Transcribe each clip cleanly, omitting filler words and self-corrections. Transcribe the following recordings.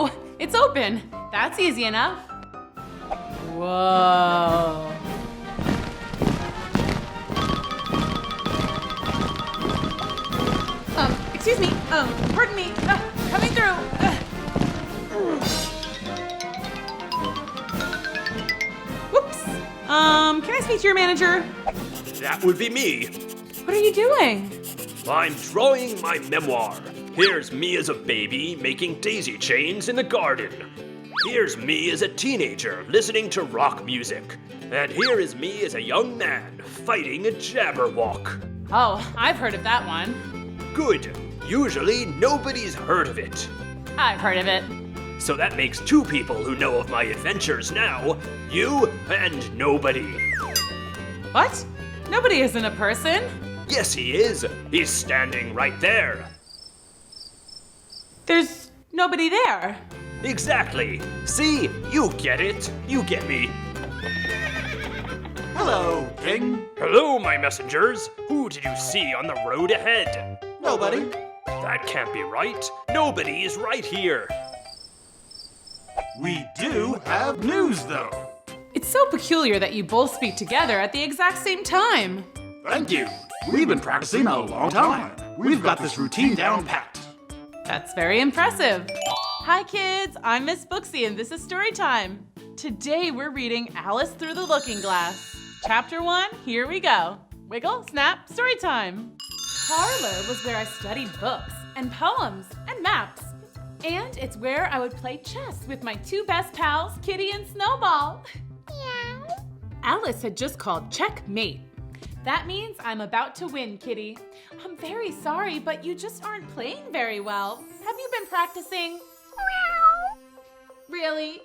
Oh, it's open. That's easy enough. Whoa. Excuse me. Pardon me. Coming through. Whoops. Can I speak to your manager? That would be me. What are you doing? I'm drawing my memoir. Here's me as a baby making daisy chains in the garden. Here's me as a teenager listening to rock music. And here is me as a young man fighting a jabberwock. Oh, I've heard of that one. Good. Usually nobody's heard of it. I've heard of it. So that makes two people who know of my adventures now. You and nobody. What? Nobody isn't a person. Yes, he is. He's standing right there. There's nobody there. Exactly. See? You get it. You get me. Hello, King. Hello, my messengers. Who did you see on the road ahead? Nobody. That can't be right. Nobody is right here. We do have news, though. It's so peculiar that you both speak together at the exact same time. Thank you. We've been practicing a long time. We've got this routine down pat. That's very impressive. Hi kids, I'm Miss Booksy and this is StoryTime. Today we're reading Alice Through the Looking Glass. Chapter 1, here we go. Wiggle, snap, StoryTime. Parlor was where I studied books and poems and maps. And it's where I would play chess with my two best pals, Kitty and Snowball. Meow. Alice had just called checkmate. That means I'm about to win, Kitty. I'm very sorry, but you just aren't playing very well. Have you been practicing? Meow. Really?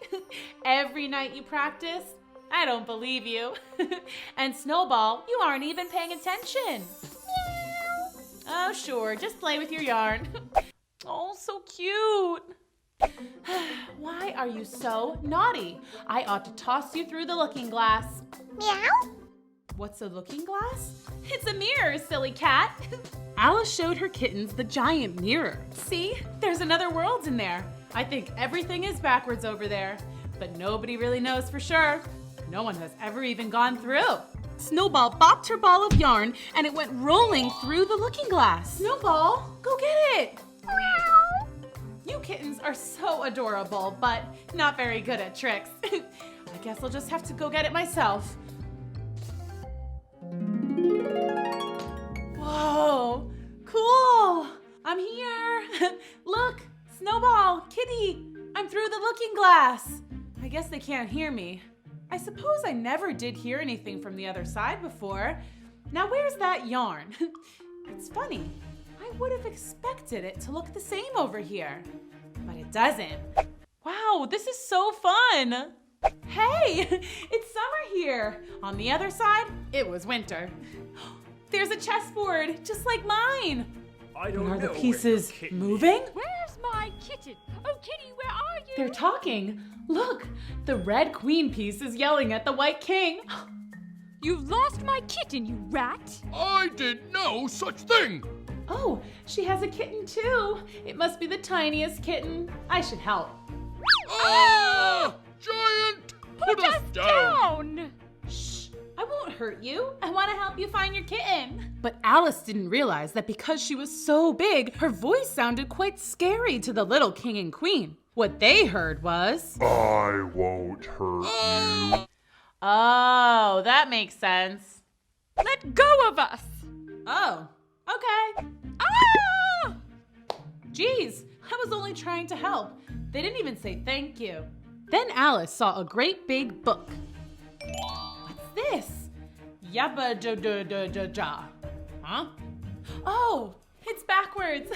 Every night you practice? I don't believe you. And Snowball, you aren't even paying attention. Meow. Oh, sure, just play with your yarn. Oh, so cute. Why are you so naughty? I ought to toss you through the looking glass. Meow. What's a looking glass? It's a mirror, silly cat. Alice showed her kittens the giant mirror. See, there's another world in there. I think everything is backwards over there, but nobody really knows for sure. No one has ever even gone through. Snowball bopped her ball of yarn and it went rolling through the looking glass. Snowball, go get it. Meow. You kittens are so adorable, but not very good at tricks. I guess I'll just have to go get it myself. Whoa, cool. I'm here. Look, Snowball, Kitty, I'm through the looking glass. I guess they can't hear me. I suppose I never did hear anything from the other side before. Now where's that yarn? It's funny. I would have expected it to look the same over here, but it doesn't. Wow, this is so fun. Hey, it's summer here. On the other side, it was winter. There's a chessboard, just like mine. I don't know. Are the pieces moving? Where's my kitten? Oh, Kitty, where are you? They're talking. Look, the red queen piece is yelling at the white king. You've lost my kitten, you rat. I did no such thing. Oh, she has a kitten too. It must be the tiniest kitten. I should help. Ah! Giant! Put us down! Shh, I won't hurt you. I want to help you find your kitten. But Alice didn't realize that because she was so big, her voice sounded quite scary to the little king and queen. What they heard was, I won't hurt you. oh, that makes sense. Let go of us. Oh, okay. Ah! Geez, I was only trying to help. They didn't even say thank you. Then Alice saw a great big book. What's this? Yabba da da da da da. Huh? Oh, it's backwards.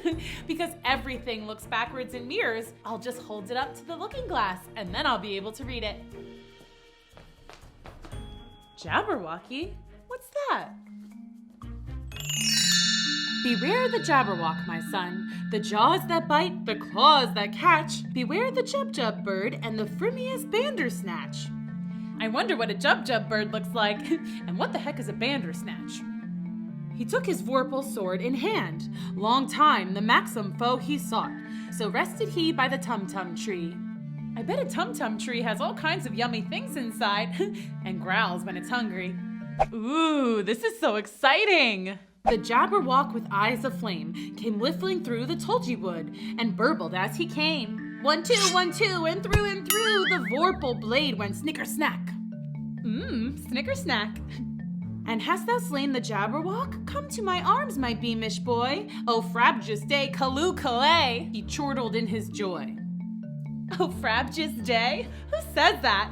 Because everything looks backwards in mirrors, I'll just hold it up to the looking glass and then I'll be able to read it. Jabberwocky? What's that? Beware the Jabberwock, my son. The jaws that bite, the claws that catch. Beware the Jub-Jub bird and the frimiest Bandersnatch. I wonder what a Jub-Jub bird looks like. And what the heck is a Bandersnatch? He took his vorpal sword in hand. Long time the maxim foe he sought. So rested he by the tum-tum tree. I bet a tum-tum tree has all kinds of yummy things inside and growls when it's hungry. Ooh, this is so exciting! The Jabberwock with eyes of flame came whiffling through the tulgey wood and burbled as he came. 1, 2, 1, 2, and through the vorpal blade went snicker-snack. Snicker-snack. And hast thou slain the Jabberwock? Come to my arms, my beamish boy. Oh, frabjous day, Callooh-Callay, he chortled in his joy. Oh, frabjous day? Who says that?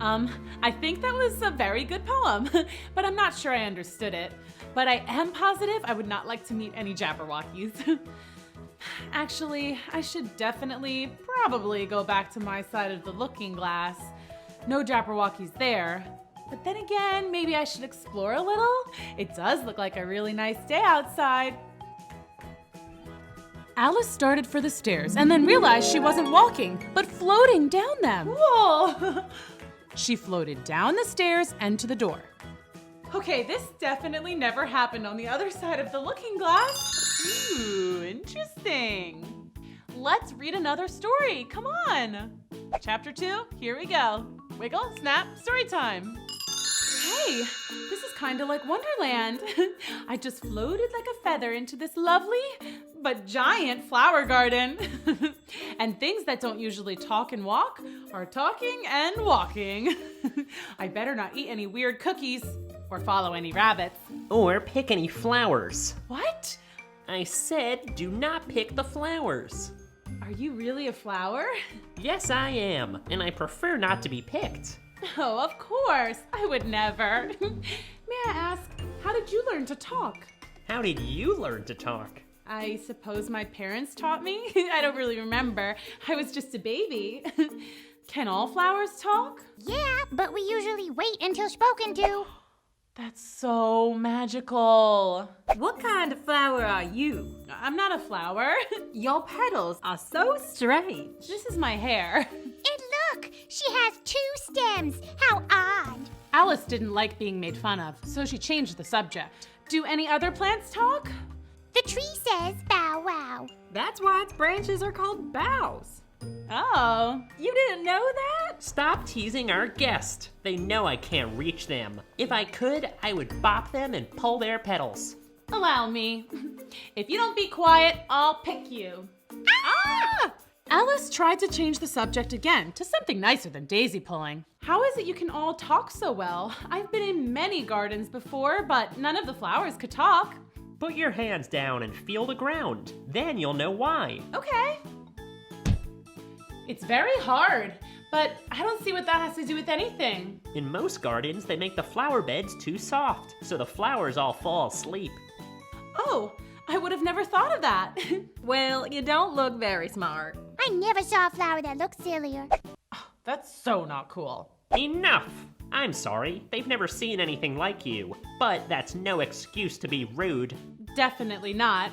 I think that was a very good poem, but I'm not sure I understood it. But I am positive I would not like to meet any Jabberwockies. Actually, I should probably go back to my side of the looking glass. No Jabberwockies there. But then again, maybe I should explore a little. It does look like a really nice day outside. Alice started for the stairs and then realized she wasn't walking, but floating down them. Whoa! She floated down the stairs and to the door. Okay, this definitely never happened on the other side of the looking glass. Ooh, interesting. Let's read another story, come on. Chapter 2, here we go. Wiggle, snap, story time. Hey, this is kind of like Wonderland. I just floated like a feather into this lovely but giant flower garden. And things that don't usually talk and walk are talking and walking. I better not eat any weird cookies or follow any rabbits. Or pick any flowers. What? I said do not pick the flowers. Are you really a flower? Yes, I am, and I prefer not to be picked. Oh, of course. I would never. May I ask, how did you learn to talk? How did you learn to talk? I suppose my parents taught me. I don't really remember. I was just a baby. Can all flowers talk? Yeah, but we usually wait until spoken to. That's so magical. What kind of flower are you? I'm not a flower. Your petals are so strange. This is my hair. And look, she has 2 stems. How odd. Alice didn't like being made fun of, so she changed the subject. Do any other plants talk? The tree says bow wow. That's why its branches are called boughs. Oh. You didn't know that? Stop teasing our guest. They know I can't reach them. If I could, I would bop them and pull their petals. Allow me. If you don't be quiet, I'll pick you. Ah! Alice tried to change the subject again to something nicer than daisy pulling. How is it you can all talk so well? I've been in many gardens before, but none of the flowers could talk. Put your hands down and feel the ground. Then you'll know why. Okay. It's very hard, but I don't see what that has to do with anything. In most gardens, they make the flower beds too soft, so the flowers all fall asleep. Oh, I would have never thought of that. Well, you don't look very smart. I never saw a flower that looked sillier. That's so not cool. Enough! I'm sorry, they've never seen anything like you, but that's no excuse to be rude. Definitely not.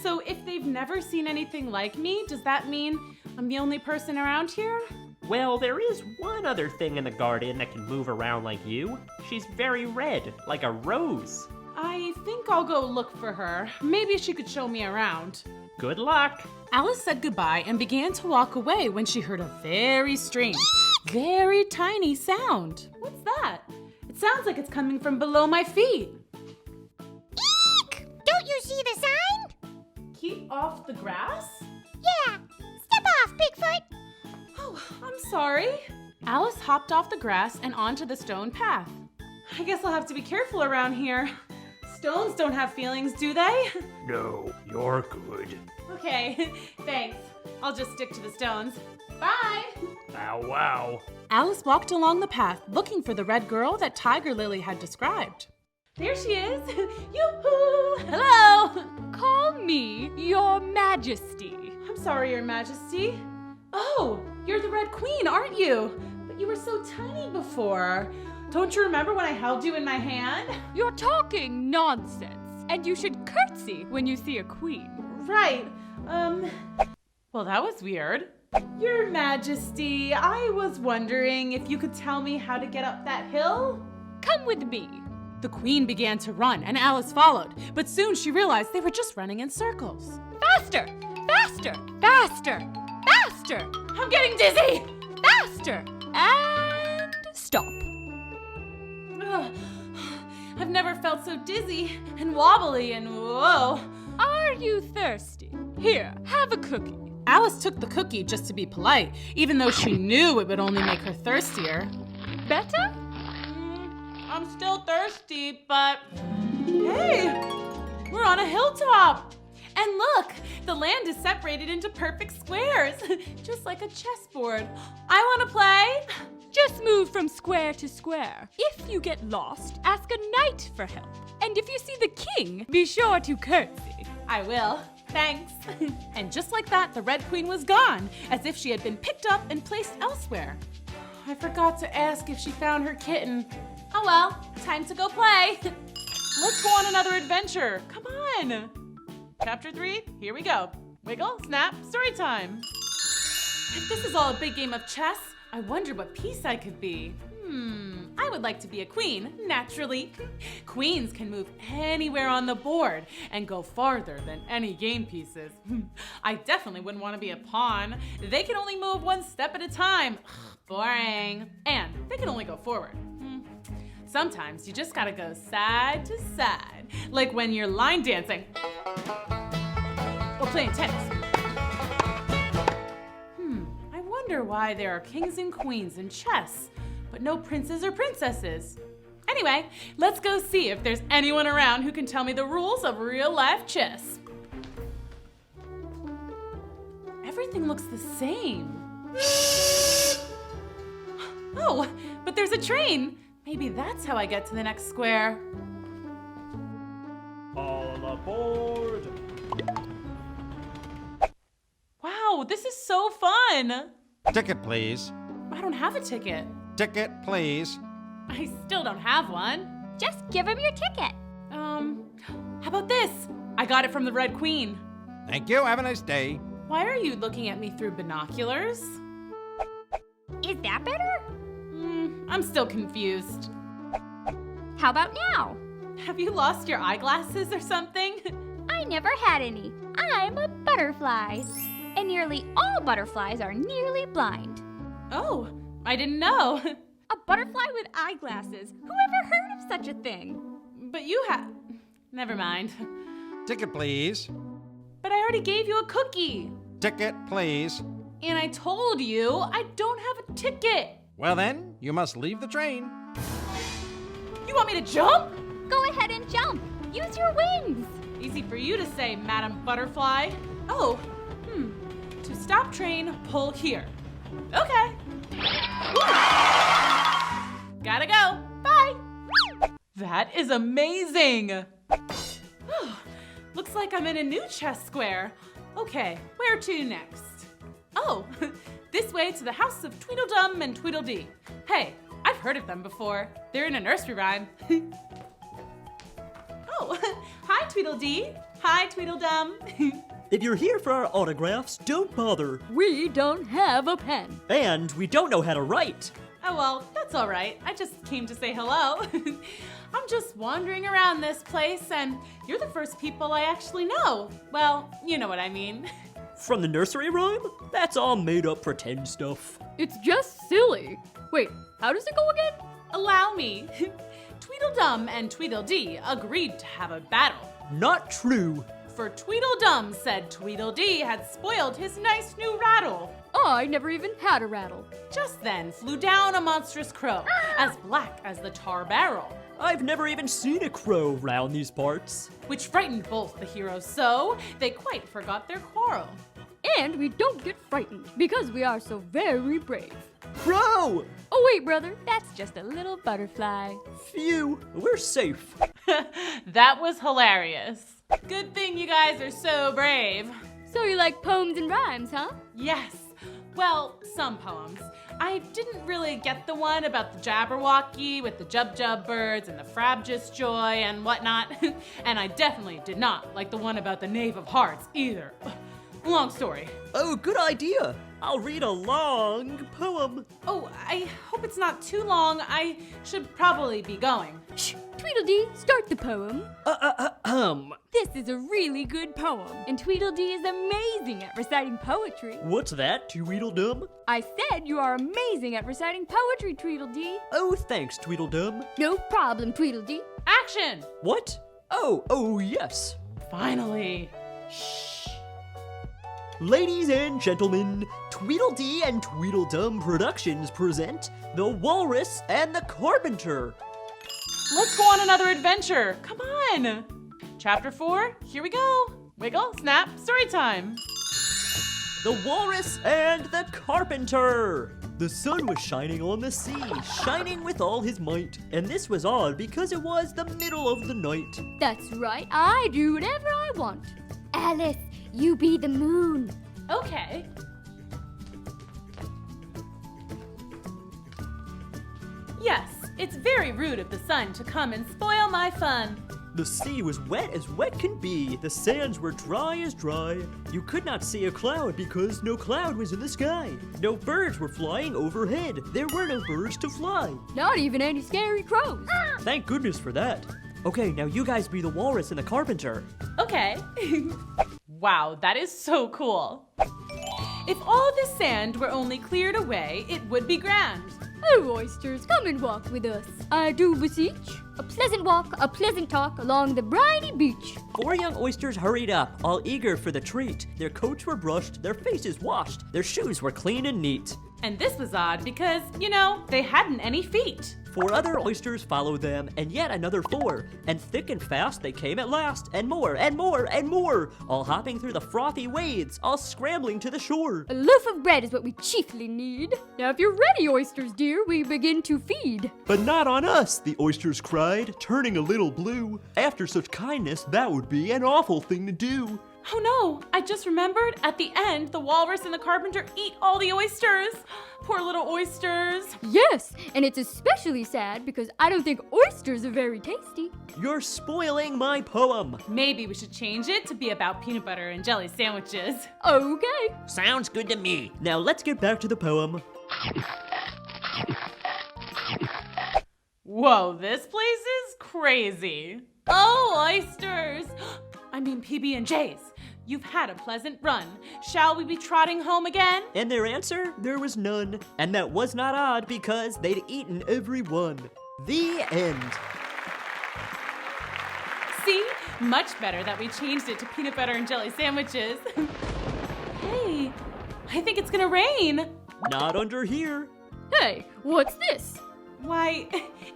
So if they've never seen anything like me, does that mean I'm the only person around here? Well, there is one other thing in the garden that can move around like you. She's very red, like a rose. I think I'll go look for her. Maybe she could show me around. Good luck. Alice said goodbye and began to walk away when she heard a very strange, very tiny sound. What's that? It sounds like it's coming from below my feet. Eek! Don't you see the sign? Keep off the grass? Yeah. Step off, Bigfoot. Oh, I'm sorry. Alice hopped off the grass and onto the stone path. I guess I'll have to be careful around here. Stones don't have feelings, do they? No, you're good. Okay, thanks. I'll just stick to the stones. Bye! Bow wow. Alice walked along the path looking for the red girl that Tiger Lily had described. There she is! Yoo-hoo! Hello! Call me your majesty. I'm sorry, Your Majesty. Oh, you're the Red Queen, aren't you? But you were so tiny before. Don't you remember when I held you in my hand? You're talking nonsense, and you should curtsy when you see a queen. Right. Well, that was weird. Your Majesty, I was wondering if you could tell me how to get up that hill? Come with me. The queen began to run, and Alice followed, but soon she realized they were just running in circles. Faster! Faster! Faster! Faster! I'm getting dizzy! Faster! And stop. Ugh. I've never felt so dizzy and wobbly and whoa. Are you thirsty? Here, have a cookie. Alice took the cookie just to be polite, even though she knew it would only make her thirstier. Better? I'm still thirsty, but hey, we're on a hilltop. And look, the land is separated into perfect squares, just like a chessboard. I want to play. Just move from square to square. If you get lost, ask a knight for help. And if you see the king, be sure to curtsy. I will. Thanks. And just like that, the Red Queen was gone, as if she had been picked up and placed elsewhere. I forgot to ask if she found her kitten. Oh well, time to go play. Let's go on another adventure. Come on. Chapter 3, here we go. Wiggle, snap, story time. If this is all a big game of chess, I wonder what piece I could be. I would like to be a queen, naturally. Queens can move anywhere on the board and go farther than any game pieces. I definitely wouldn't want to be a pawn. They can only move one step at a time. Boring. And they can only go forward. Sometimes you just gotta go side to side, like when you're line dancing or playing tennis. I wonder why there are kings and queens in chess, but no princes or princesses. Anyway, let's go see if there's anyone around who can tell me the rules of real-life chess. Everything looks the same. Oh, but there's a train. Maybe that's how I get to the next square. All aboard! Wow, this is so fun. Ticket, please. I don't have a ticket. Ticket, please. I still don't have one. Just give him your ticket. How about this? I got it from the Red Queen. Thank you. Have a nice day. Why are you looking at me through binoculars? Is that better? I'm still confused. How about now? Have you lost your eyeglasses or something? I never had any. I'm a butterfly. And nearly all butterflies are nearly blind. Oh, I didn't know. A butterfly with eyeglasses. Who ever heard of such a thing? But you have... Never mind. Ticket, please. But I already gave you a cookie. Ticket, please. And I told you I don't have a ticket. Well then, you must leave the train. You want me to jump? Go ahead and jump. Use your wings. Easy for you to say, Madam Butterfly. Oh, To stop train, pull here. Okay. Gotta go. Bye. That is amazing. Looks like I'm in a new chess square. Okay, where to next? Oh, this way to the house of Tweedledum and Tweedledee. Hey, I've heard of them before. They're in a nursery rhyme. Oh, hi Tweedledee. Hi Tweedledum. If you're here for our autographs, don't bother. We don't have a pen. And we don't know how to write. Oh well, that's all right. I just came to say hello. I'm just wandering around this place and you're the first people I actually know. Well, you know what I mean. From the nursery rhyme? That's all made up pretend stuff. It's just silly. Wait, how does it go again? Allow me. Tweedledum and Tweedledee agreed to have a battle. Not true. For Tweedledum said Tweedledee had spoiled his nice new rattle. I never even had a rattle. Just then flew down a monstrous crow, as black as the tar barrel, I've never even seen a crow round these parts. which frightened both the heroes so they quite forgot their quarrel. And we don't get frightened because we are so very brave. Crow! Oh wait, brother, that's just a little butterfly. Phew, we're safe. That was hilarious. Good thing you guys are so brave. So you like poems and rhymes, huh? Yes. Well, some poems. I didn't really get the one about the Jabberwocky with the Jub birds and the Frabjous joy and whatnot. And I definitely did not like the one about the Knave of Hearts either. Long story. Oh, good idea. I'll read a long poem. Oh, I hope it's not too long. I should probably be going. Shh, Tweedledee, start the poem. This is a really good poem, and Tweedledee is amazing at reciting poetry. What's that, Tweedledum? I said you are amazing at reciting poetry, Tweedledee. Oh, thanks, Tweedledum. No problem, Tweedledee. Action! What? Oh, yes. Finally. Ladies and gentlemen, Tweedledee and Tweedledum Productions present The Walrus and the Carpenter. Let's go on another adventure. Come on. Chapter 4, here we go. Wiggle, snap, story time. The Walrus and the Carpenter. The sun was shining on the sea, shining with all his might. And this was odd because it was the middle of the night. That's right, I do whatever I want. Alice, you be the moon. Okay. Yes, it's very rude of the sun to come and spoil my fun. The sea was wet as wet can be. The sands were dry as dry. You could not see a cloud because no cloud was in the sky. No birds were flying overhead. There were no birds to fly. Not even any scary crows. Thank goodness for that. Okay, now you guys be the walrus and the carpenter. Okay. Wow, that is so cool. If all this sand were only cleared away, it would be grand. Oh, oysters, come and walk with us. I do beseech. A pleasant walk, a pleasant talk along the briny beach. 4 young oysters hurried up, all eager for the treat. Their coats were brushed, their faces washed, their shoes were clean and neat. And this was odd because, they hadn't any feet. 4 other oysters followed them, and yet another 4. And thick and fast they came at last, and more, and more, and more, all hopping through the frothy waves, all scrambling to the shore. A loaf of bread is what we chiefly need. Now if you're ready, oysters dear, we begin to feed. But not on us, the oysters cried, turning a little blue. After such kindness, that would be an awful thing to do. Oh no, I just remembered at the end, the walrus and the carpenter eat all the oysters. Poor little oysters. Yes, and it's especially sad because I don't think oysters are very tasty. You're spoiling my poem. Maybe we should change it to be about peanut butter and jelly sandwiches. Okay. Sounds good to me. Now let's get back to the poem. Whoa, this place is crazy. Oh, oysters. I mean PB&Js. You've had a pleasant run. Shall we be trotting home again? And their answer, there was none. And that was not odd because they'd eaten every one. The end. See? Much better that we changed it to peanut butter and jelly sandwiches. Hey, I think it's gonna rain. Not under here. Hey, what's this? Why,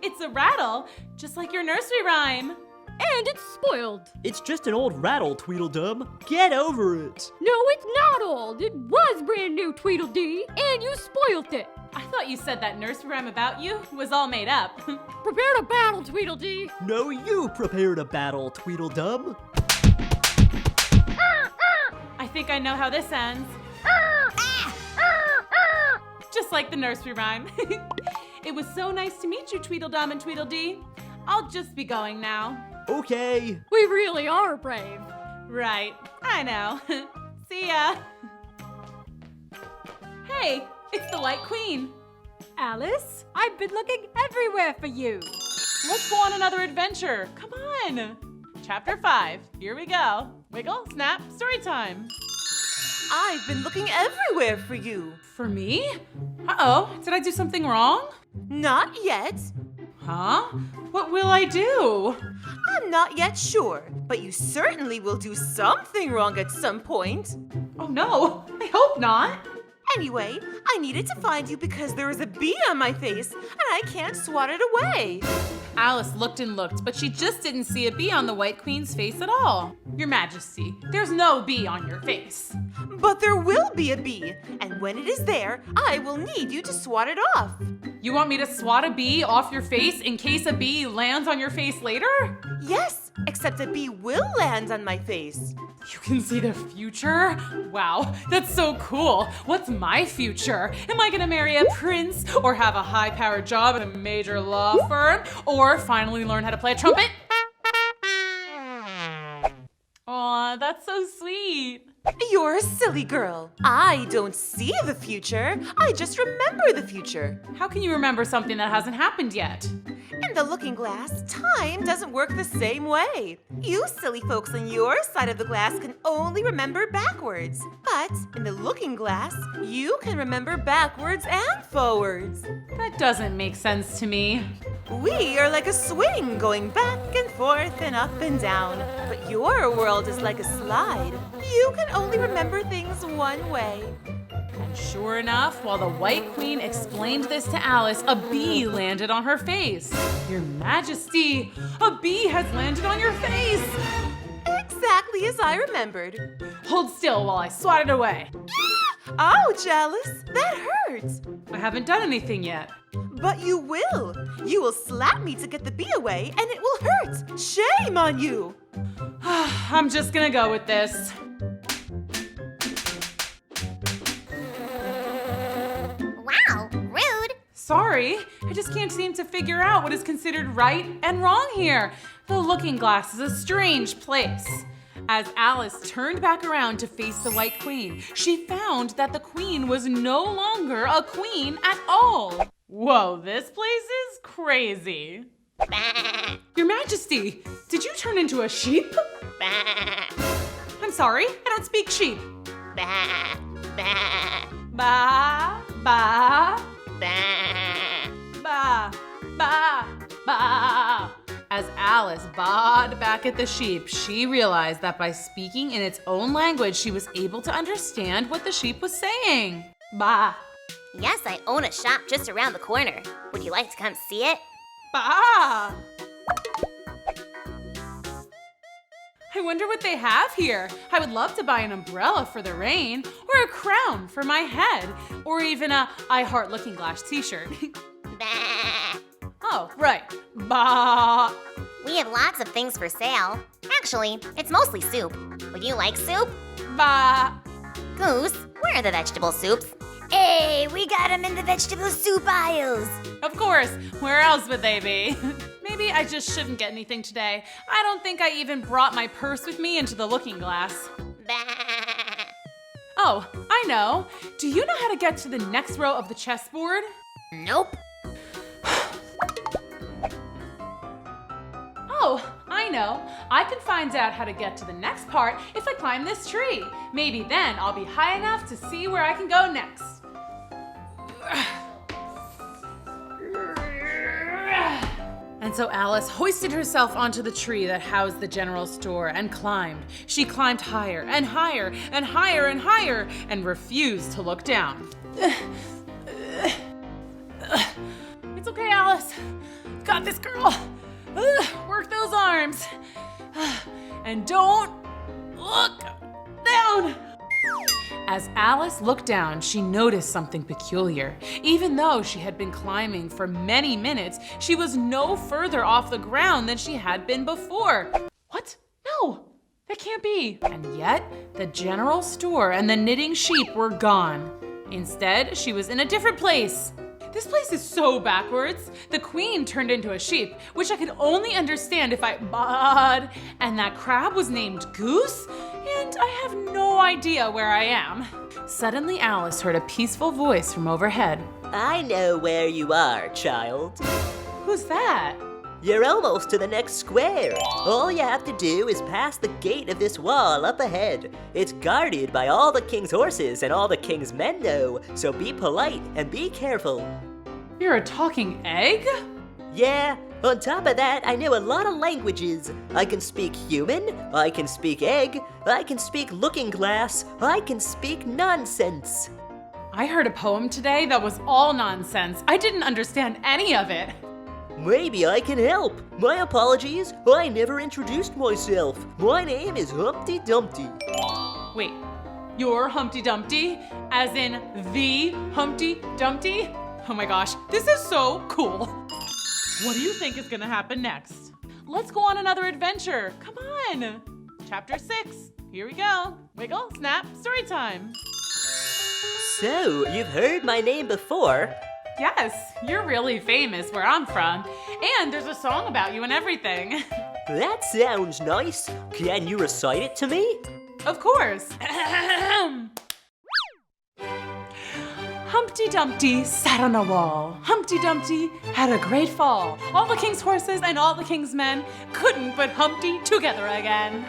it's a rattle, just like your nursery rhyme. And it's spoiled. It's just an old rattle, Tweedledum. Get over it. No, it's not old. It was brand new, Tweedledee, and you spoiled it. I thought you said that nursery rhyme about you was all made up. Prepare to battle, Tweedledee. No, you prepared a battle, Tweedledum. I think I know how this ends. Just like the nursery rhyme. It was so nice to meet you, Tweedledum and Tweedledee. I'll just be going now. Okay. We really are brave. Right, I know. See ya. Hey, it's the White Queen. Alice, I've been looking everywhere for you. Let's go on another adventure. Come on. Chapter 5, here we go. Wiggle, snap, story time. I've been looking everywhere for you. For me? Uh-oh, did I do something wrong? Not yet. Huh? What will I do? I'm not yet sure, but you certainly will do something wrong at some point. Oh no, I hope not. Anyway, I needed to find you because there is a bee on my face and I can't swat it away. Alice looked and looked, but she just didn't see a bee on the White Queen's face at all. Your Majesty, there's no bee on your face. But there will be a bee, and when it is there, I will need you to swat it off. You want me to swat a bee off your face in case a bee lands on your face later? Yes, except a bee will land on my face. You can see the future? Wow, that's so cool. What's my future? Am I gonna marry a prince, or have a high-powered job at a major law firm, or finally learn how to play a trumpet? Aw, that's so sweet. You're a silly girl. I don't see the future. I just remember the future. How can you remember something that hasn't happened yet? In the looking glass, time doesn't work the same way. You silly folks on your side of the glass can only remember backwards. But in the looking glass, you can remember backwards and forwards. That doesn't make sense to me. We are like a swing going back and forth and up and down. But your world is like a slide. You can only remember things one way. And sure enough, while the White Queen explained this to Alice, a bee landed on her face. Your Majesty, a bee has landed on your face! Exactly as I remembered. Hold still while I swat it away. Ouch, Alice! That hurts! I haven't done anything yet. But you will! You will slap me to get the bee away, and it will hurt! Shame on you! I'm just gonna go with this. Wow, rude! Sorry, I just can't seem to figure out what is considered right and wrong here. The looking glass is a strange place. As Alice turned back around to face the White Queen, she found that the queen was no longer a queen at all. Whoa, this place is crazy. Your Majesty, did you turn into a sheep? I'm sorry, I don't speak sheep. Ba, ba, ba, ba, ba. As Alice bawed back at the sheep, she realized that by speaking in its own language, she was able to understand what the sheep was saying. Ba. Yes, I own a shop just around the corner. Would you like to come see it? Ba. I wonder what they have here. I would love to buy an umbrella for the rain, or a crown for my head, or even a I Heart Looking Glass t-shirt. Oh, right. Ba. We have lots of things for sale. Actually, it's mostly soup. Would you like soup? Ba. Goose, where are the vegetable soups? Hey, we got them in the vegetable soup aisles. Of course, where else would they be? Maybe I just shouldn't get anything today. I don't think I even brought my purse with me into the looking glass. Oh, I know. Do you know how to get to the next row of the chessboard? Nope. Oh, I know. I can find out how to get to the next part if I climb this tree. Maybe then I'll be high enough to see where I can go next. And so Alice hoisted herself onto the tree that housed the general store and climbed. She climbed higher and higher and higher and higher and refused to look down. It's okay, Alice. Got this, girl. Work those arms. And don't look down. As Alice looked down, she noticed something peculiar. Even though she had been climbing for many minutes, she was no further off the ground than she had been before. What? No, that can't be. And yet, the general store and the knitting sheep were gone. Instead, she was in a different place. This place is so backwards. The queen turned into a sheep, which I could only understand if I bawed, and that crab was named Goose, and I have no idea where I am. Suddenly, Alice heard a peaceful voice from overhead. I know where you are, child. Who's that? You're almost to the next square. All you have to do is pass the gate of this wall up ahead. It's guarded by all the king's horses and all the king's men know, so be polite and be careful. You're a talking egg? Yeah, on top of that, I know a lot of languages. I can speak human, I can speak egg, I can speak looking glass, I can speak nonsense. I heard a poem today that was all nonsense. I didn't understand any of it. Maybe I can help. My apologies, I never introduced myself. My name is Humpty Dumpty. Wait, you're Humpty Dumpty? As in the Humpty Dumpty? Oh my gosh, this is so cool. What do you think is gonna happen next? Let's go on another adventure. Come on. Chapter 6. Here we go. Wiggle, snap, story time. So, you've heard my name before. Yes, you're really famous where I'm from. And there's a song about you and everything. That sounds nice. Can you recite it to me? Of course. Humpty Dumpty sat on a wall. Humpty Dumpty had a great fall. All the king's horses and all the king's men couldn't put Humpty together again.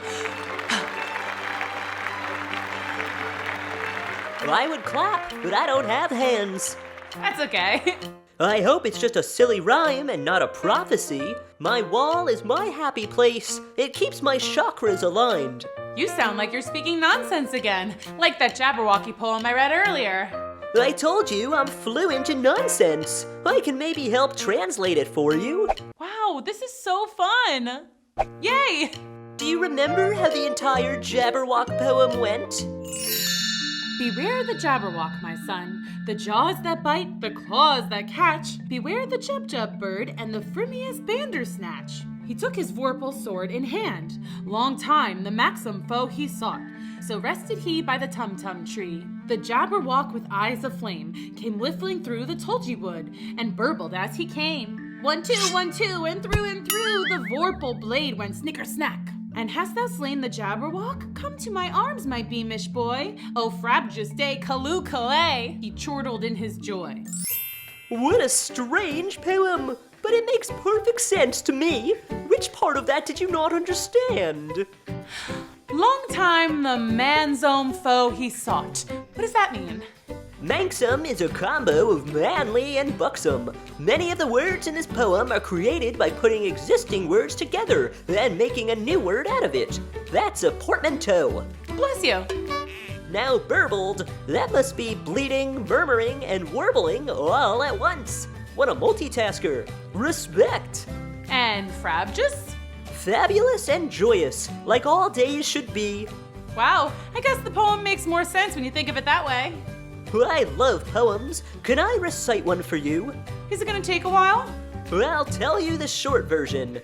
Well, I would clap, but I don't have hands. That's okay. I hope it's just a silly rhyme and not a prophecy. My wall is my happy place. It keeps my chakras aligned. You sound like you're speaking nonsense again, like that Jabberwocky poem I read earlier. I told you I'm fluent in nonsense. I can maybe help translate it for you. Wow, this is so fun. Yay! Do you remember how the entire Jabberwock poem went? Beware the Jabberwock, my son, the jaws that bite, the claws that catch. Beware the Jub-Jub bird and the frimious Bandersnatch. He took his vorpal sword in hand. Long time the maxim foe he sought. So rested he by the tum-tum tree. The Jabberwock with eyes of flame came whiffling through the tulgey wood and burbled as he came. 1, 2, 1, 2, and through the vorpal blade went snicker-snack. And hast thou slain the Jabberwock? Come to my arms, my beamish boy. Oh, frabjous day, Kaloo-Kalay, he chortled in his joy. What a strange poem, but it makes perfect sense to me. Which part of that did you not understand? Long time the man's own foe he sought. What does that mean? Manxome is a combo of manly and buxom. Many of the words in this poem are created by putting existing words together and making a new word out of it. That's a portmanteau. Bless you. Now burbled, that must be bleating, murmuring, and warbling all at once. What a multitasker. Respect. And frabjous? Fabulous and joyous, like all days should be. Wow, I guess the poem makes more sense when you think of it that way. I love poems. Can I recite one for you? Is it gonna take a while? I'll tell you the short version.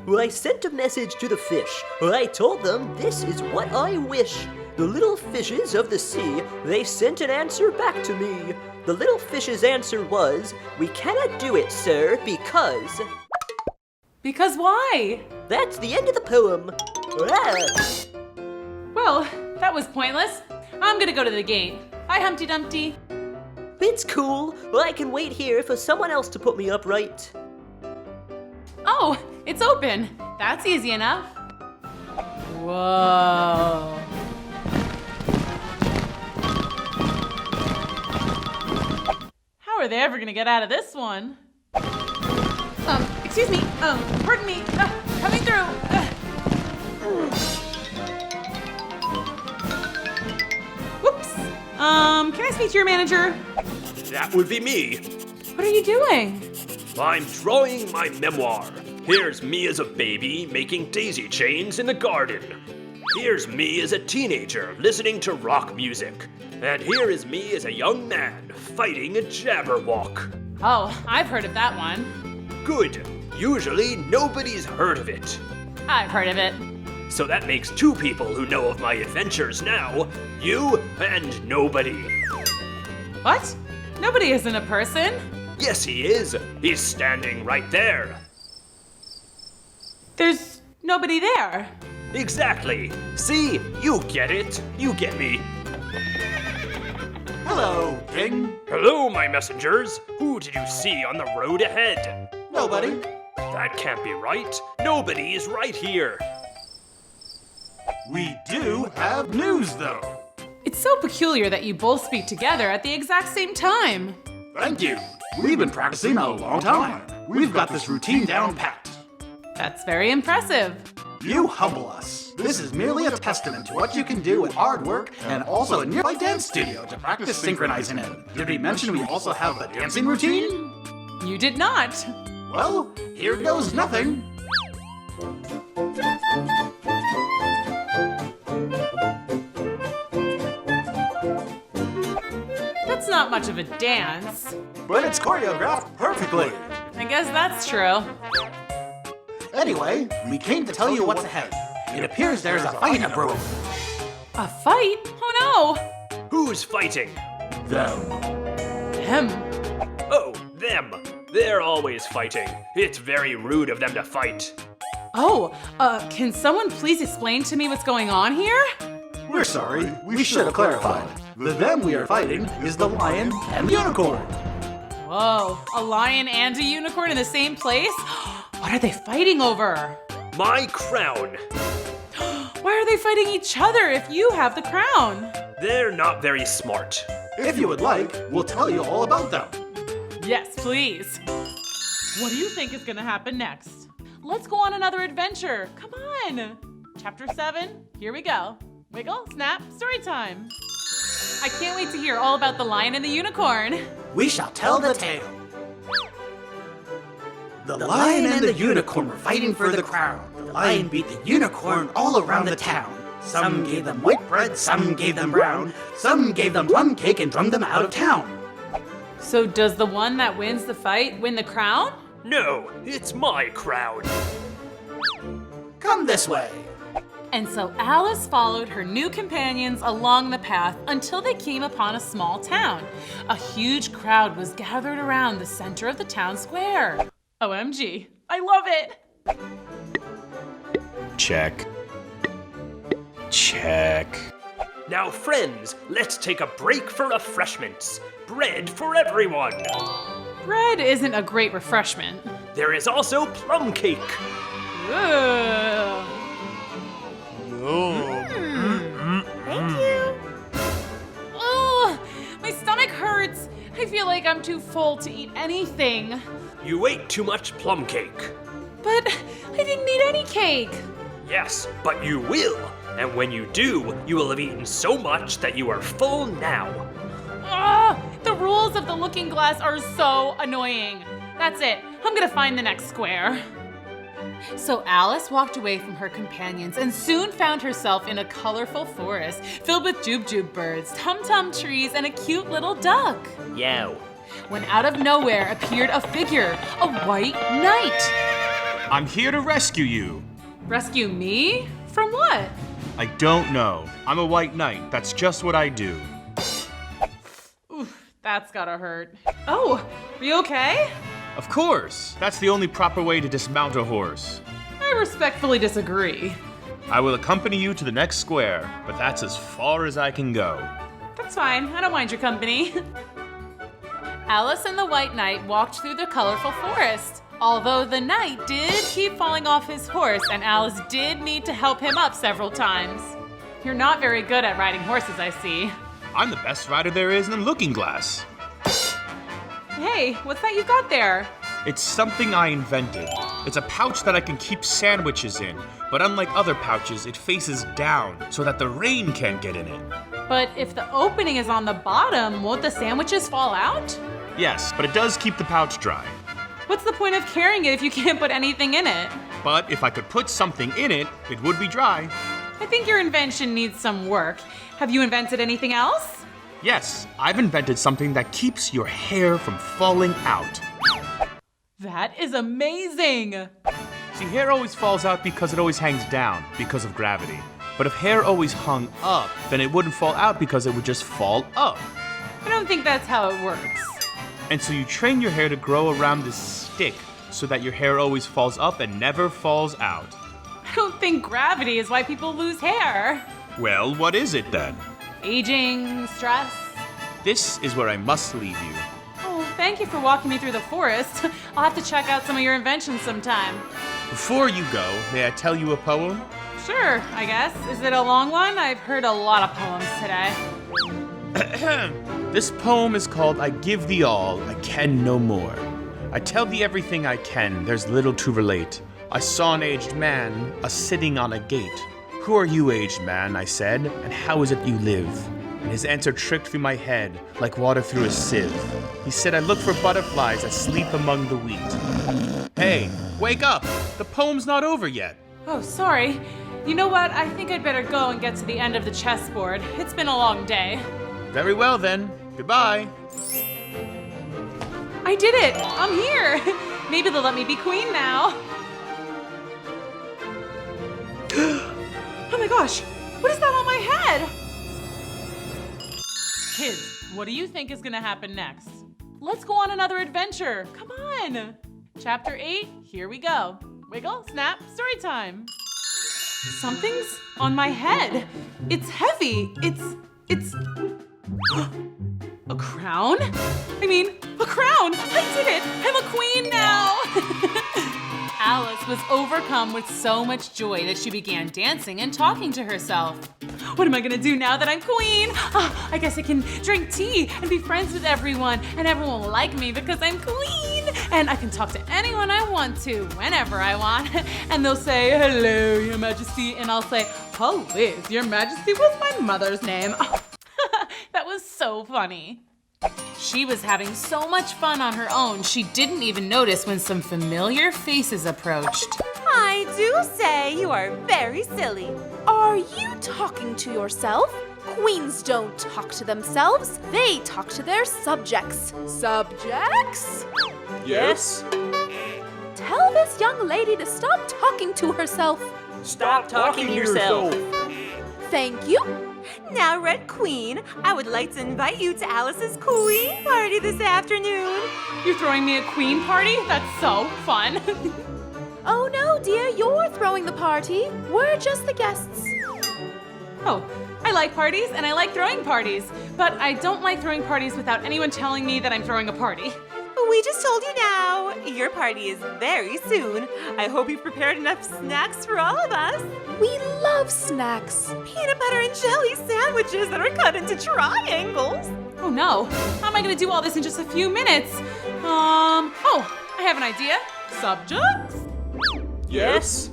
I sent a message to the fish. I told them this is what I wish. The little fishes of the sea, they sent an answer back to me. The little fish's answer was, we cannot do it, sir, because... Because why? That's the end of the poem. Well, that was pointless. I'm gonna go to the gate. Bye, Humpty Dumpty. It's cool. I can wait here for someone else to put me up right. Oh, it's open. That's easy enough. Whoa. How are they ever gonna get out of this one? Excuse me. Pardon me. Coming through. Whoops. Can I speak to your manager? That would be me. What are you doing? I'm drawing my memoir. Here's me as a baby making daisy chains in the garden. Here's me as a teenager listening to rock music. And here is me as a young man fighting a Jabberwock. Oh, I've heard of that one. Good. Usually nobody's heard of it. I've heard of it. So that makes 2 people who know of my adventures now. You and nobody. What? Nobody isn't a person. Yes, he is. He's standing right there. There's nobody there. Exactly. See? You get it. You get me. Hello, King. Hello, my messengers. Who did you see on the road ahead? Nobody. That can't be right. Nobody is right here. We do have news, though. It's so peculiar that you both speak together at the exact same time. Thank you. We've been practicing a long time. We've got this routine down pat. That's very impressive. You humble us. This is merely a testament to what you can do with hard work and also a nearby dance studio to practice synchronizing in. Did we mention we also have the dancing routine? You did not. Well, here goes nothing. That's not much of a dance. But it's choreographed perfectly. I guess that's true. Anyway, we came to tell you what's ahead. It appears there's a fight brewing. A fight? Oh no! Who's fighting? Them. Them? Oh, them. They're always fighting. It's very rude of them to fight. Oh, can someone please explain to me what's going on here? We're sorry, we should have clarified. The them we are fighting is the lion and the unicorn. Whoa, a lion and a unicorn in the same place? What are they fighting over? My crown. Why are they fighting each other if you have the crown? They're not very smart. If you would like, we'll tell you all about them. Yes, please. What do you think is gonna happen next? Let's go on another adventure. Come on. Chapter 7, here we go. Wiggle, snap, story time. I can't wait to hear all about the lion and the unicorn. We shall tell the tale. The lion and the unicorn were fighting for the crown. The lion beat the unicorn all around the town. Some gave them white bread, some gave them brown. Some gave them plum cake and drummed them out of town. So does the one that wins the fight win the crown? No, it's my crown. Come this way. And so Alice followed her new companions along the path until they came upon a small town. A huge crowd was gathered around the center of the town square. OMG, I love it. Check. Check. Now, friends, let's take a break for refreshments. Bread for everyone. Bread isn't a great refreshment. There is also plum cake. Ugh. Thank you. Oh, my stomach hurts. I feel like I'm too full to eat anything. You ate too much plum cake. But I didn't eat any cake. Yes, but you will. And when you do, you will have eaten so much that you are full now. The rules of the looking glass are so annoying. That's it. I'm gonna find the next square. So Alice walked away from her companions and soon found herself in a colorful forest filled with jubjub birds, tum-tum trees, and a cute little duck. Yo. When out of nowhere appeared a figure, a white knight. I'm here to rescue you. Rescue me? From what? I don't know. I'm a white knight. That's just what I do. Oof, that's gotta hurt. Oh, are you okay? Of course. That's the only proper way to dismount a horse. I respectfully disagree. I will accompany you to the next square, but that's as far as I can go. That's fine. I don't mind your company. Alice and the White Knight walked through the colorful forest. Although the knight did keep falling off his horse, and Alice did need to help him up several times. You're not very good at riding horses, I see. I'm the best rider there is in the looking glass. Hey, what's that you got there? It's something I invented. It's a pouch that I can keep sandwiches in, but unlike other pouches, it faces down so that the rain can't get in it. But if the opening is on the bottom, won't the sandwiches fall out? Yes, but it does keep the pouch dry. What's the point of carrying it if you can't put anything in it? But if I could put something in it, it would be dry. I think your invention needs some work. Have you invented anything else? Yes, I've invented something that keeps your hair from falling out. That is amazing! See, hair always falls out because it always hangs down, because of gravity. But if hair always hung up, then it wouldn't fall out because it would just fall up. I don't think that's how it works. And so you train your hair to grow around this stick so that your hair always falls up and never falls out. I don't think gravity is why people lose hair. Well, what is it then? Aging, stress. This is where I must leave you. Oh, thank you for walking me through the forest. I'll have to check out some of your inventions sometime. Before you go, may I tell you a poem? Sure, I guess. Is it a long one? I've heard a lot of poems today. This poem is called I Give Thee All, I Can No More. I tell thee everything I can, there's little to relate. I saw an aged man, a-sitting on a gate. Who are you, aged man, I said, and how is it you live? And his answer tricked through my head, like water through a sieve. He said, I look for butterflies that sleep among the wheat. Hey, wake up! The poem's not over yet. Oh, sorry. You know what? I think I'd better go and get to the end of the chessboard. It's been a long day. Very well then. Goodbye. I did it! I'm here! Maybe they'll let me be queen now. Oh my gosh! What is that on my head? Kids, what do you think is gonna happen next? Let's go on another adventure. Come on! Chapter 8, here we go. Wiggle, snap, story time. Something's on my head. It's heavy. It's a crown? I mean, a crown! I did it! I'm a queen now! Alice was overcome with so much joy that she began dancing and talking to herself. What am I gonna do now that I'm queen? Oh, I guess I can drink tea and be friends with everyone, and everyone will like me because I'm queen. And I can talk to anyone I want to, whenever I want. And they'll say, hello, your majesty. And I'll say, police, your majesty was my mother's name. Oh, that was so funny. She was having so much fun on her own, she didn't even notice when some familiar faces approached. I do say you are very silly. Are you talking to yourself? Queens don't talk to themselves. They talk to their subjects. Subjects? Yes? Tell this young lady to stop talking to herself. Stop talking to yourself. Thank you. Now, Red Queen, I would like to invite you to Alice's Queen party this afternoon. You're throwing me a queen party? That's so fun. Oh no, dear, you're throwing the party. We're just the guests. Oh, I like parties and I like throwing parties, but I don't like throwing parties without anyone telling me that I'm throwing a party. We just told you now. Your party is very soon. I hope you've prepared enough snacks for all of us. We love snacks. Peanut butter and jelly sandwiches that are cut into triangles. Oh no, how am I gonna do all this in just a few minutes? Oh, I have an idea. Subjects? Yes?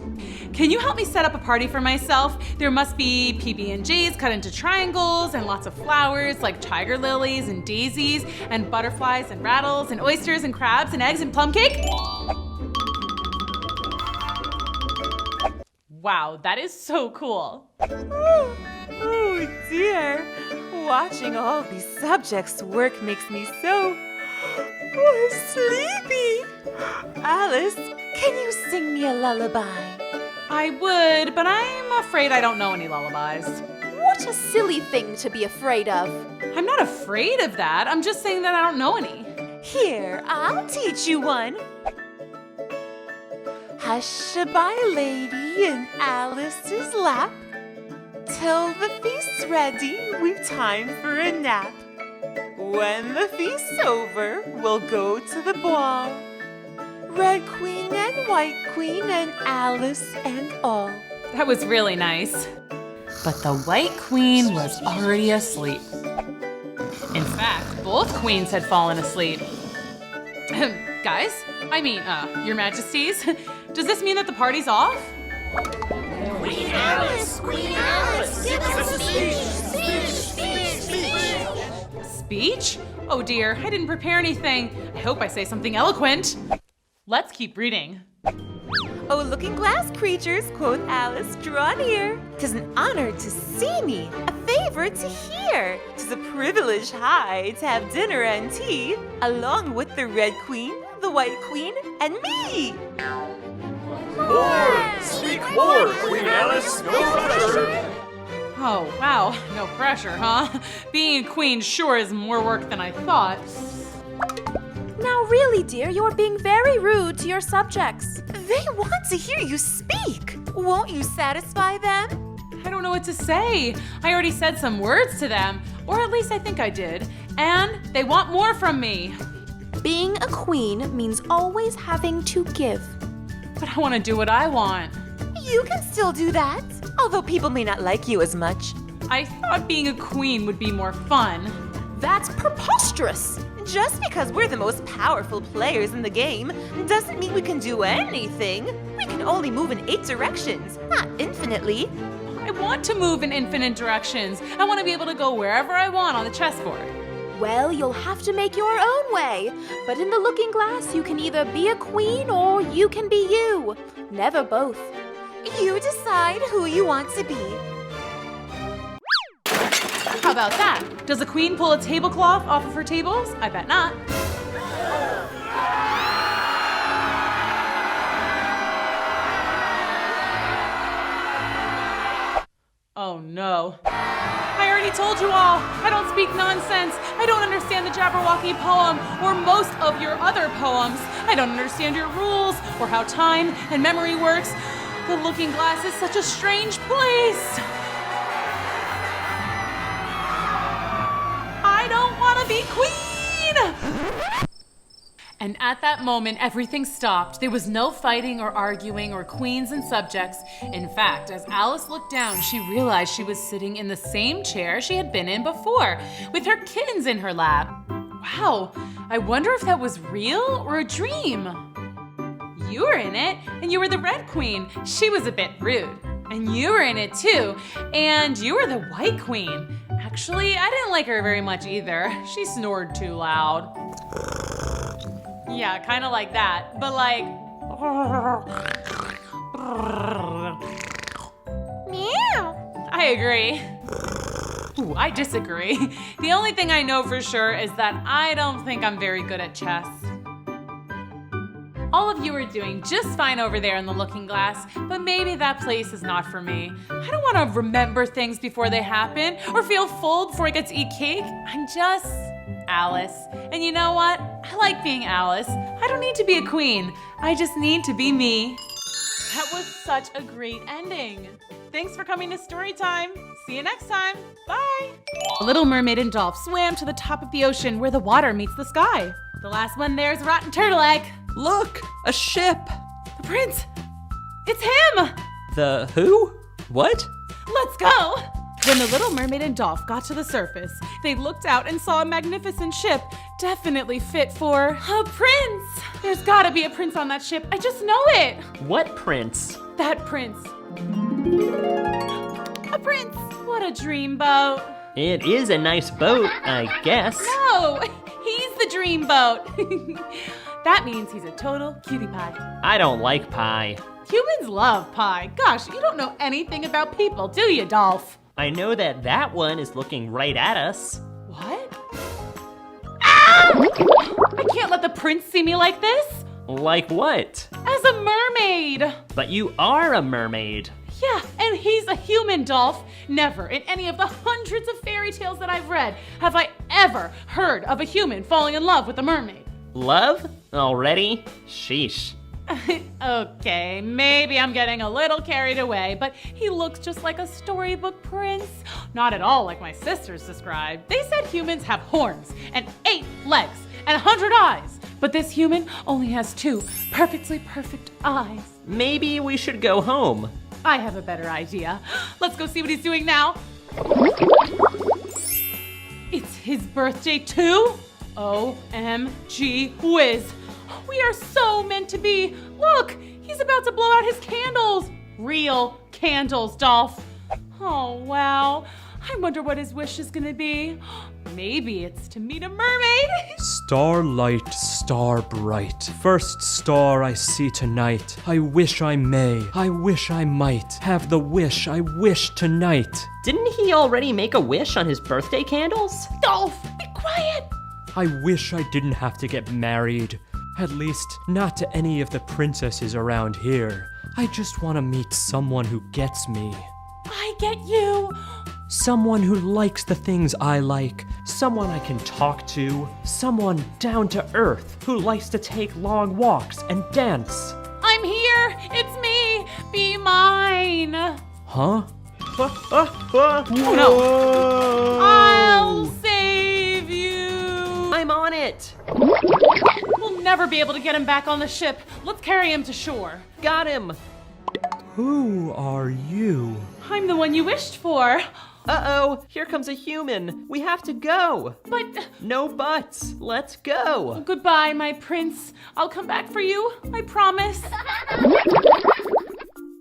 Can you help me set up a party for myself? There must be PB&Js cut into triangles and lots of flowers like tiger lilies and daisies and butterflies and rattles and oysters and crabs and eggs and plum cake. Wow, that is so cool. Oh dear. Watching all these subjects work makes me so sleepy. Alice, can you sing me a lullaby? I would, but I'm afraid I don't know any lullabies. What a silly thing to be afraid of. I'm not afraid of that. I'm just saying that I don't know any. Here, I'll teach you one. Hush-a-bye, lady, in Alice's lap. Till the feast's ready, we've time for a nap. When the feast's over, we'll go to the ball. Red Queen and White Queen and Alice and all. That was really nice. But the White Queen was already asleep. In fact, both queens had fallen asleep. Guys, Your Majesties, does this mean that the party's off? Queen Alice! Queen Alice! Give us a speech! Speech? Oh dear, I didn't prepare anything. I hope I say something eloquent. Let's keep reading. Oh, looking glass creatures, quoth Alice, draw near. 'Tis an honor to see me, a favor to hear. 'Tis a privilege high to have dinner and tea, along with the Red Queen, the White Queen, and me. More! Speak more, Queen Alice! No pressure! Oh, wow, no pressure, huh? Being a queen sure is more work than I thought. Now really, dear, you're being very rude to your subjects. They want to hear you speak. Won't you satisfy them? I don't know what to say. I already said some words to them, or at least I think I did, and they want more from me. Being a queen means always having to give. But I want to do what I want. You can still do that, although people may not like you as much. I thought being a queen would be more fun. That's preposterous. Just because we're the most powerful players in the game doesn't mean we can do anything. We can only move in 8 directions, not infinitely. I want to move in infinite directions. I want to be able to go wherever I want on the chessboard. Well, you'll have to make your own way. But in the looking glass, you can either be a queen or you can be you. Never both. You decide who you want to be. How about that? Does a queen pull a tablecloth off of her tables? I bet not. Oh no. I already told you all, I don't speak nonsense. I don't understand the Jabberwocky poem or most of your other poems. I don't understand your rules or how time and memory works. The Looking Glass is such a strange place. I don't want to be queen! And at that moment, everything stopped. There was no fighting or arguing or queens and subjects. In fact, as Alice looked down, she realized she was sitting in the same chair she had been in before, with her kittens in her lap. Wow, I wonder if that was real or a dream. You were in it, and you were the Red Queen. She was a bit rude. And you were in it too, and you were the White Queen. Actually, I didn't like her very much either. She snored too loud. Yeah, kind of like that, but like... Meow. I agree. Ooh, I disagree. The only thing I know for sure is that I don't think I'm very good at chess. All of you are doing just fine over there in the Looking Glass, but maybe that place is not for me. I don't want to remember things before they happen or feel full before I get to eat cake. I'm just Alice. And you know what? I like being Alice. I don't need to be a queen. I just need to be me. That was such a great ending. Thanks for coming to Storytime. See you next time. Bye. Little Mermaid and Dolph swam to the top of the ocean where the water meets the sky. The last one there is Rotten Turtle Egg. Look, a ship. The prince. It's him. The who? What? Let's go. When the Little Mermaid and Dolph got to the surface, they looked out and saw a magnificent ship, definitely fit for a prince. There's gotta be a prince on that ship. I just know it. What prince? That prince. A prince. What a dreamboat. It is a nice boat, I guess. No, he's the dreamboat. That means he's a total cutie pie. I don't like pie. Humans love pie. Gosh, you don't know anything about people, do you, Dolph? I know that one is looking right at us. What? Ow! I can't let the prince see me like this. Like what? As a mermaid. But you are a mermaid. Yeah, and he's a human, Dolph. Never in any of the hundreds of fairy tales that I've read have I ever heard of a human falling in love with a mermaid. Love? Already? Sheesh. Okay, maybe I'm getting a little carried away, but he looks just like a storybook prince. Not at all like my sisters described. They said humans have horns and 8 legs and 100 eyes, but this human only has 2 perfectly perfect eyes. Maybe we should go home. I have a better idea. Let's go see what he's doing now. It's his birthday too? OMG whiz. We are so meant to be. Look, he's about to blow out his candles. Real candles, Dolph. Oh, wow. I wonder what his wish is gonna be. Maybe it's to meet a mermaid. Starlight, star bright, first star I see tonight. I wish I may, I wish I might, have the wish I wish tonight. Didn't he already make a wish on his birthday candles? Dolph, be quiet. I wish I didn't have to get married. At least, not to any of the princesses around here. I just want to meet someone who gets me. I get you. Someone who likes the things I like. Someone I can talk to. Someone down to earth who likes to take long walks and dance. I'm here. It's me. Be mine. Huh? Oh, no. I'll save you. I'm on it. We'll never be able to get him back on the ship. Let's carry him to shore. Got him. Who are you? I'm the one you wished for. Uh-oh, here comes a human. We have to go. But... No buts. Let's go. Goodbye, my prince. I'll come back for you. I promise.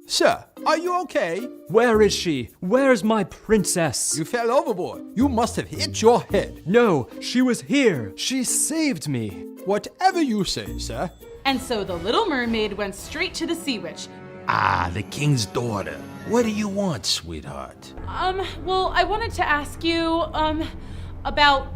Sir, are you okay? Where is she? Where's my princess? You fell overboard. You must have hit your head. No, she was here. She saved me. Whatever you say, sir. And so the Little Mermaid went straight to the Sea Witch. Ah, the king's daughter. What do you want, sweetheart? Well, I wanted to ask you, about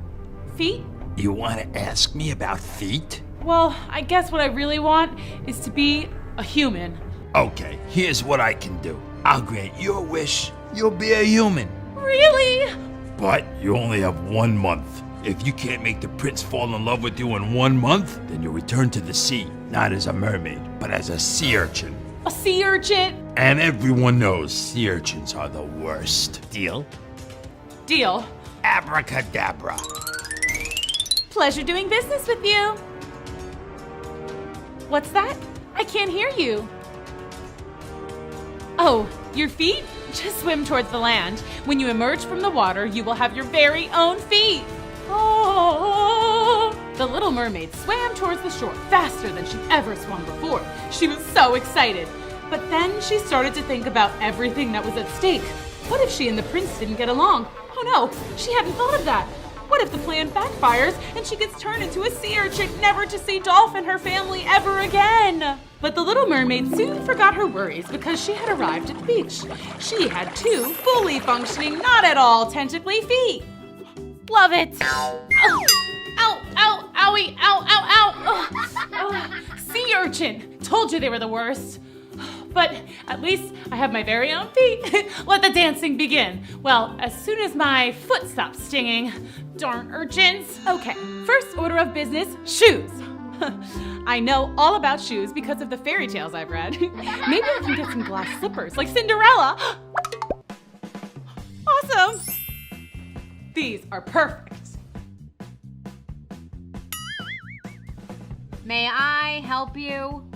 feet? You want to ask me about feet? Well, I guess what I really want is to be a human. Okay, here's what I can do. I'll grant your wish you'll be a human. Really? But you only have 1 month. If you can't make the prince fall in love with you in 1 month, then you'll return to the sea, not as a mermaid, but as a sea urchin. A sea urchin? And everyone knows sea urchins are the worst. Deal? Deal. Abracadabra. Pleasure doing business with you. What's that? I can't hear you. Oh, your feet? Just swim towards the land. When you emerge from the water, you will have your very own feet. Oh! The little mermaid swam towards the shore faster than she'd ever swum before. She was so excited. But then she started to think about everything that was at stake. What if she and the prince didn't get along? Oh no, she hadn't thought of that. What if the plan backfires and she gets turned into a sea urchin, never to see Dolph and her family ever again? But the little mermaid soon forgot her worries because she had arrived at the beach. She had 2 fully functioning, not at all tentacly feet. Love it. Ow, ow, ow, owie, ow, ow, ow. Sea urchin. Told you they were the worst. But at least I have my very own feet. Let the dancing begin. Well, as soon as my foot stops stinging. Darn urchins. Okay, first order of business, shoes. I know all about shoes because of the fairy tales I've read. Maybe I can get some glass slippers like Cinderella. Awesome. These are perfect. May I help you?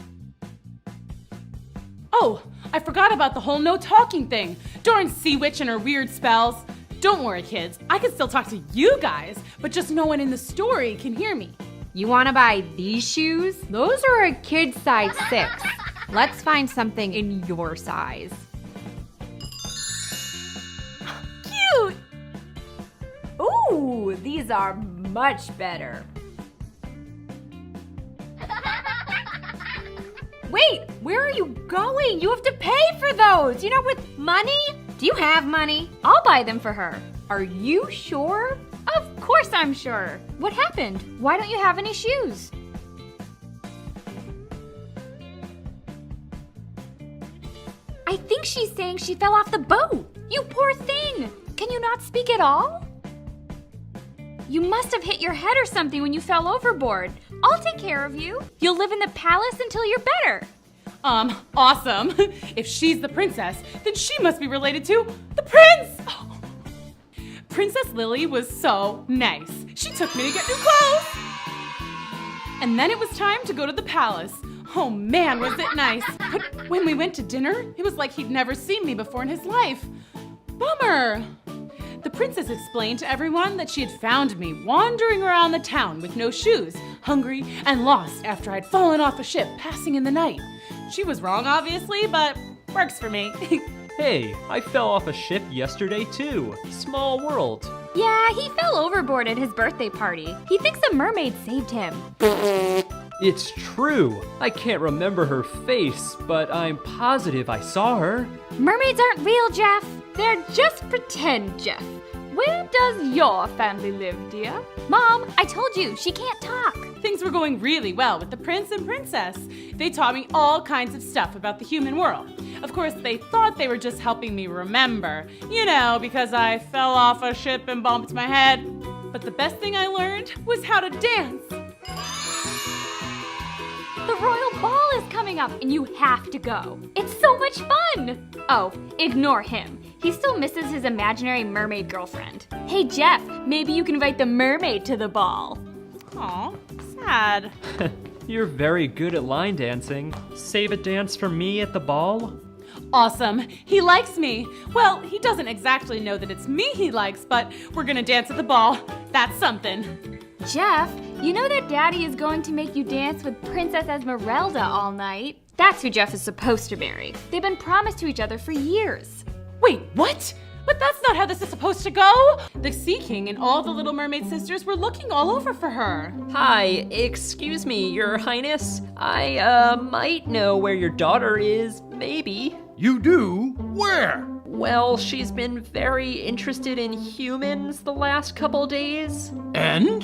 Oh, I forgot about the whole no talking thing. Darn sea witch and her weird spells. Don't worry, kids. I can still talk to you guys, but just no one in the story can hear me. You want to buy these shoes? Those are a kid size 6. Let's find something in your size. Cute! Ooh, these are much better. Wait, where are you going? You have to pay for those. You know, with money? Do you have money? I'll buy them for her. Are you sure? Of course I'm sure. What happened? Why don't you have any shoes? I think she's saying she fell off the boat. You poor thing. Can you not speak at all? You must have hit your head or something when you fell overboard. I'll take care of you. You'll live in the palace until you're better. Awesome. If she's the princess, then she must be related to the prince. Oh. Princess Lily was so nice. She took me to get new clothes. And then it was time to go to the palace. Oh man, was it nice. But when we went to dinner, it was like he'd never seen me before in his life. Bummer. The princess explained to everyone that she had found me wandering around the town with no shoes, hungry and lost after I'd fallen off a ship passing in the night. She was wrong, obviously, but works for me. Hey, I fell off a ship yesterday too. Small world. Yeah, he fell overboard at his birthday party. He thinks a mermaid saved him. It's true. I can't remember her face, but I'm positive I saw her. Mermaids aren't real, Jeff. They're just pretend, Jeff. Where does your family live, dear? Mom, I told you, she can't talk. Things were going really well with the prince and princess. They taught me all kinds of stuff about the human world. Of course, they thought they were just helping me remember, you know, because I fell off a ship and bumped my head. But the best thing I learned was how to dance. The royal ball is coming up and you have to go. It's so much fun. Oh, ignore him. He still misses his imaginary mermaid girlfriend. Hey, Jeff, maybe you can invite the mermaid to the ball. Aw, sad. You're very good at line dancing. Save a dance for me at the ball? Awesome. He likes me. Well, he doesn't exactly know that it's me he likes, but we're gonna dance at the ball. That's something. Jeff, you know that Daddy is going to make you dance with Princess Esmeralda all night? That's who Jeff is supposed to marry. They've been promised to each other for years. Wait, what? But that's not how this is supposed to go! The Sea King and all the Little Mermaid sisters were looking all over for her. Hi, excuse me, Your Highness. I, might know where your daughter is, maybe. You do? Where? Well, she's been very interested in humans the last couple days. And?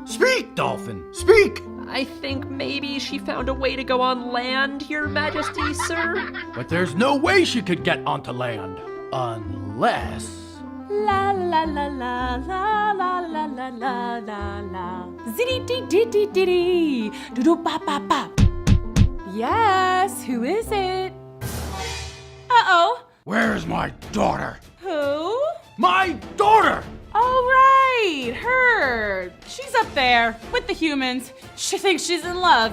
Speak, Dolphin, speak! I think maybe she found a way to go on land, Your Majesty, sir. But there's no way she could get onto land. Unless... La la la la la la la la la la la. Zitty dee dee dee dee dee. Doo doo bop bop bop. Yes, who is it? Uh-oh. Where's my daughter? Who? My daughter! Oh, right, her. She's up there with the humans. She thinks she's in love.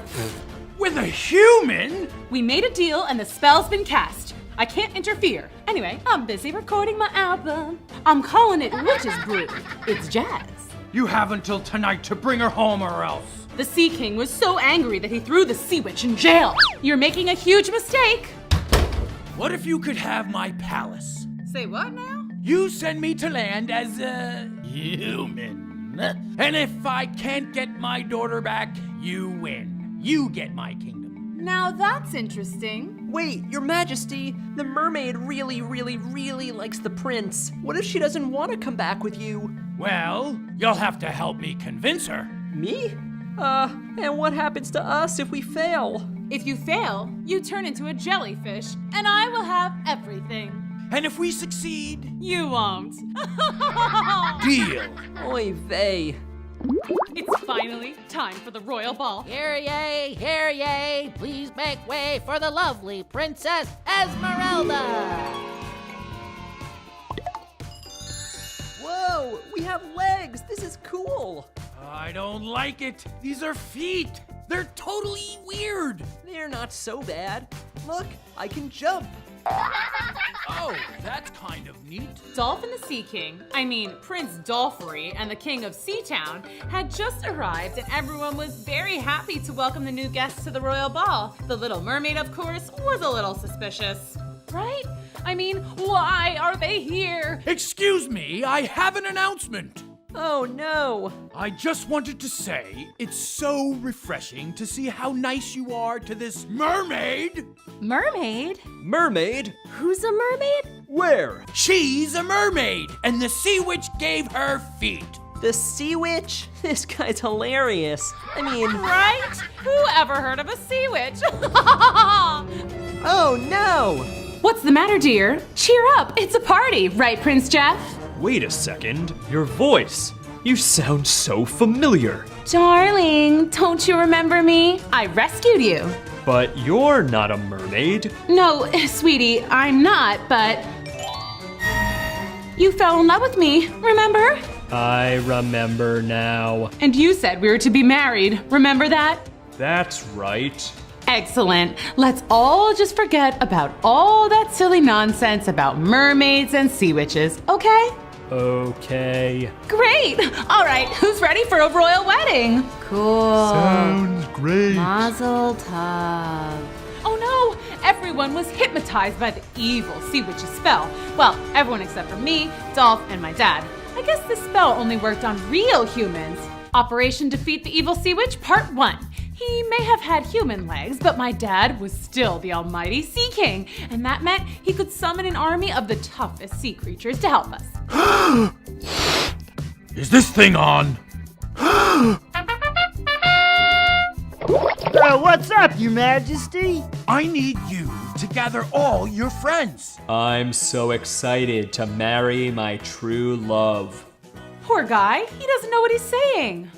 With a human? We made a deal and the spell's been cast. I can't interfere. Anyway, I'm busy recording my album. I'm calling it Witch's Brew. It's jazz. You have until tonight to bring her home or else. The Sea King was so angry that he threw the Sea Witch in jail. You're making a huge mistake. What if you could have my palace? Say what now? You send me to land as a human. And if I can't get my daughter back, you win. You get my kingdom. Now that's interesting. Wait, Your Majesty, the mermaid really, really, really likes the prince. What if she doesn't want to come back with you? Well, you'll have to help me convince her. Me? And what happens to us if we fail? If you fail, you turn into a jellyfish, and I will have everything. And if we succeed, you won't. Deal. Oy vey. It's finally time for the royal ball. Hear ye, please make way for the lovely Princess Esmeralda. Whoa, we have legs. This is cool. I don't like it. These are feet. They're totally weird. They're not so bad. Look, I can jump. Oh, that's kind of neat. Dolphin the Sea King, Prince Dolphery and the King of Seatown had just arrived and everyone was very happy to welcome the new guests to the royal ball. The little mermaid, of course, was a little suspicious. Right? Why are they here? Excuse me, I have an announcement. Oh no! I just wanted to say, it's so refreshing to see how nice you are to this mermaid. Mermaid? Mermaid? Who's a mermaid? Where? She's a mermaid, and the Sea Witch gave her feet. The Sea Witch? This guy's hilarious. Right? Who ever heard of a Sea Witch? Oh no! What's the matter, dear? Cheer up, it's a party, right, Prince Jeff? Wait a second. Your voice. You sound so familiar. Darling, don't you remember me? I rescued you. But you're not a mermaid. No, sweetie, I'm not, but... You fell in love with me, remember? I remember now. And you said we were to be married, remember that? That's right. Excellent. Let's all just forget about all that silly nonsense about mermaids and sea witches, okay? Okay. Great! All right, who's ready for a royal wedding? Cool. Sounds great. Mazel tov. Oh no! Everyone was hypnotized by the evil sea witch's spell. Well, everyone except for me, Dolph, and my dad. I guess this spell only worked on real humans. Operation Defeat the Evil Sea Witch, Part 1. He may have had human legs, but my dad was still the almighty Sea King, and that meant he could summon an army of the toughest sea creatures to help us. Is this thing on? What's up, Your Majesty? I need you to gather all your friends. I'm so excited to marry my true love. Poor guy, he doesn't know what he's saying.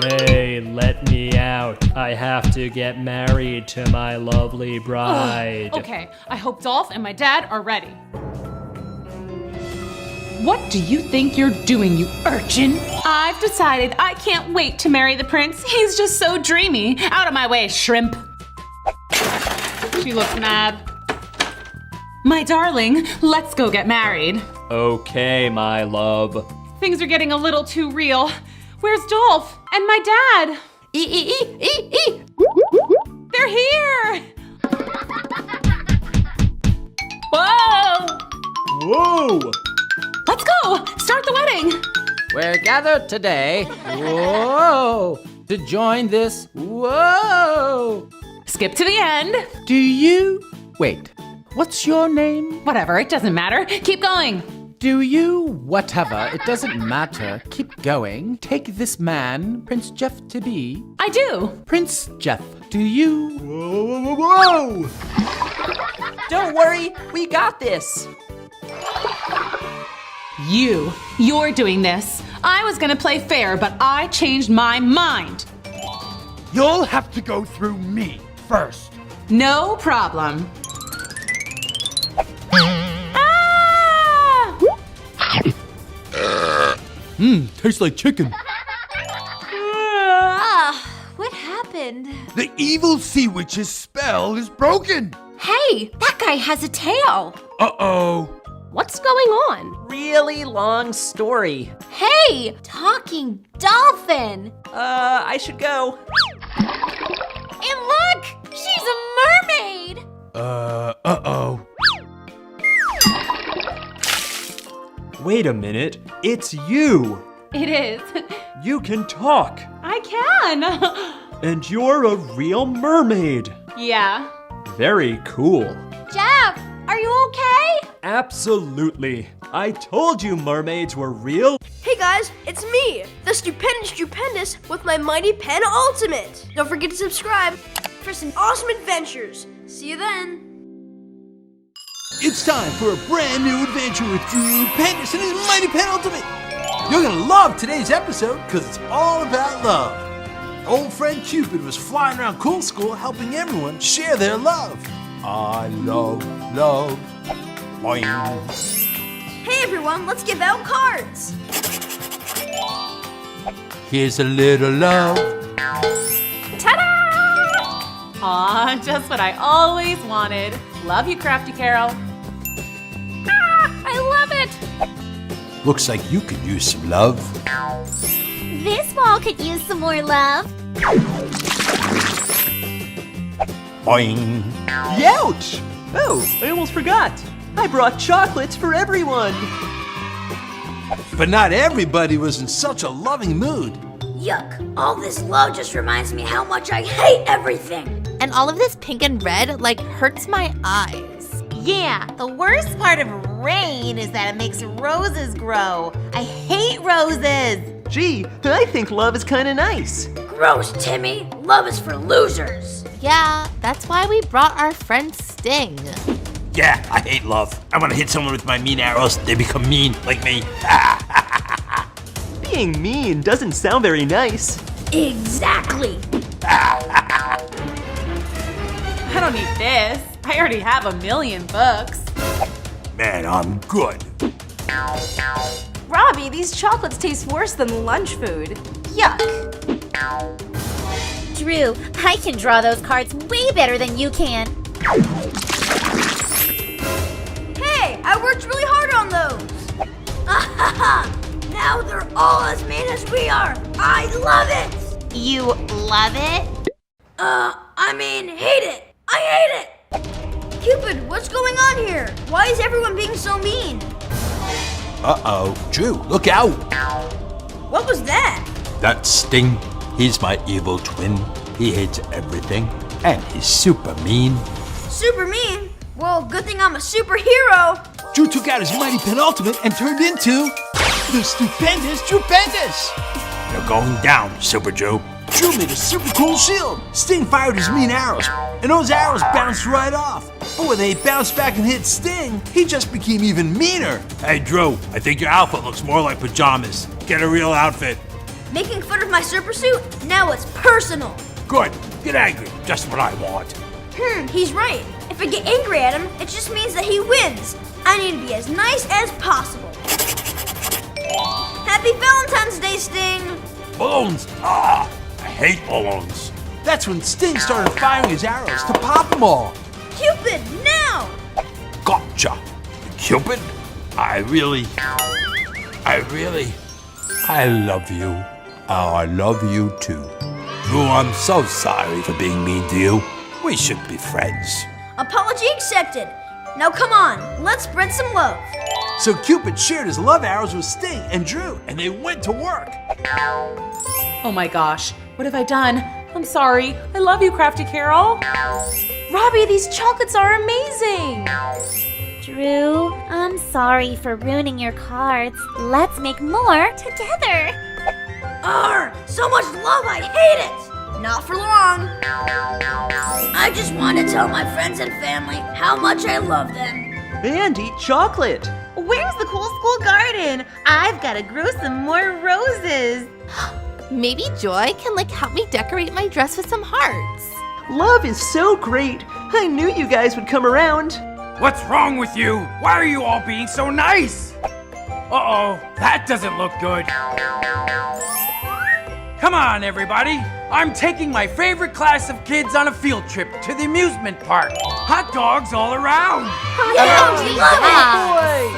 Hey, let me out. I have to get married to my lovely bride. Okay, I hope Dolph and my dad are ready. What do you think you're doing, you urchin? I've decided I can't wait to marry the prince. He's just so dreamy. Out of my way, shrimp. She looks mad. My darling, let's go get married. Okay, my love. Things are getting a little too real. Where's Dolph and my dad? They're here! Whoa! Whoa! Let's go! Start the wedding! We're gathered today, whoa, to join this, whoa. Skip to the end. Do you? Wait, what's your name? Whatever, it doesn't matter. Keep going. Do you? Whatever, it doesn't matter. Keep going. Take this man, Prince Jeff to be. I do. Prince Jeff, do you? Whoa, whoa, whoa! Don't worry, we got this. You're doing this. I was gonna play fair, but I changed my mind. You'll have to go through me first. No problem. Tastes like chicken. What happened? The evil sea witch's spell is broken. Hey, that guy has a tail. Uh-oh. What's going on? Really long story. Hey, talking dolphin. I should go. And look, she's a mermaid. Uh-oh. Wait a minute, it's you! It is. You can talk, I can. and you're a real mermaid. Yeah. Very cool. Jeff, are you okay? Absolutely. I told you mermaids were real. Hey guys, it's me, the stupendous with my mighty pen ultimate. Don't forget to subscribe for some awesome adventures. See you then. It's time for a brand new adventure with Pendous and his Mighty Pen Ultimate. You're gonna love today's episode because it's all about love. Old friend Cupid was flying around Cool School helping everyone share their love. I love. Boing. Hey everyone, let's give out cards. Here's a little love. Ta-da! Aw, just what I always wanted. Love you, Crafty Carol. I love it. Looks like you could use some love. This wall could use some more love. Boing. Youch! Oh, I almost forgot. I brought chocolates for everyone. But not everybody was in such a loving mood. Yuck, all this love just reminds me how much I hate everything. And all of this pink and red, hurts my eyes. Yeah, the worst part of rain is that it makes roses grow. I hate roses. Gee, I think love is kinda nice. Gross, Timmy. Love is for losers. Yeah, that's why we brought our friend Sting. Yeah, I hate love. I want to hit someone with my mean arrows. They become mean, like me. Being mean doesn't sound very nice. Exactly. I don't need this. I already have 1,000,000 books. Man, I'm good. Robbie, these chocolates taste worse than lunch food. Yuck. Drew, I can draw those cards way better than you can. Hey, I worked really hard on those. Now they're all as mean as we are. I love it. You love it? Hate it. I hate it. Cupid, what's going on here? Why is everyone being so mean? Uh-oh. Drew, look out. What was that? That's Sting. He's my evil twin. He hates everything. And he's super mean. Super mean? Well, good thing I'm a superhero. Drew took out his Mighty Pen Ultimate and turned into the stupendous Drupendous. You're going down, Super Drew. Drew made a super cool shield. Sting fired his mean arrows, and those arrows bounced right off. But when they bounced back and hit Sting, he just became even meaner. Hey, Drew, I think your outfit looks more like pajamas. Get a real outfit. Making fun of my super suit? Now it's personal. Good. Get angry. Just what I want. He's right. If I get angry at him, it just means that he wins. I need to be as nice as possible. Happy Valentine's Day, Sting! Balloons. I hate balloons. That's when Sting started firing his arrows to pop them all. Cupid, now! Gotcha. Cupid, I love you. Oh, I love you too. Drew, I'm so sorry for being mean to you. We should be friends. Apology accepted. Now come on, let's spread some love. So Cupid shared his love arrows with Sting and Drew, and they went to work. Oh my gosh, what have I done? I'm sorry. I love you, Crafty Carol. Robbie, these chocolates are amazing. Drew, I'm sorry for ruining your cards. Let's make more together. So much love, I hate it! Not for long. I just want to tell my friends and family how much I love them. And eat chocolate. Where's the cool school garden? I've got to grow some more roses. Maybe Joy can help me decorate my dress with some hearts. Love is so great. I knew you guys would come around. What's wrong with you? Why are you all being so nice? Uh-oh, that doesn't look good. Come on, everybody. I'm taking my favorite class of kids on a field trip to the amusement park. Hot dogs all around.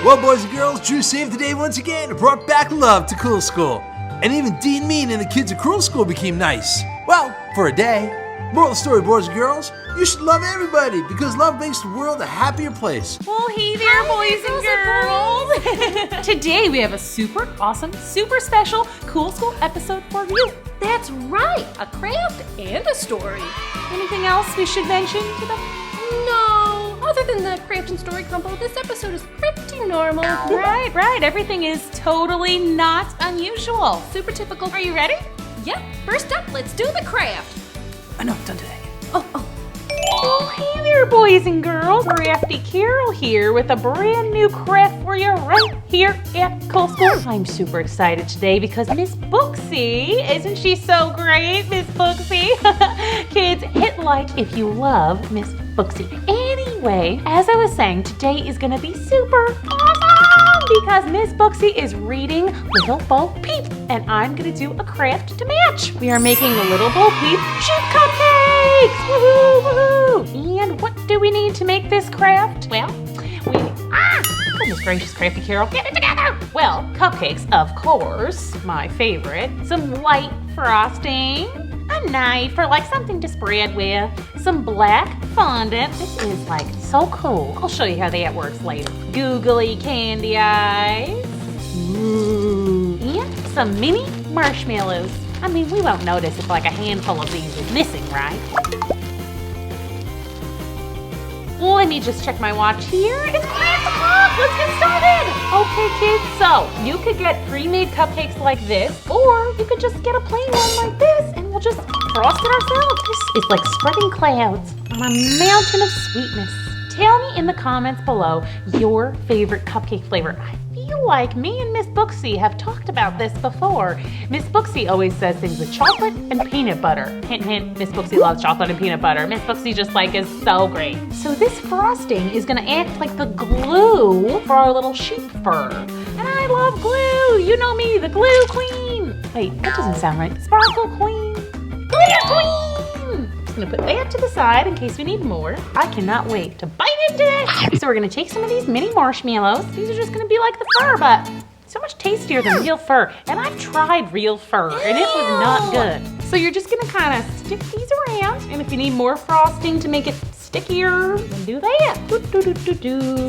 Well, boys and girls, Drew saved the day once again and brought back love to Cool School. And even Dean Mean and the kids at Cruel School became nice. Well, for a day. Moral of the story, boys and girls, you should love everybody because love makes the world a happier place. Well, hey there, boys and girls. Today we have a super awesome, super special Cool School episode for you. That's right, a craft and a story. Anything else we should mention to them? No, other than the craft and story combo, this episode is pretty normal. Right. Everything is totally not unusual. Super typical. Are you ready? Yep, first up, let's do the craft. Enough done today. Oh, hey there, boys and girls. Crafty Carol here with a brand new craft for you right here at Cool School. I'm super excited today because Miss Booksy, isn't she so great, Miss Booksy? Kids, hit like if you love Miss Booksy. Anyway, as I was saying, today is gonna be super awesome because Miss Booksy is reading Little Bo Peep, and I'm gonna do a craft to match. We are making the Little Bo Peep sheep cupcakes! Woohoo, woohoo! And what do we need to make this craft? Well, goodness gracious, Crafty Carol, get it together! Well, cupcakes, of course, my favorite. Some white frosting, a knife for something to spread with, some black fondant. This is so cool. I'll show you how that works later. Googly candy eyes. Ooh. And some mini marshmallows. I mean, we won't notice if a handful of these is missing, right? Let me just check my watch here. It's craft o'clock. Let's get started. Okay, kids, so you could get pre-made cupcakes like this, or you could just get a plain one like this, and we'll just frost it ourselves. This is like spreading clouds on a mountain of sweetness. Tell me in the comments below your favorite cupcake flavor. I feel like me and Miss Booksy have talked about this before. Miss Booksy always says things with chocolate and peanut butter. Hint, hint, Miss Booksy loves chocolate and peanut butter. Miss Booksy just is so great. So this frosting is gonna act like the glue for our little sheep fur. And I love glue. You know me, the glue queen. Wait, that doesn't sound right. Sparkle queen. Glitter queen. I'm gonna put that to the side in case we need more. I cannot wait to bite into it. So we're gonna take some of these mini marshmallows. These are just gonna be like the fur, but so much tastier than real fur. And I've tried real fur, and it was not good. So you're just gonna kind of stick these around, and if you need more frosting to make it stickier, then do that.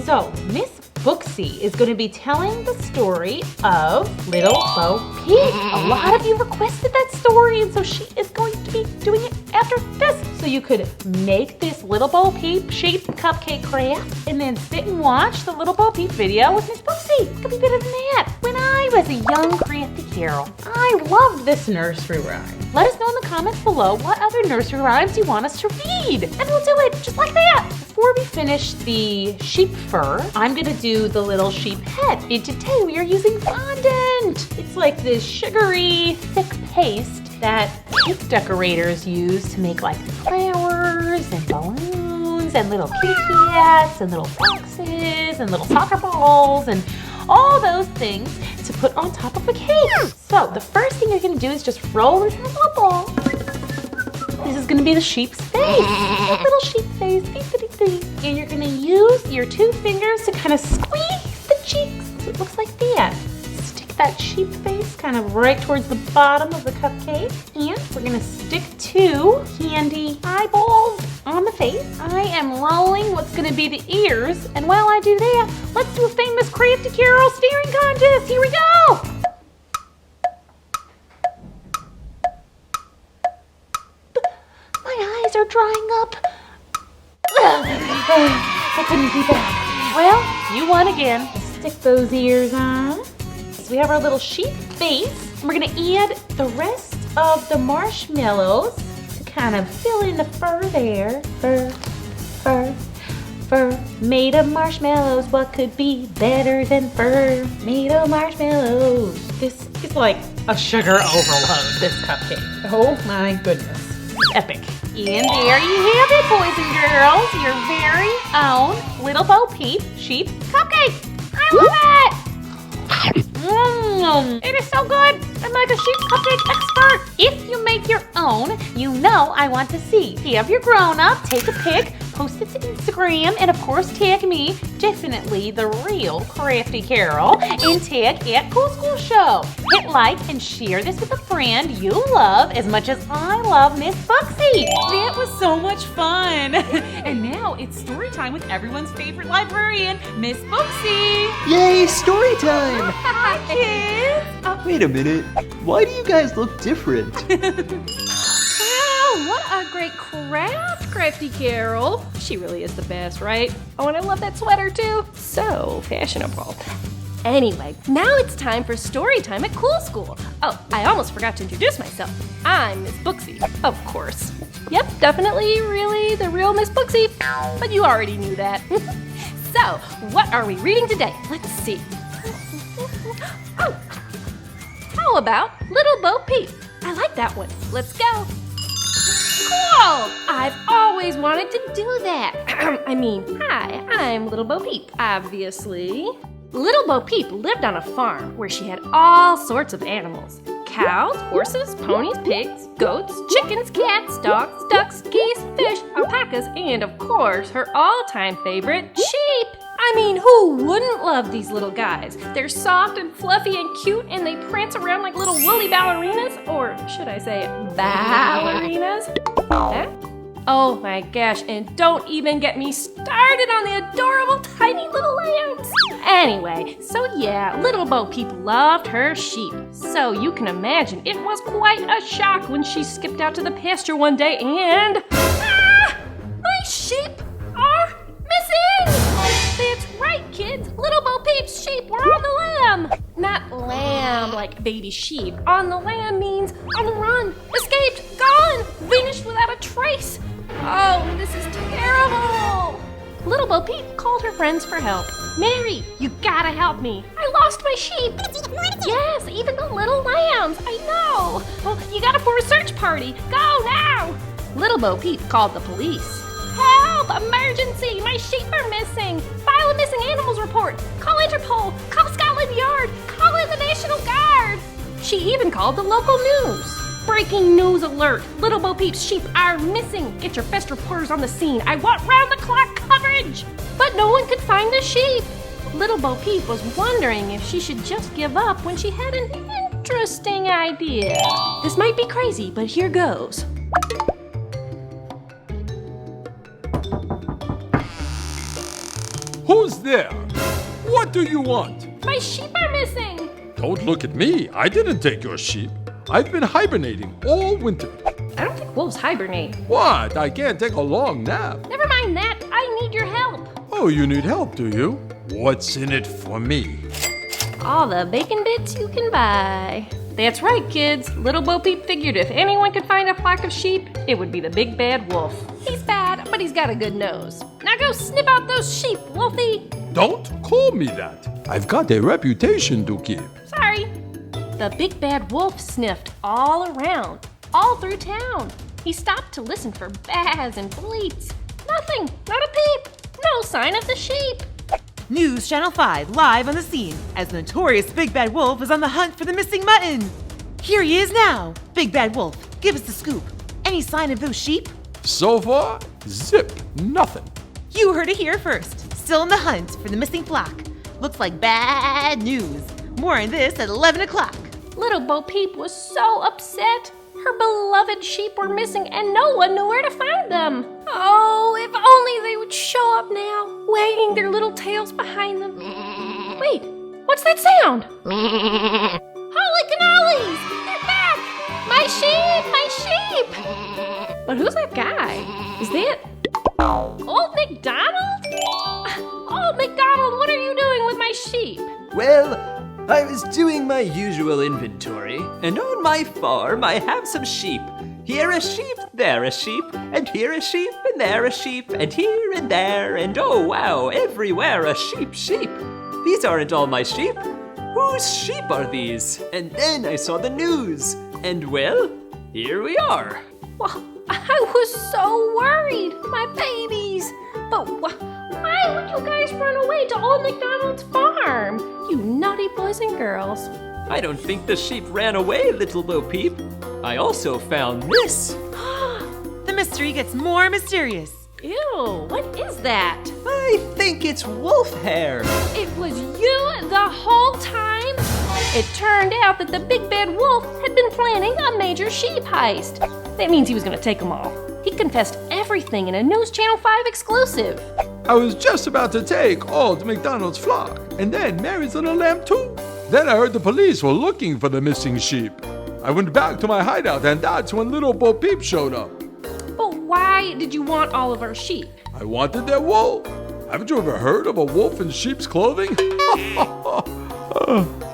So Miss Booksy is going to be telling the story of Little Bo Peep. A lot of you requested that story, and so she is going to be doing it after this. So you could make this Little Bo Peep sheep cupcake craft and then sit and watch the Little Bo Peep video with Miss Booksy. It could be better than that. When I was a young Crafty Carol, I loved this nursery rhyme. Let us know in the comments below what other nursery rhymes you want us to read, and we'll do it just like that. Before we finish the sheep fur, I'm gonna do the little sheep head. And today we are using fondant. It's like this sugary, thick paste that cake decorators use to make flowers and balloons and little kitty cats and little foxes and little soccer balls and all those things to put on top of a cake. So the first thing you're gonna do is just roll into a little ball. This is gonna be the sheep's face, a little sheep face, and you're gonna use your two fingers to kind of squeeze the cheeks so it looks like that. Stick that sheep face kind of right towards the bottom of the cupcake, and we're gonna stick two candy eyeballs on the face. I am rolling what's gonna be the ears, and while I do that, let's do a famous Crafty Carol staring contest. Here we go! My eyes are drying up. I couldn't keep back. Well, you won again. Stick those ears on. So we have our little sheep base. We're gonna add the rest of the marshmallows to kind of fill in the fur there. Fur. Made of marshmallows, what could be better than fur? Made of marshmallows. This is like a sugar overload, this cupcake. Oh my goodness. Epic. And there you have it, boys and girls. Your very own little Bo Peep sheep cupcake. I love it! It is so good. I'm like a sheep cupcake expert. If you make your own, you know I want to see. Have your grown-up take a pic, post it to Instagram, and of course tag me, definitely the real Crafty Carol, and tag at Cool School Show. Hit like and share this with a friend you love as much as I love Miss Booksy. That was so much fun. And now it's story time with everyone's favorite librarian, Miss Booksy. Yay, story time! Hi, kids. Wait a minute. Why do you guys look different? Wow, what a great craft, Crafty Carol. She really is the best, right? Oh, and I love that sweater too. So fashionable. Anyway, now it's time for story time at Cool School. Oh, I almost forgot to introduce myself. I'm Miss Booksy, of course. Yep, definitely, really, the real Miss Booksy. But you already knew that. So, what are we reading today? Let's see. Oh, how about Little Bo Peep? I like that one. Let's go. Cool! I've always wanted to do that. Hi, I'm Little Bo Peep, obviously. Little Bo Peep lived on a farm where she had all sorts of animals. Cows, horses, ponies, pigs, goats, chickens, cats, dogs, ducks, geese, fish, alpacas, and of course, her all-time favorite, sheep. Who wouldn't love these little guys? They're soft and fluffy and cute, and they prance around like little woolly ballerinas, or should I say ballerinas? Huh? Oh my gosh, and don't even get me started on the adorable tiny little lambs. Anyway, so yeah, Little Bo Peep loved her sheep. So you can imagine it was quite a shock when she skipped out to the pasture one day and... my sheep are missing! That's right, kids. Little Bo Peep's sheep were on the lamb. Not lamb like baby sheep. On the lamb means on the run, escaped, gone, vanished without a trace. Oh, this is terrible. Little Bo Peep called her friends for help. Mary, you gotta help me. I lost my sheep. Yes, even the little lambs. I know. Well, you gotta form a search party. Go now. Little Bo Peep called the police. Help! Emergency! My sheep are missing! File a missing animals report! Call Interpol! Call Scotland Yard! Call in the National Guard! She even called the local news. Breaking news alert! Little Bo Peep's sheep are missing! Get your best reporters on the scene! I want round-the-clock coverage! But no one could find the sheep! Little Bo Peep was wondering if she should just give up when she had an interesting idea. This might be crazy, but here goes. Who's there? What do you want? My sheep are missing! Don't look at me. I didn't take your sheep. I've been hibernating all winter. I don't think wolves hibernate. What? I can't take a long nap. Never mind that. I need your help. Oh, you need help, do you? What's in it for me? All the bacon bits you can buy. That's right, kids. Little Bo Peep figured if anyone could find a flock of sheep, it would be the big bad wolf. He's bad, but he's got a good nose. Now go snip out those sheep, Wolfie. Don't call me that. I've got a reputation to keep. Sorry. The big bad wolf sniffed all around, all through town. He stopped to listen for baas and bleats. Nothing, not a peep, no sign of the sheep. News Channel 5 live on the scene as the notorious Big Bad Wolf is on the hunt for the missing mutton. Here he is now. Big Bad Wolf, give us the scoop. Any sign of those sheep? So far, zip, nothing. You heard it here first. Still on the hunt for the missing flock. Looks like bad news. More on this at 11 o'clock. Little Bo Peep was so upset. Her beloved sheep were missing and no one knew where to find them. Oh, if only they would show up now, wagging their little tails behind them. Wait, what's that sound? Holy cannolis! They're back! My sheep! But who's that guy? Is that Old MacDonald? Old MacDonald! sheep? Well, I was doing my usual inventory, and on my farm I have some sheep. Here a sheep, there a sheep, and here a sheep, and there a sheep, and here and there, and oh wow, everywhere a sheep, sheep. These aren't all my sheep. Whose sheep are these? And then I saw the news, and well, here we are. Well, I was so worried. My babies. But why would you guys run away to Old MacDonald's farm? You naughty boys and girls. I don't think the sheep ran away, little Bo Peep. I also found this. The mystery gets more mysterious. Ew, what is that? I think it's wolf hair. It was you the whole time? It turned out that the big bad wolf had been planning a major sheep heist. That means he was gonna take them all. He confessed everything in a News Channel 5 exclusive. I was just about to take Old MacDonald's flock, and then Mary's little lamb too. Then I heard the police were looking for the missing sheep. I went back to my hideout, and that's when little Bo Peep showed up. But why did you want all of our sheep? I wanted their wool. Haven't you ever heard of a wolf in sheep's clothing?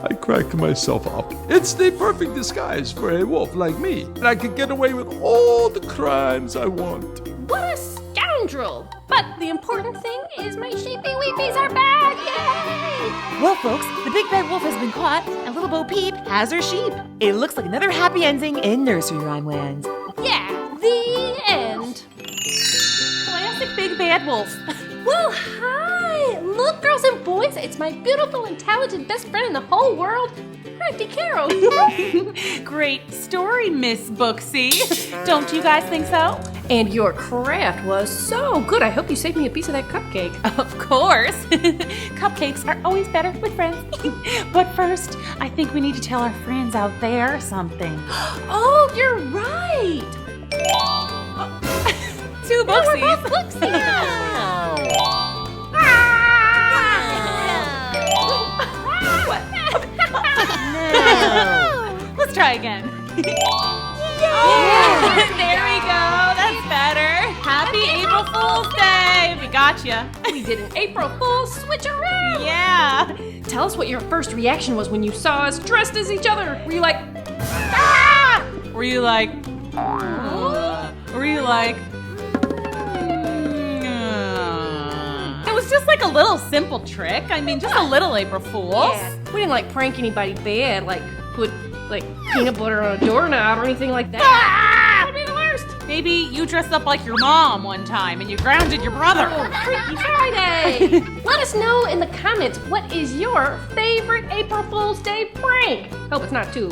I cracked myself up. It's the perfect disguise for a wolf like me, and I can get away with all the crimes I want. What a scoundrel! But the important thing is my sheepy weepies are back! Yay! Well, folks, the big bad wolf has been caught, and little Bo Peep has her sheep. It looks like another happy ending in nursery rhyme land. Yeah, the end. Classic big bad wolf. Well, hi! Look, girls and boys, it's my beautiful and talented best friend in the whole world, Crafty Carol. Great story, Miss Booksy. Don't you guys think so? And your craft was so good. I hope you saved me a piece of that cupcake. Of course. Cupcakes are always better with friends. But first, I think we need to tell our friends out there something. Oh, you're right. Two Booksies. We're both Booksies. Let's try again. There we go. That's better. Happy April Fool's Day. We got you. We did an April Fool's switcheroo. Yeah. Tell us what your first reaction was when you saw us dressed as each other. Were you like, ah? Were you like, were you like, It was just like a little simple trick. I mean, just a little April Fool's. Yeah. We didn't like prank anybody bad, like put like peanut butter on a doorknob or anything like that. That'd be the worst. Maybe you dressed up like your mom one time and you grounded your brother. Oh, Freaky Friday. Let us know in the comments, what is your favorite April Fool's Day prank? Hope it's not too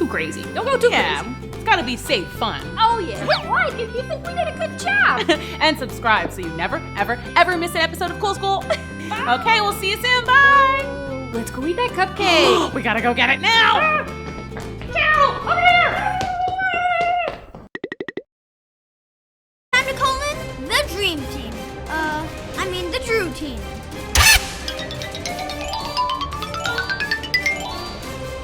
crazy. Don't go too crazy. It's gotta be safe fun. Oh yeah. Hit like if you think we did a good job. And subscribe so you never, ever, ever miss an episode of Cool School. Okay, we'll see you soon. Bye. Let's go eat that cupcake. We gotta go get it now. Carol, over here. Time to call in the Dream Team. The Drew Team.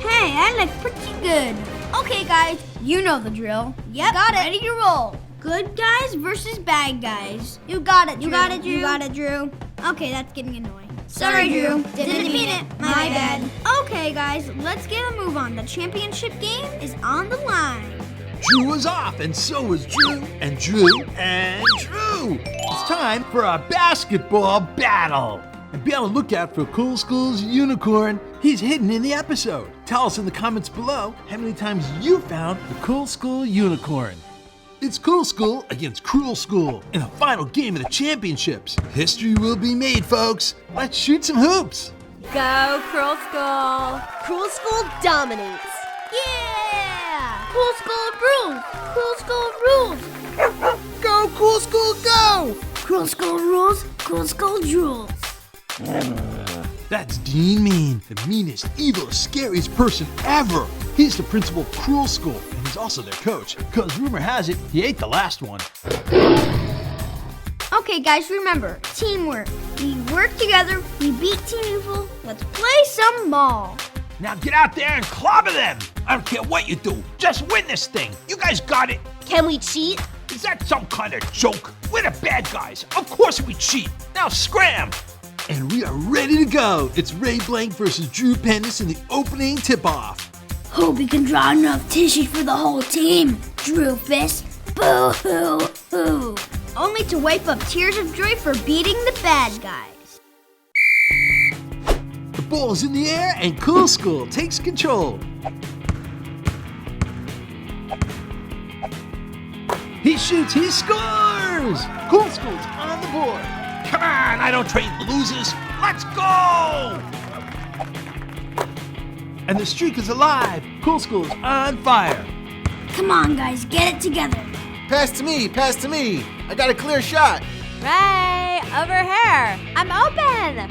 Hey, I look pretty good. Okay, guys, you know the drill. Yep, got it. Ready to roll. Good guys versus bad guys. You got it, Drew. You got it, Drew. You got it, Drew. Okay, that's getting annoying. Sorry, Drew. Didn't mean it. My bad. Okay, guys, let's get a move on. The championship game is on the line. Drew was off, and so was Drew, and Drew, and Drew. It's time for a basketball battle. And be on the lookout for Cool School's unicorn. He's hidden in the episode. Tell us in the comments below how many times you found the Cool School unicorn. It's Cool School against Cruel School in the final game of the championships. History will be made, folks. Let's shoot some hoops. Go, Cruel School. Cruel School dominates. Yeah! Cool School rules. Cool School rules. Go, Cool School, go! Cruel School rules. Cool School drools. That's Dean Mean, the meanest, evilest, scariest person ever. He's the principal of Cruel School, and he's also their coach, because rumor has it, he ate the last one. Okay, guys, remember, teamwork. We work together, we beat Team Evil. Let's play some ball. Now get out there and clobber them. I don't care what you do, just win this thing. You guys got it. Can we cheat? Is that some kind of joke? We're the bad guys. Of course we cheat. Now scram. And we are ready to go. It's Ray Blank versus Drew Pendous in the opening tip-off. Hope you can draw enough tissues for the whole team, Drew Fist. Boo-hoo-hoo. Only to wipe up tears of joy for beating the bad guys. The ball is in the air and Cool School takes control. He shoots, he scores! Cool School's on the board. Come on, I don't train losers. Let's go! And the streak is alive. Cool School's on fire. Come on, guys, get it together. Pass to me, pass to me. I got a clear shot. Ray, over here. I'm open.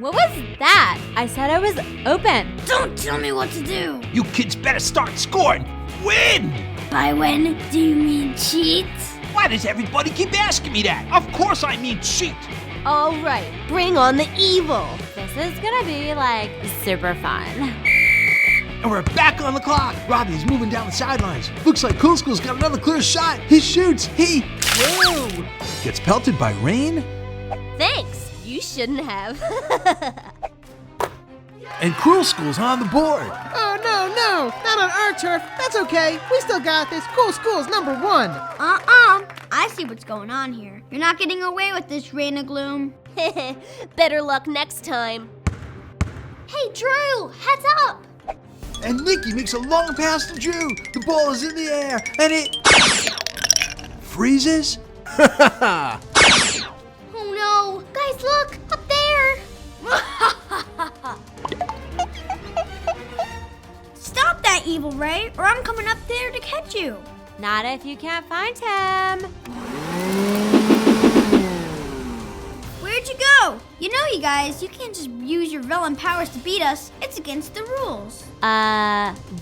What was that? I said I was open. Don't tell me what to do. You kids better start scoring. Win! By win, do you mean cheat? Why does everybody keep asking me that? Of course I mean cheat. All right, bring on the evil. This is gonna be like super fun. And we're back on the clock. Robbie's moving down the sidelines. Looks like Cool School's got another clear shot. He shoots. Whoa! Gets pelted by rain. Thanks. You shouldn't have. And Cruel School's on the board. Oh, no, not on our turf. That's okay. We still got this. Cool School's number 1. I see what's going on here. You're not getting away with this, Rain of Gloom. Better luck next time. Hey, Drew, heads up. And Nikki makes a long pass to Drew. The ball is in the air, and it freezes. Oh no! Guys, look! Up there! Stop that, Evil Ray, or I'm coming up there to catch you. Not if you can't find him. Where'd you go? You know, you guys, you can't just use your villain powers to beat us. It's against the rules.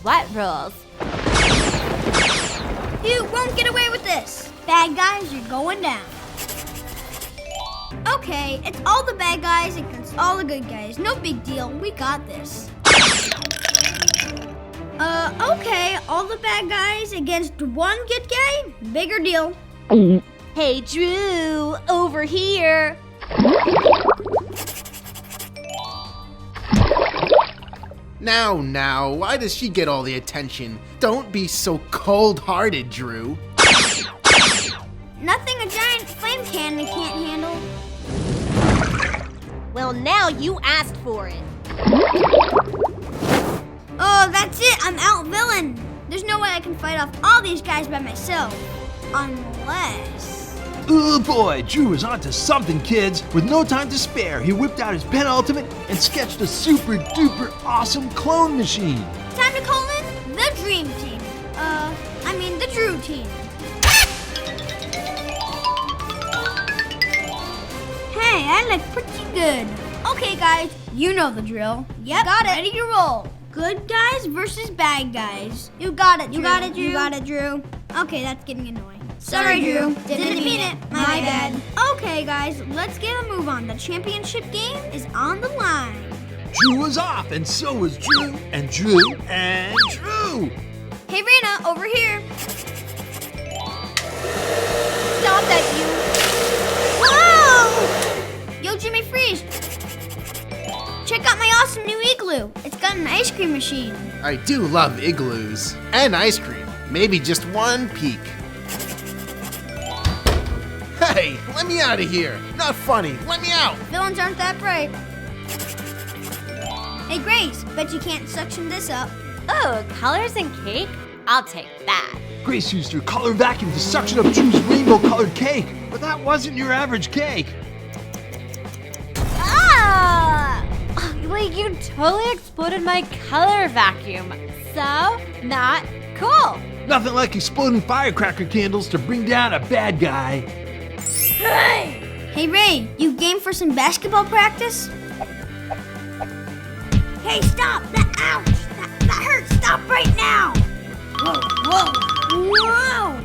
What rules? You won't get away with this. Bad guys, you're going down. Okay, it's all the bad guys against all the good guys. No big deal, we got this. Okay, all the bad guys against one good guy? Bigger deal. Hey, Drew, over here. Now, why does she get all the attention? Don't be so cold-hearted, Drew. Nothing a giant flame cannon can't handle. Well, now you asked for it. Oh, that's it. I'm out villain. There's no way I can fight off all these guys by myself. Unless... Oh boy, Drew is onto something, kids. With no time to spare, he whipped out his pen ultimate and sketched a super duper awesome clone machine. Time to call in the Dream Team. The Drew Team. Hey, I look pretty good. Okay, guys, you know the drill. Yep, got it. Ready to roll. Good guys versus bad guys. You got it, Drew. You got it, Drew. You got it, Drew. Okay, that's getting annoying. Sorry, Drew. Didn't mean it. My bad. Okay, guys, let's get a move on. The championship game is on the line. Drew was off, and so was Drew, and Drew, and Drew. Hey, Rena, over here. Stop that, Whoa! Yo, Jimmy Freeze. Check out my awesome new igloo. It's got an ice cream machine. I do love igloos. And ice cream. Maybe just one peek. Hey, let me out of here. Not funny. Let me out. Villains aren't that bright. Hey, Grace, bet you can't suction this up. Oh, colors and cake? I'll take that. Grace used her color vacuum to suction up Drew's rainbow-colored cake, but that wasn't your average cake. Ah! Like, you totally exploded my color vacuum. So, not cool. Nothing like exploding firecracker candles to bring down a bad guy. Hey! Hey, Ray, you game for some basketball practice? Hey, stop! Ouch! That hurts! Stop right now! Whoa, whoa, whoa!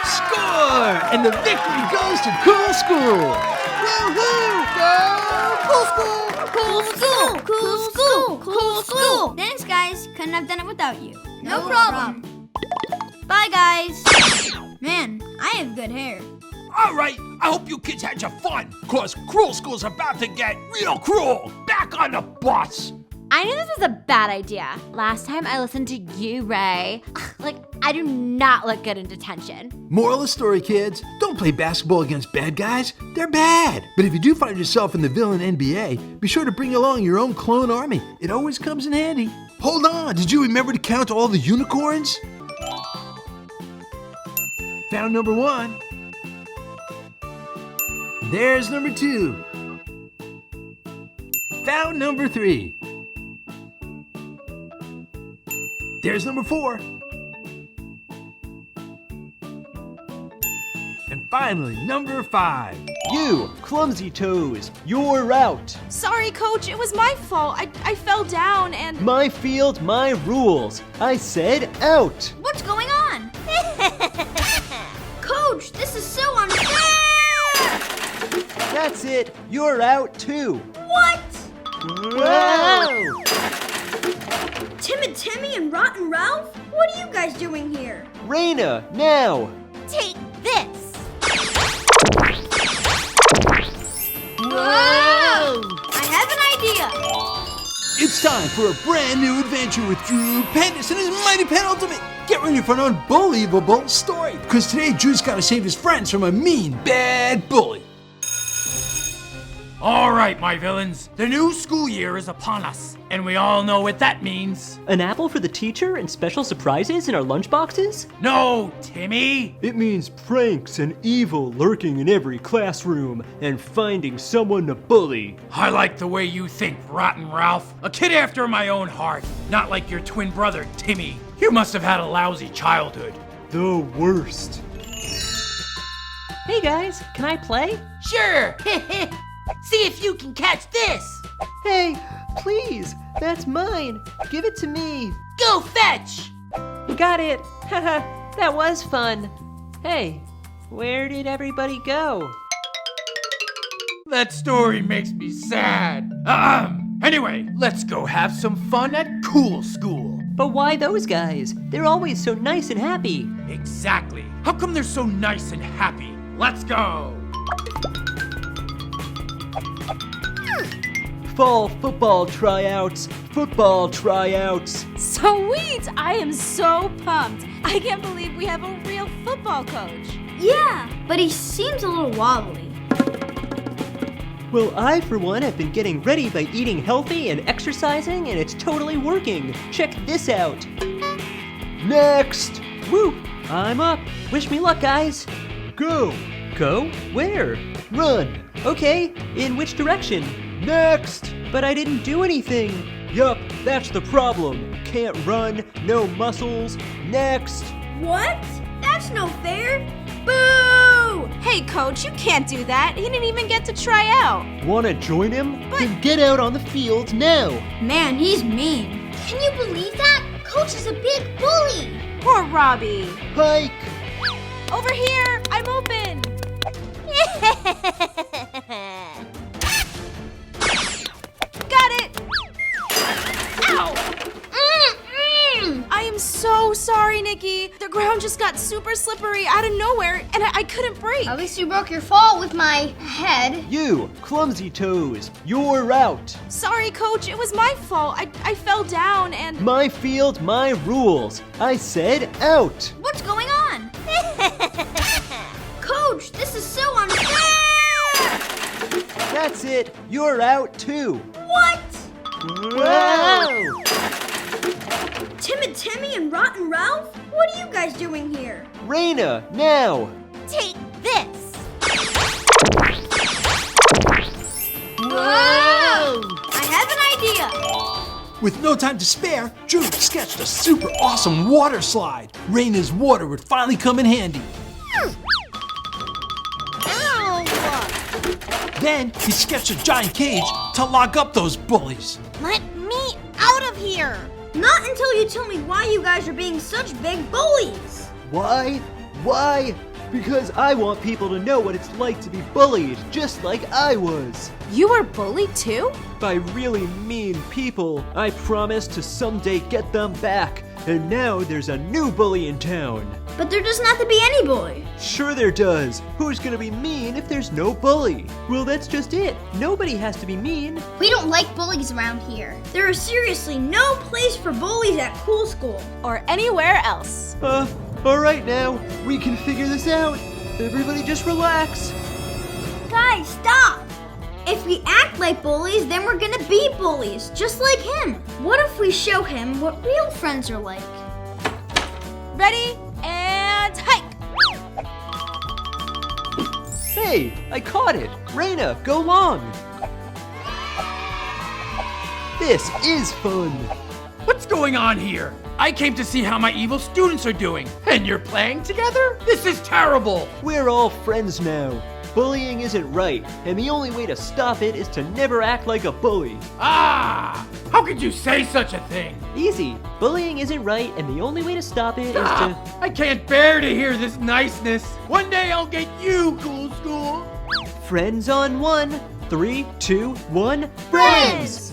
Score! And the victory goes to Cool School! Woohoo! Go Cool School! Cool School! Cool School! Cool School! Thanks, guys. Couldn't have done it without you. No problem. Bye, guys. Man, I have good hair. All right, I hope you kids had your fun, cause Cruel School's about to get real cruel. Back on the bus. I knew this was a bad idea. Last time I listened to you, Ray. I do not look good in detention. Moral of the story, kids, don't play basketball against bad guys. They're bad. But if you do find yourself in the villain NBA, be sure to bring along your own clone army. It always comes in handy. Hold on, did you remember to count all the unicorns? Found number 1. There's number 2. Found number 3. There's number 4. And finally, number 5. You, clumsy toes, you're out. Sorry, Coach, it was my fault. I fell down and... My field, my rules. I said out. What's going on? Coach, this is so unfair! That's it. You're out too. What? Whoa! Timid Timmy and Rotten Ralph? What are you guys doing here? Raina, now. Take this. Whoa! I have an idea. It's time for a brand new adventure with Drew, Pendous, and his mighty penultimate. Get ready for an unbelievable story, because today Drew's got to save his friends from a mean, bad bully. All right, my villains, the new school year is upon us, and we all know what that means. An apple for the teacher and special surprises in our lunchboxes? No, Timmy! It means pranks and evil lurking in every classroom and finding someone to bully. I like the way you think, Rotten Ralph. A kid after my own heart, not like your twin brother, Timmy. You must have had a lousy childhood. The worst. Hey guys, can I play? Sure. See if you can catch this. Hey, please, that's mine. Give it to me. Go fetch. Got it. Haha, that was fun. Hey, where did everybody go? That story makes me sad. Anyway, let's go have some fun at Cool School. But why those guys? They're always so nice and happy. Exactly. How come they're so nice and happy? Let's go. Fall football tryouts. Football tryouts. Sweet! I am so pumped. I can't believe we have a real football coach. Yeah, but he seems a little wobbly. Well, I, for one, have been getting ready by eating healthy and exercising, and it's totally working. Check this out. Next! Woo! I'm up. Wish me luck, guys. Go! Go? Where? Run. Okay, in which direction? Next! But I didn't do anything. Yup, that's the problem. Can't run, no muscles. Next! What? That's no fair. Boo! Hey, Coach, you can't do that. He didn't even get to try out. Wanna join him? Then get out on the field now. Man, he's mean. Can you believe that? Coach is a big bully. Poor Robbie. Hike! Over here! I'm open! Got it! Ow! I am so sorry, Nikki. The ground just got super slippery out of nowhere, and I couldn't brake. At least you broke your fall with my head. You, clumsy toes, you're out. Sorry, Coach. It was my fault. I fell down and... My field, my rules. I said out. What's going on? Coach, this is so unfair! That's it. You're out too. What? Whoa! Timid Timmy and Rotten Ralph? What are you guys doing here? Raina, now. Take this. Whoa! I have an idea. With no time to spare, Drew sketched a super awesome water slide. Raina's water would finally come in handy. Then he sketched a giant cage to lock up those bullies. Let me out of here. Not until you tell me why you guys are being such big bullies. Why? Because I want people to know what it's like to be bullied, just like I was. You were bullied too? By really mean people. I promised to someday get them back. And now there's a new bully in town. But there doesn't have to be any bully. Sure there does. Who's gonna be mean if there's no bully? Well, that's just it. Nobody has to be mean. We don't like bullies around here. There is seriously no place for bullies at Cool School. Or anywhere else. Alright now. We can figure this out. Everybody just relax. Guys, stop! If we act like bullies, then we're gonna be bullies, just like him. What if we show him what real friends are like? Ready and hike! Hey, I caught it. Raina, go long. This is fun. What's going on here? I came to see how my evil students are doing, and you're playing together? This is terrible! We're all friends now. Bullying isn't right, and the only way to stop it is to never act like a bully. Ah! How could you say such a thing? Easy. Bullying isn't right, and the only way to stop it is to... I can't bear to hear this niceness. One day I'll get you, Cool School. Friends on 1. 3, 2, 1. Friends!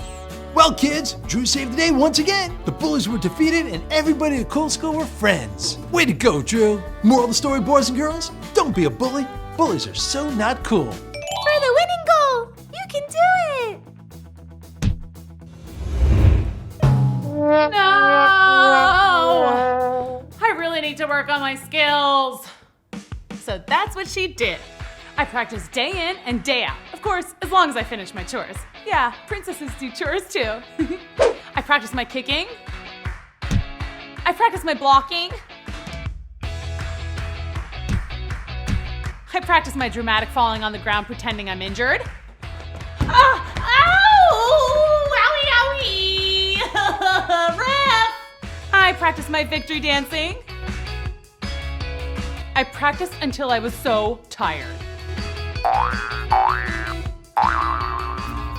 Well, kids, Drew saved the day once again. The bullies were defeated, and everybody at Cool School were friends. Way to go, Drew. Moral of the story, boys and girls, don't be a bully. Bullies are so not cool. For the winning goal! You can do it! No! I really need to work on my skills. So that's what she did. I practiced day in and day out. Of course, as long as I finish my chores. Yeah, princesses do chores too. I practiced my kicking. I practiced my blocking. I practiced my dramatic falling on the ground pretending I'm injured. Ah! Ow! Owie, owie! Ref! I practiced my victory dancing. I practiced until I was so tired.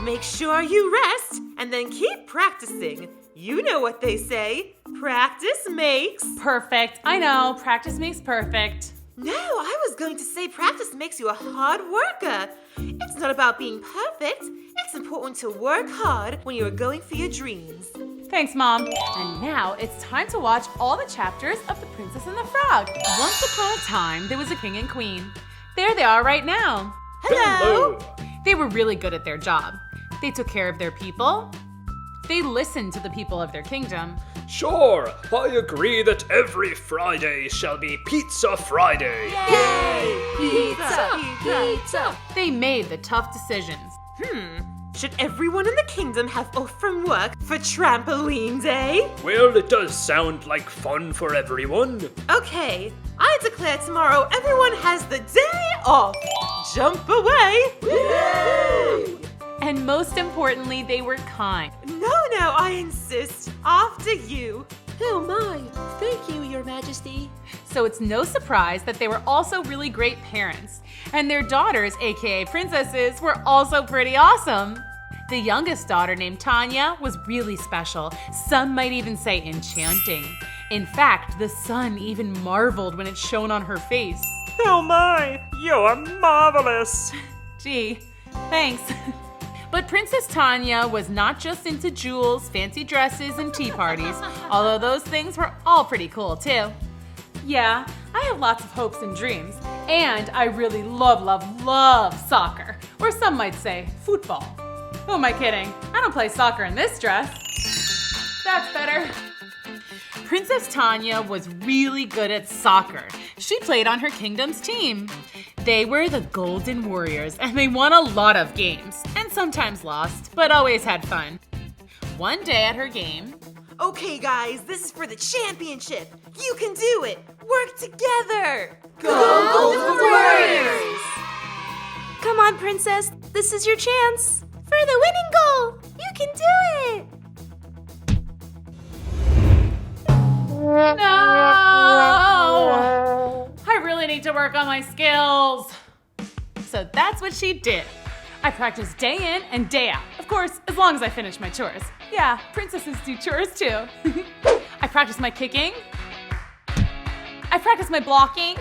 Make sure you rest and then keep practicing. You know what they say. Practice makes... Perfect. I know. Practice makes perfect. No, I was going to say practice makes you a hard worker. It's not about being perfect. It's important to work hard when you are going for your dreams. Thanks, Mom. And now it's time to watch all the chapters of The Princess and the Frog. Once upon a time, there was a king and queen. There they are right now. Hello. They were really good at their job. They took care of their people. They listened to the people of their kingdom. Sure, I agree that every Friday shall be Pizza Friday. Yay! Pizza! Pizza! They made the tough decisions. Should everyone in the kingdom have off from work for trampoline day? Well, it does sound like fun for everyone. Okay, I declare tomorrow everyone has the day off. Jump away! Yay! And most importantly, they were kind. No, I insist. After you. Oh my, thank you, Your Majesty. So it's no surprise that they were also really great parents. And their daughters, aka princesses, were also pretty awesome. The youngest daughter, named Tanya, was really special. Some might even say enchanting. In fact, the sun even marveled when it shone on her face. Oh my, you're marvelous. Gee, thanks. But Princess Tanya was not just into jewels, fancy dresses, and tea parties, although those things were all pretty cool too. Yeah, I have lots of hopes and dreams, and I really love soccer, or some might say football. Who am I kidding? I don't play soccer in this dress. That's better. Princess Tanya was really good at soccer. She played on her kingdom's team. They were the Golden Warriors, and they won a lot of games, and sometimes lost, but always had fun. One day at her game... Okay, guys, this is for the championship. You can do it. Work together. Go Golden Warriors! Come on, Princess. This is your chance. For the winning goal. You can do it. No! I really need to work on my skills. So that's what she did. I practiced day in and day out. Of course, as long as I finish my chores. Yeah, princesses do chores too. I practiced my kicking. I practiced my blocking.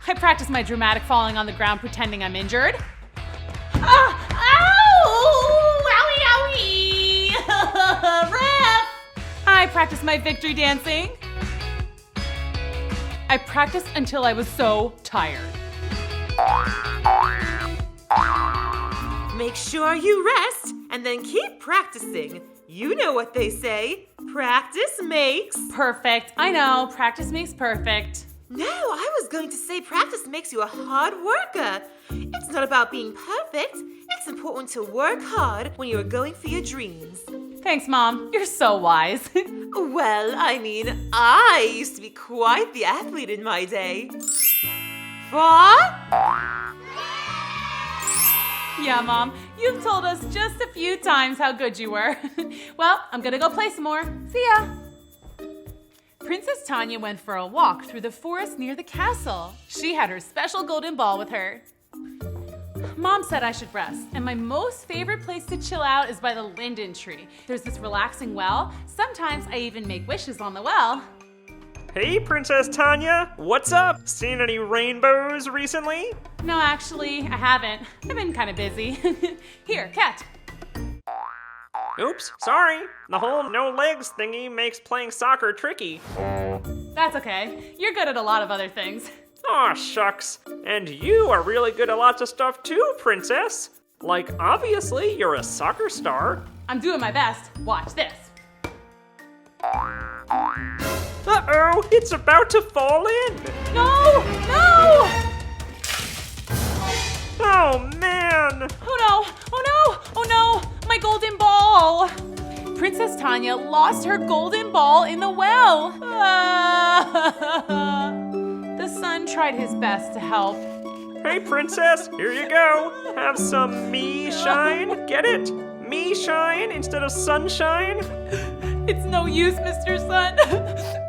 I practice my dramatic falling on the ground pretending I'm injured. Ow! Owie, owie! Ref! I practice my victory dancing. I practiced until I was so tired. Make sure you rest and then keep practicing. You know what they say, practice makes... Perfect. I know, practice makes perfect. No, I was going to say practice makes you a hard worker. It's not about being perfect. It's important to work hard when you are going for your dreams. Thanks, Mom. You're so wise. Well, I mean, I used to be quite the athlete in my day. What? Yeah, Mom. You've told us just a few times how good you were. Well, I'm gonna go play some more. See ya! Princess Tanya went for a walk through the forest near the castle. She had her special golden ball with her. Mom said I should rest, and my most favorite place to chill out is by the linden tree. There's this relaxing well. Sometimes I even make wishes on the well. Hey, Princess Tanya, what's up? Seen any rainbows recently? No, actually, I haven't. I've been kind of busy. Here, cat. Oops, sorry. The whole no legs thingy makes playing soccer tricky. That's okay. You're good at a lot of other things. Aw, shucks. And you are really good at lots of stuff too, Princess. Like, obviously, you're a soccer star. I'm doing my best. Watch this. Uh-oh, it's about to fall in. No! No! Oh, man. Oh, no! Oh, no! Oh, no! My golden ball! Princess Tanya lost her golden ball in the well. The sun tried his best to help. Hey, Princess, here you go. Have some me shine. Get it? Me shine instead of sunshine. It's no use, Mr. Sun.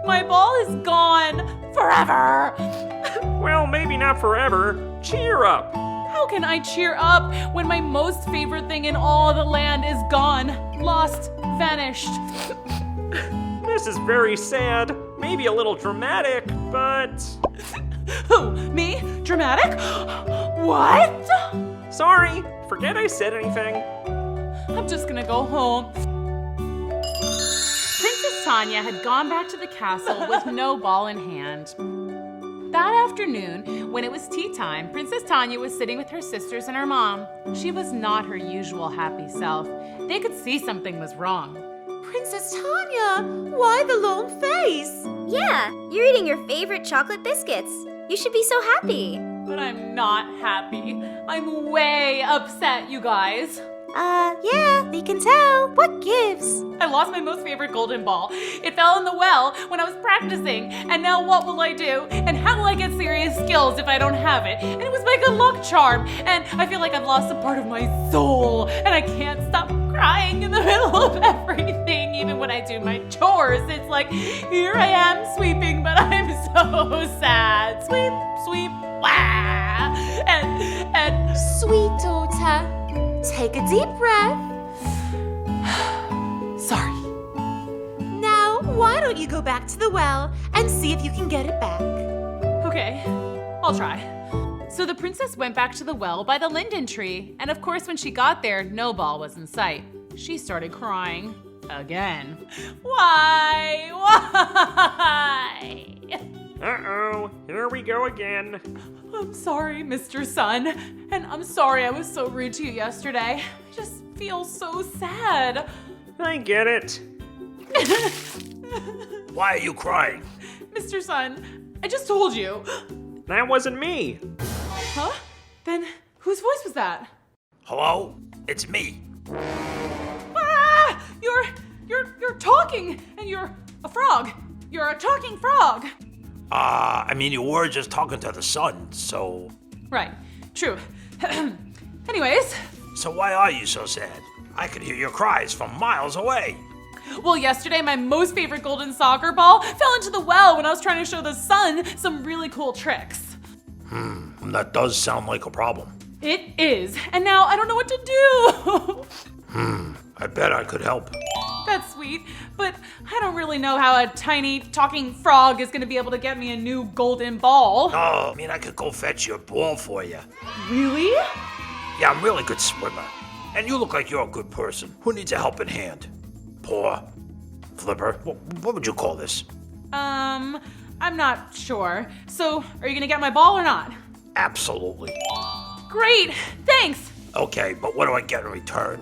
My ball is gone forever. Well, maybe not forever. Cheer up. How can I cheer up when my most favorite thing in all the land is gone, lost, vanished? This is very sad. Maybe a little dramatic, but... Who? Me? Dramatic? What? Sorry, forget I said anything. I'm just gonna go home. Princess Tanya had gone back to the castle with no ball in hand. That afternoon, when it was tea time, Princess Tanya was sitting with her sisters and her mom. She was not her usual happy self. They could see something was wrong. Princess Tanya, why the long face? Yeah, you're eating your favorite chocolate biscuits. You should be so happy. But I'm not happy. I'm way upset, you guys. Yeah, we can tell. What gives? I lost my most favorite golden ball. It fell in the well when I was practicing. And now what will I do? And how will I get serious skills if I don't have it? And it was my good luck charm. And I feel like I've lost a part of my soul. And I can't stop crying in the middle of everything. Even when I do my chores, it's like, here I am sweeping, but I'm so sad. Sweep, sweep, wah. And sweet daughter, take a deep breath. Sorry. Now, why don't you go back to the well and see if you can get it back? Okay, I'll try. So the princess went back to the well by the linden tree, and of course when she got there, no ball was in sight. She started crying again. Why? Uh-oh, here we go again. I'm sorry, Mr. Sun, and I'm sorry I was so rude to you yesterday. I just feel so sad. I get it. Why are you crying? Mr. Sun, I just told you. That wasn't me. Huh? Then whose voice was that? Hello? It's me. Ah! You're talking, and you're a frog. You're a talking frog. I mean, you were just talking to the sun, so... Right, true. Anyways. So why are you so sad? I could hear your cries from miles away. Well, yesterday my most favorite golden soccer ball fell into the well when I was trying to show the sun some really cool tricks. That does sound like a problem. It is, and now I don't know what to do. I bet I could help. That's sweet, but I don't really know how a tiny talking frog is gonna be able to get me a new golden ball. Oh, I mean, I could go fetch your ball for you. Really? Yeah, I'm a really good swimmer. And you look like you're a good person. Who needs a helping hand? Poor flipper. What would you call this? I'm not sure. So, are you gonna get my ball or not? Absolutely. Great, thanks. Okay, but what do I get in return?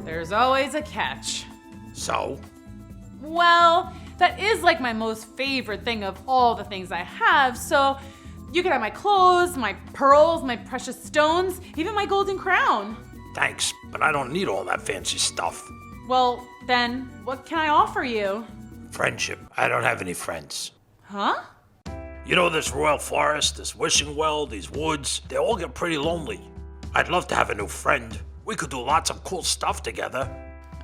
There's always a catch. So? Well, that is like my most favorite thing of all the things I have, so you can have my clothes, my pearls, my precious stones, even my golden crown. Thanks, but I don't need all that fancy stuff. Well, then, what can I offer you? Friendship. I don't have any friends. Huh? You know, this royal forest, this wishing well, these woods, they all get pretty lonely. I'd love to have a new friend. We could do lots of cool stuff together.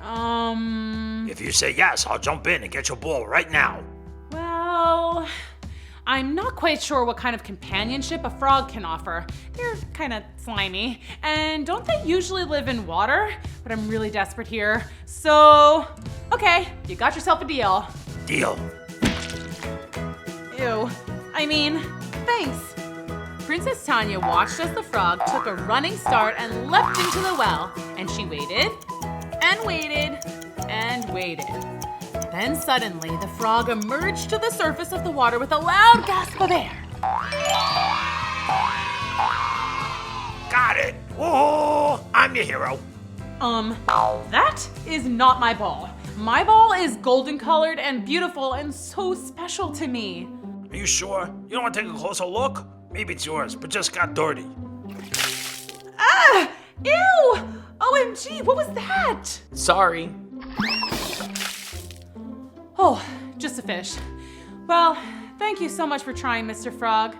If you say yes, I'll jump in and get your ball right now. Well, I'm not quite sure what kind of companionship a frog can offer. They're kind of slimy, and don't they usually live in water? But I'm really desperate here. So, okay, you got yourself a deal. Deal. Ew. I mean, thanks. Princess Tanya watched as the frog took a running start and leapt into the well, and she waited, and waited, and waited. Then suddenly, the frog emerged to the surface of the water with a loud gasp of air. Got it. Oh, I'm your hero. That is not my ball. My ball is golden colored and beautiful and so special to me. Are you sure? You don't want to take a closer look? Maybe it's yours, but just got dirty. Ah! Ew! OMG, what was that? Sorry. Oh, just a fish. Well, thank you so much for trying, Mr. Frog.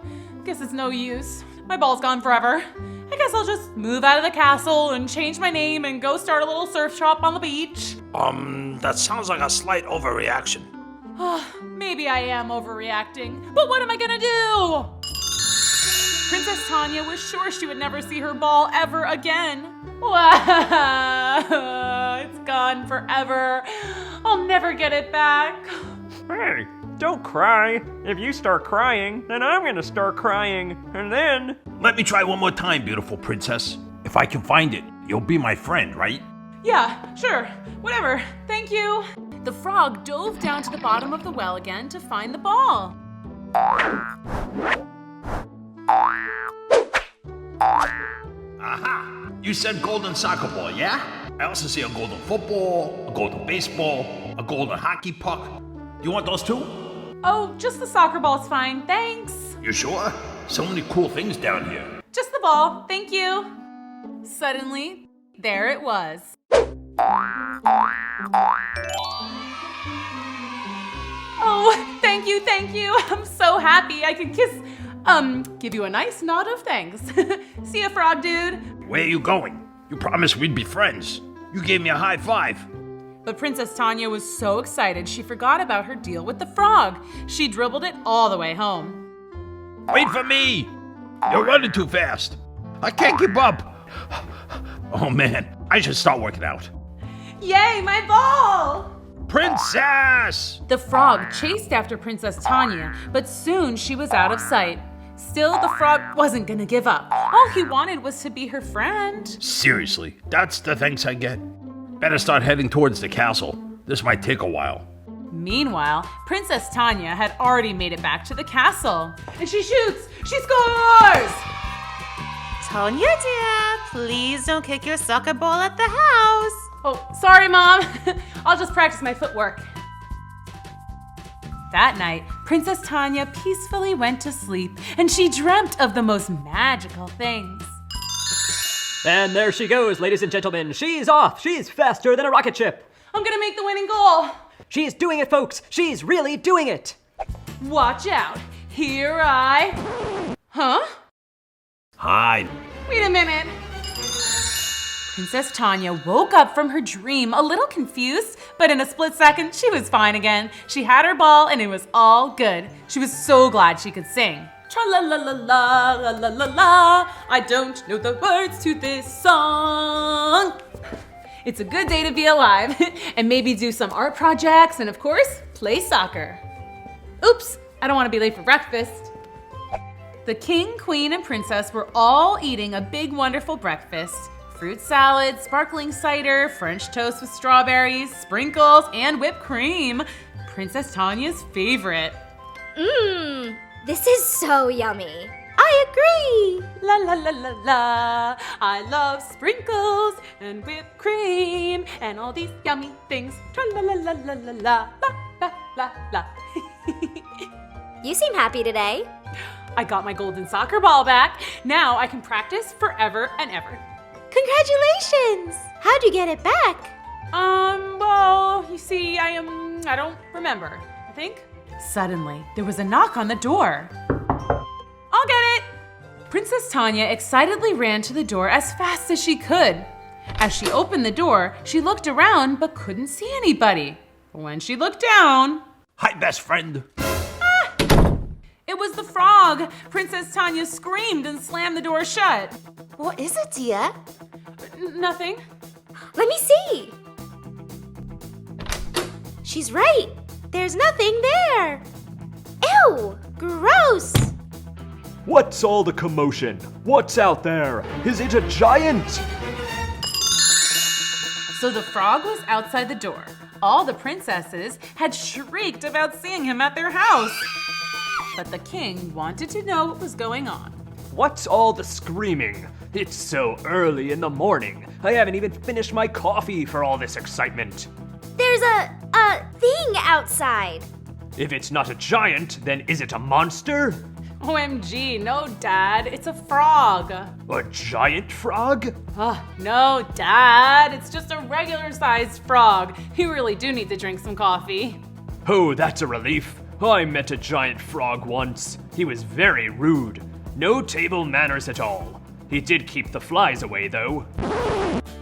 Guess it's no use. My ball's gone forever. I guess I'll just move out of the castle and change my name and go start a little surf shop on the beach. That sounds like a slight overreaction. Maybe I am overreacting, but what am I gonna do? Princess Tanya was sure she would never see her ball ever again. Wow, it's gone forever. I'll never get it back. Hey, don't cry. If you start crying, then I'm gonna start crying, and then... Let me try one more time, beautiful princess. If I can find it, you'll be my friend, right? Yeah, sure, whatever, thank you. The frog dove down to the bottom of the well again to find the ball. Aha! You said golden soccer ball, yeah? I also see a golden football, a golden baseball, a golden hockey puck. Do you want those too? Oh, just the soccer ball's fine, thanks. You sure? So many cool things down here. Just the ball, thank you. Suddenly, there it was. Oh, thank you, thank you. I'm so happy I could give you a nice nod of thanks. See ya, frog dude. Where are you going? You promised we'd be friends. You gave me a high five. But Princess Tanya was so excited she forgot about her deal with the frog. She dribbled it all the way home. Wait for me! You're running too fast. I can't keep up. Oh man, I should start working out. Yay, my ball! Princess! The frog chased after Princess Tanya, but soon she was out of sight. Still, the frog wasn't gonna give up. All he wanted was to be her friend. Seriously, that's the thanks I get. Better start heading towards the castle. This might take a while. Meanwhile, Princess Tanya had already made it back to the castle. And she shoots! She scores! Tanya, dear, please don't kick your soccer ball at the house. Oh, sorry, Mom. I'll just practice my footwork. That night, Princess Tanya peacefully went to sleep, and she dreamt of the most magical things. And there she goes, ladies and gentlemen. She's off. She's faster than a rocket ship. I'm gonna make the winning goal. She's doing it, folks. She's really doing it. Watch out. Here I... Huh? Hide. Wait a minute. Princess Tanya woke up from her dream a little confused, but in a split second, she was fine again. She had her ball and it was all good. She was so glad she could sing. Tra-la-la-la-la-la-la-la-la, I don't know the words to this song. It's a good day to be alive. And maybe do some art projects and, of course, play soccer. Oops, I don't want to be late for breakfast. The king, queen, and princess were all eating a big, wonderful breakfast. Fruit salad, sparkling cider, French toast with strawberries, sprinkles, and whipped cream. Princess Tanya's favorite. This is so yummy. I agree! La la la la la. I love sprinkles and whipped cream and all these yummy things. Tra la la la la la la la la la. You seem happy today. I got my golden soccer ball back. Now I can practice forever and ever. Congratulations! How'd you get it back? Well, you see, I don't remember, I think. Suddenly, there was a knock on the door. I'll get it! Princess Tanya excitedly ran to the door as fast as she could. As she opened the door, she looked around but couldn't see anybody. When she looked down... Hi, best friend. It was the frog! Princess Tanya screamed and slammed the door shut. What is it, dear? Nothing. Let me see. She's right. There's nothing there. Ew! Gross! What's all the commotion? What's out there? Is it a giant? So the frog was outside the door. All the princesses had shrieked about seeing him at their house. But the king wanted to know what was going on. What's all the screaming? It's so early in the morning. I haven't even finished my coffee for all this excitement. There's a thing outside. If it's not a giant, then is it a monster? OMG, no, Dad. It's a frog. A giant frog? No, Dad. It's just a regular-sized frog. You really do need to drink some coffee. Oh, that's a relief. I met a giant frog once. He was very rude. No table manners at all. He did keep the flies away, though.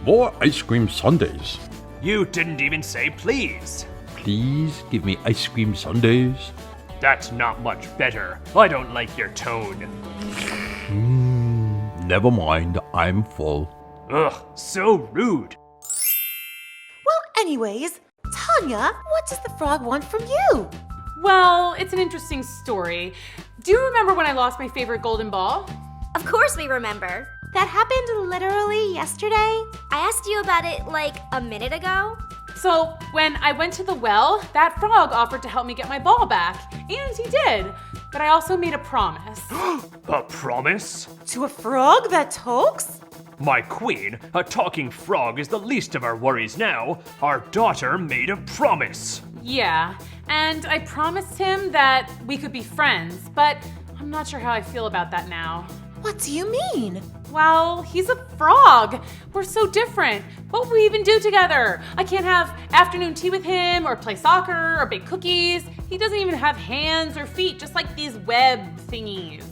More ice cream sundaes. You didn't even say please. Please give me ice cream sundaes. That's not much better. I don't like your tone. Never mind, I'm full. Ugh, so rude. Well, anyways, Tanya, what does the frog want from you? Well, it's an interesting story. Do you remember when I lost my favorite golden ball? Of course we remember. That happened literally yesterday. I asked you about it like a minute ago. So when I went to the well, that frog offered to help me get my ball back. And he did. But I also made a promise. A promise? To a frog that talks? My queen, a talking frog is the least of our worries now. Our daughter made a promise. Yeah, and I promised him that we could be friends, but I'm not sure how I feel about that now. What do you mean? Well, he's a frog. We're so different. What will we even do together? I can't have afternoon tea with him or play soccer or bake cookies. He doesn't even have hands or feet, just like these web thingies.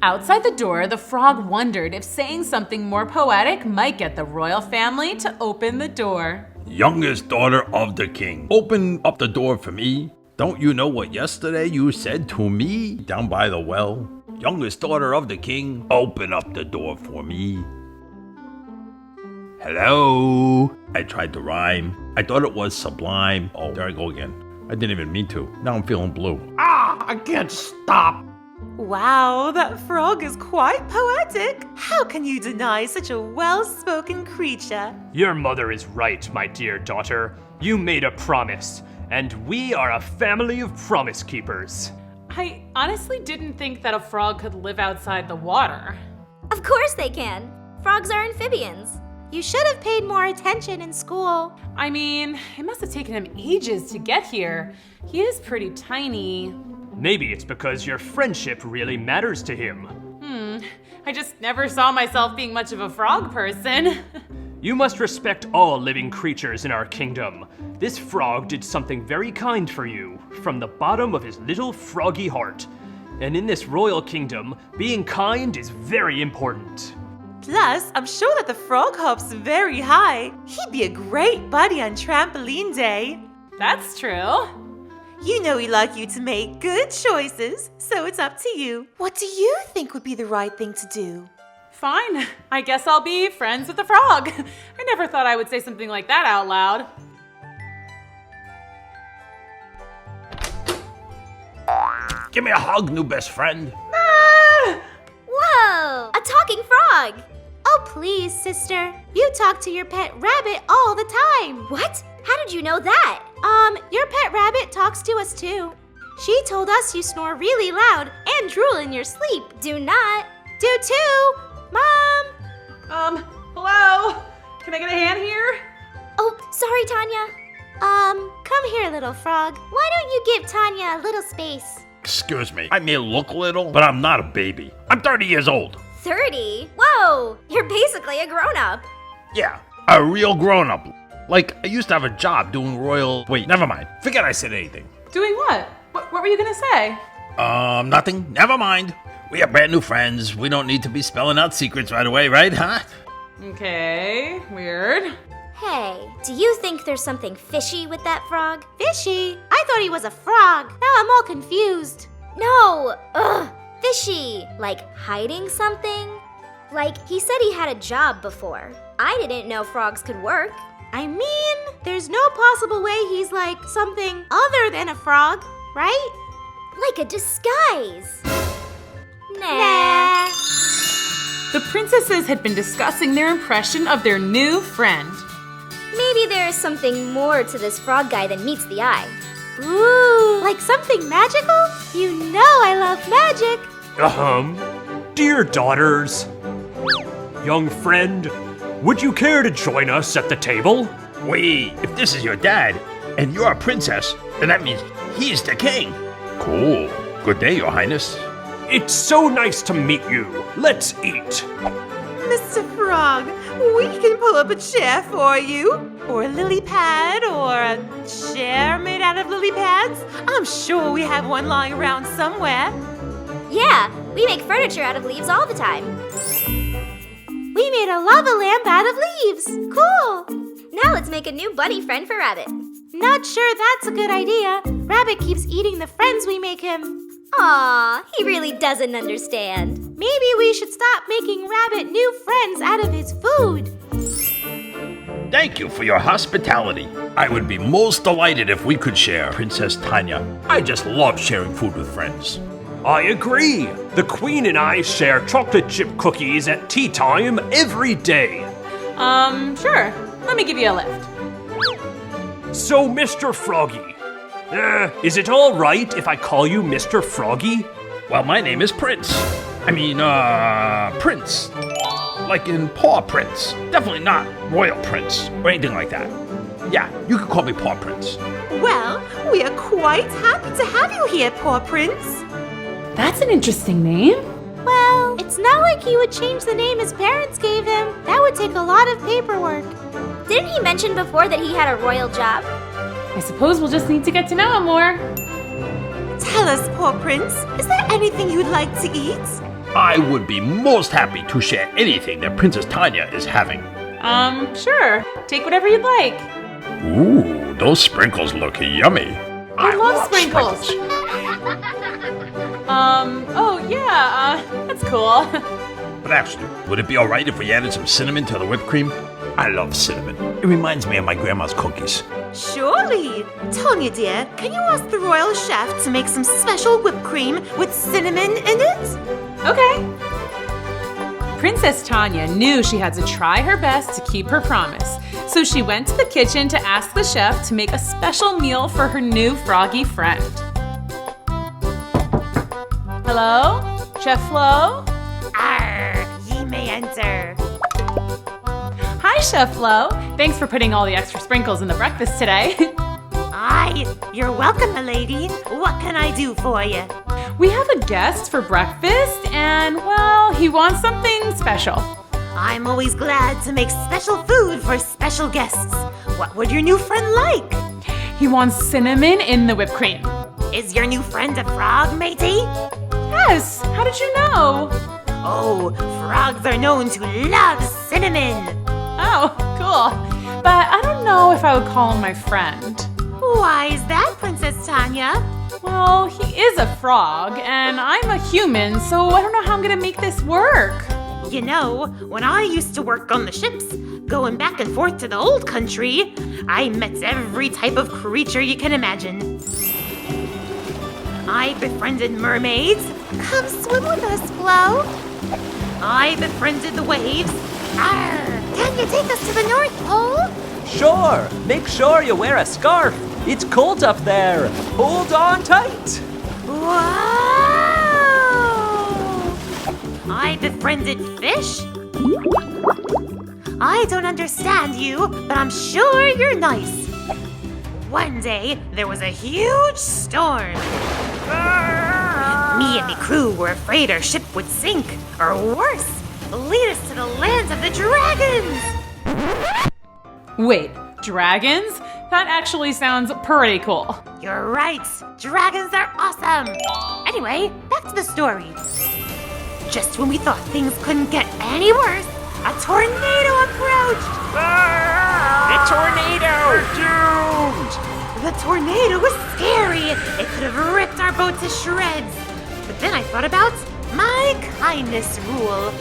Outside the door, the frog wondered if saying something more poetic might get the royal family to open the door. Youngest daughter of the king, open up the door for me. Don't you know what yesterday you said to me down by the well? Youngest daughter of the king, open up the door for me. Hello? I tried to rhyme. I thought it was sublime. Oh, there I go again. I didn't even mean to. Now I'm feeling blue. I can't stop. Wow, that frog is quite poetic. How can you deny such a well-spoken creature? Your mother is right, my dear daughter. You made a promise, and we are a family of promise keepers. I honestly didn't think that a frog could live outside the water. Of course they can. Frogs are amphibians. You should have paid more attention in school. I mean, it must have taken him ages to get here. He is pretty tiny. Maybe it's because your friendship really matters to him. I just never saw myself being much of a frog person. You must respect all living creatures in our kingdom. This frog did something very kind for you, from the bottom of his little froggy heart. And in this royal kingdom, being kind is very important. Plus, I'm sure that the frog hops very high. He'd be a great buddy on trampoline day. That's true. You know we like you to make good choices, so it's up to you. What do you think would be the right thing to do? Fine. I guess I'll be friends with the frog. I never thought I would say something like that out loud. Give me a hug, new best friend. Whoa! A talking frog! Oh, please, sister. You talk to your pet rabbit all the time. What? How did you know that? Your pet rabbit talks to us too. She told us you snore really loud and drool in your sleep. Do not. Do too! Mom! Hello? Can I get a hand here? Oh, sorry, Tanya. Come here, little frog. Why don't you give Tanya a little space? Excuse me. I may look little, but I'm not a baby. I'm 30 years old. 30? Whoa! You're basically a grown-up. Yeah, a real grown-up. Like, I used to have a job doing royal... Wait, never mind. Forget I said anything. Doing what? What were you gonna say? Nothing. Never mind. We are brand new friends. We don't need to be spelling out secrets right away, right, huh? Okay, weird. Hey, do you think there's something fishy with that frog? Fishy? I thought he was a frog. Now I'm all confused. No! Ugh! Fishy! Like hiding something? Like he said he had a job before. I didn't know frogs could work. I mean, there's no possible way he's like something other than a frog, right? Like a disguise. Nah. The princesses had been discussing their impression of their new friend. Maybe there is something more to this frog guy than meets the eye. Ooh, like something magical? You know I love magic. Dear daughters, young friend, would you care to join us at the table? Wait, if this is your dad, and you're a princess, then that means he's the king. Cool. Good day, your highness. It's so nice to meet you. Let's eat. Mr. Frog, we can pull up a chair for you. Or a lily pad, or a chair made out of lily pads. I'm sure we have one lying around somewhere. Yeah, we make furniture out of leaves all the time. We made a lava lamp out of leaves. Cool. Now let's make a new bunny friend for Rabbit. Not sure that's a good idea. Rabbit keeps eating the friends we make him. Aw, he really doesn't understand. Maybe we should stop making Rabbit new friends out of his food. Thank you for your hospitality. I would be most delighted if we could share, Princess Tanya. I just love sharing food with friends. I agree. The Queen and I share chocolate chip cookies at tea time every day. Sure. Let me give you a lift. So, Mr. Froggy, is it all right if I call you Mr. Froggy? Well, my name is Prince. Prince. Like in Paw Prince. Definitely not Royal Prince or anything like that. Yeah, you can call me Paw Prince. Well, we are quite happy to have you here, Paw Prince. That's an interesting name. Well, it's not like he would change the name his parents gave him. That would take a lot of paperwork. Didn't he mention before that he had a royal job? I suppose we'll just need to get to know him more. Tell us, Paw Prince, is there anything you'd like to eat? I would be most happy to share anything that Princess Tanya is having. Sure. Take whatever you'd like. Ooh, those sprinkles look yummy. I love sprinkles. That's cool. But actually, would it be alright if we added some cinnamon to the whipped cream? I love cinnamon. It reminds me of my grandma's cookies. Surely. Tanya dear, can you ask the royal chef to make some special whipped cream with cinnamon in it? Okay. Princess Tanya knew she had to try her best to keep her promise, so she went to the kitchen to ask the chef to make a special meal for her new froggy friend. Hello? Chef Flo? Ye may enter. Hi, Chef Flo. Thanks for putting all the extra sprinkles in the breakfast today. You're welcome, milady. What can I do for you? We have a guest for breakfast, and, well, he wants something special. I'm always glad to make special food for special guests. What would your new friend like? He wants cinnamon in the whipped cream. Is your new friend a frog, matey? Yes. How did you know? Oh, frogs are known to love cinnamon. Oh, cool. But I don't know if I would call him my friend. Why is that, Princess Tanya? Well, he is a frog, and I'm a human, so I don't know how I'm gonna make this work. You know, when I used to work on the ships, going back and forth to the old country, I met every type of creature you can imagine. I befriended mermaids. Come swim with us, Flo. I befriended the waves. Arr! Can you take us to the North Pole? Sure. Make sure you wear a scarf. It's cold up there. Hold on tight. Wow! I befriended fish. I don't understand you, but I'm sure you're nice. One day, there was a huge storm. Me and the crew were afraid our ship would sink, or worse, lead us to the land of the dragons. Wait, dragons? That actually sounds pretty cool. You're right. Dragons are awesome. Anyway, back to the story. Just when we thought things couldn't get any worse, a tornado approached. The tornado! We're doomed! The tornado was scary. It could have ripped our boat to shreds. But then I thought about my kindness rule.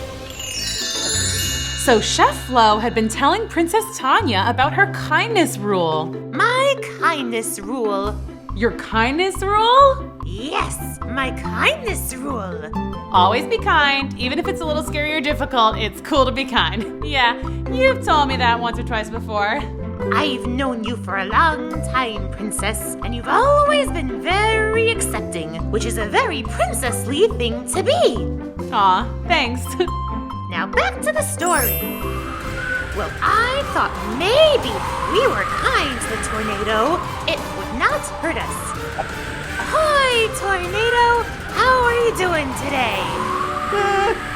So Chef Flo had been telling Princess Tanya about her kindness rule. My kindness rule. Your kindness rule? Yes, my kindness rule. Always be kind. Even if it's a little scary or difficult, it's cool to be kind. Yeah, you've told me that once or twice before. I've known you for a long time, Princess, and you've always been very accepting, which is a very princessly thing to be. Aw, thanks. Now back to the story. Well, I thought maybe if we were kind to the tornado, it would not hurt us. Ahoy, tornado! How are you doing today?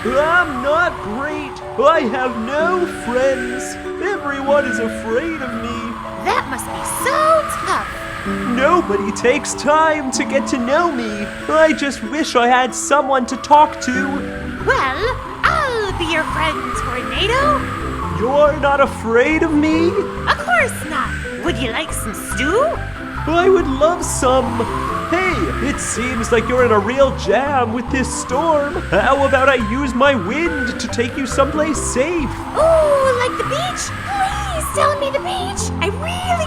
I'm not great. I have no friends. Everyone is afraid of me. That must be so tough. Nobody takes time to get to know me. I just wish I had someone to talk to. Well, I'll be your friend, tornado. You're not afraid of me? Of course not. Would you like some stew? I would love some. Hey, it seems like you're in a real jam with this storm. How about I use my wind to take you someplace safe? Ooh, like the beach? Please tell me the beach. I really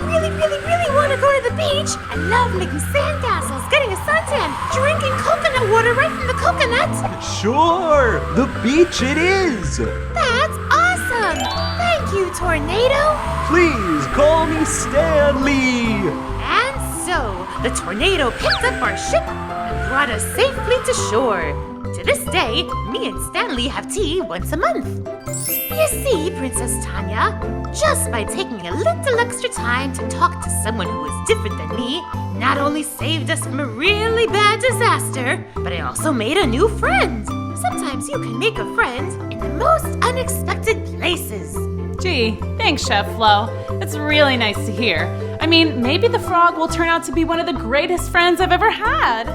want to go to the beach. I love making sandcastles, getting a suntan, drinking coconut water right from the coconut. Sure, the beach it is. That's awesome. Thank you, tornado. Please call me Stanley. And so, the tornado picked up our ship and brought us safely to shore. To this day, me and Stanley have tea once a month. You see, Princess Tanya, just by taking a little extra time to talk to someone who was different than me, not only saved us from a really bad disaster, but I also made a new friend. Sometimes you can make a friend in the most unexpected places. Gee, thanks, Chef Flo. That's really nice to hear. I mean, maybe the frog will turn out to be one of the greatest friends I've ever had.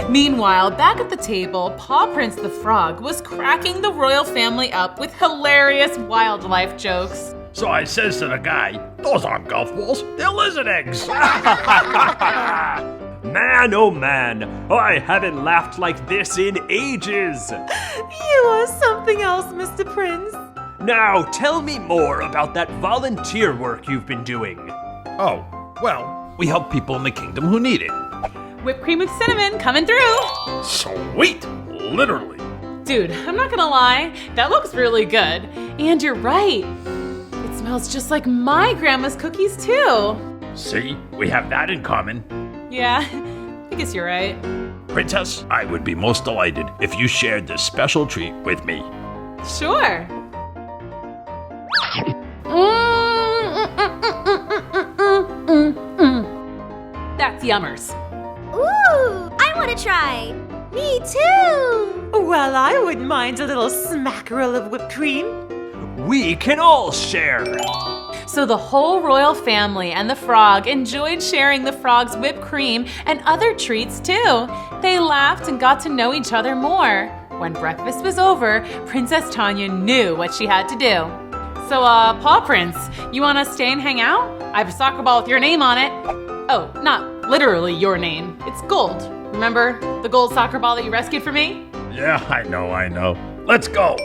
Meanwhile, back at the table, Paw Prince the Frog was cracking the royal family up with hilarious wildlife jokes. So I says to the guy, those aren't golf balls, they're lizard eggs. Man, oh man, I haven't laughed like this in ages. You are something else, Mr. Prince. Now, tell me more about that volunteer work you've been doing. Oh, well, we help people in the kingdom who need it. Whipped cream with cinnamon coming through. Sweet, literally. Dude, I'm not gonna lie, that looks really good. And you're right. It smells just like my grandma's cookies too. See, we have that in common. Yeah, I guess you're right. Princess, I would be most delighted if you shared this special treat with me. Sure. That's yummers. Ooh, I want to try. Me too. Well, I wouldn't mind a little smackerel of whipped cream. We can all share. So the whole royal family and the frog enjoyed sharing the frog's whipped cream and other treats too. They laughed and got to know each other more. When breakfast was over, Princess Tanya knew what she had to do. So, Paw Prince, you want to stay and hang out? I have a soccer ball with your name on it. Oh, not literally your name. It's gold. Remember the gold soccer ball that you rescued for me? Yeah, I know. Let's go.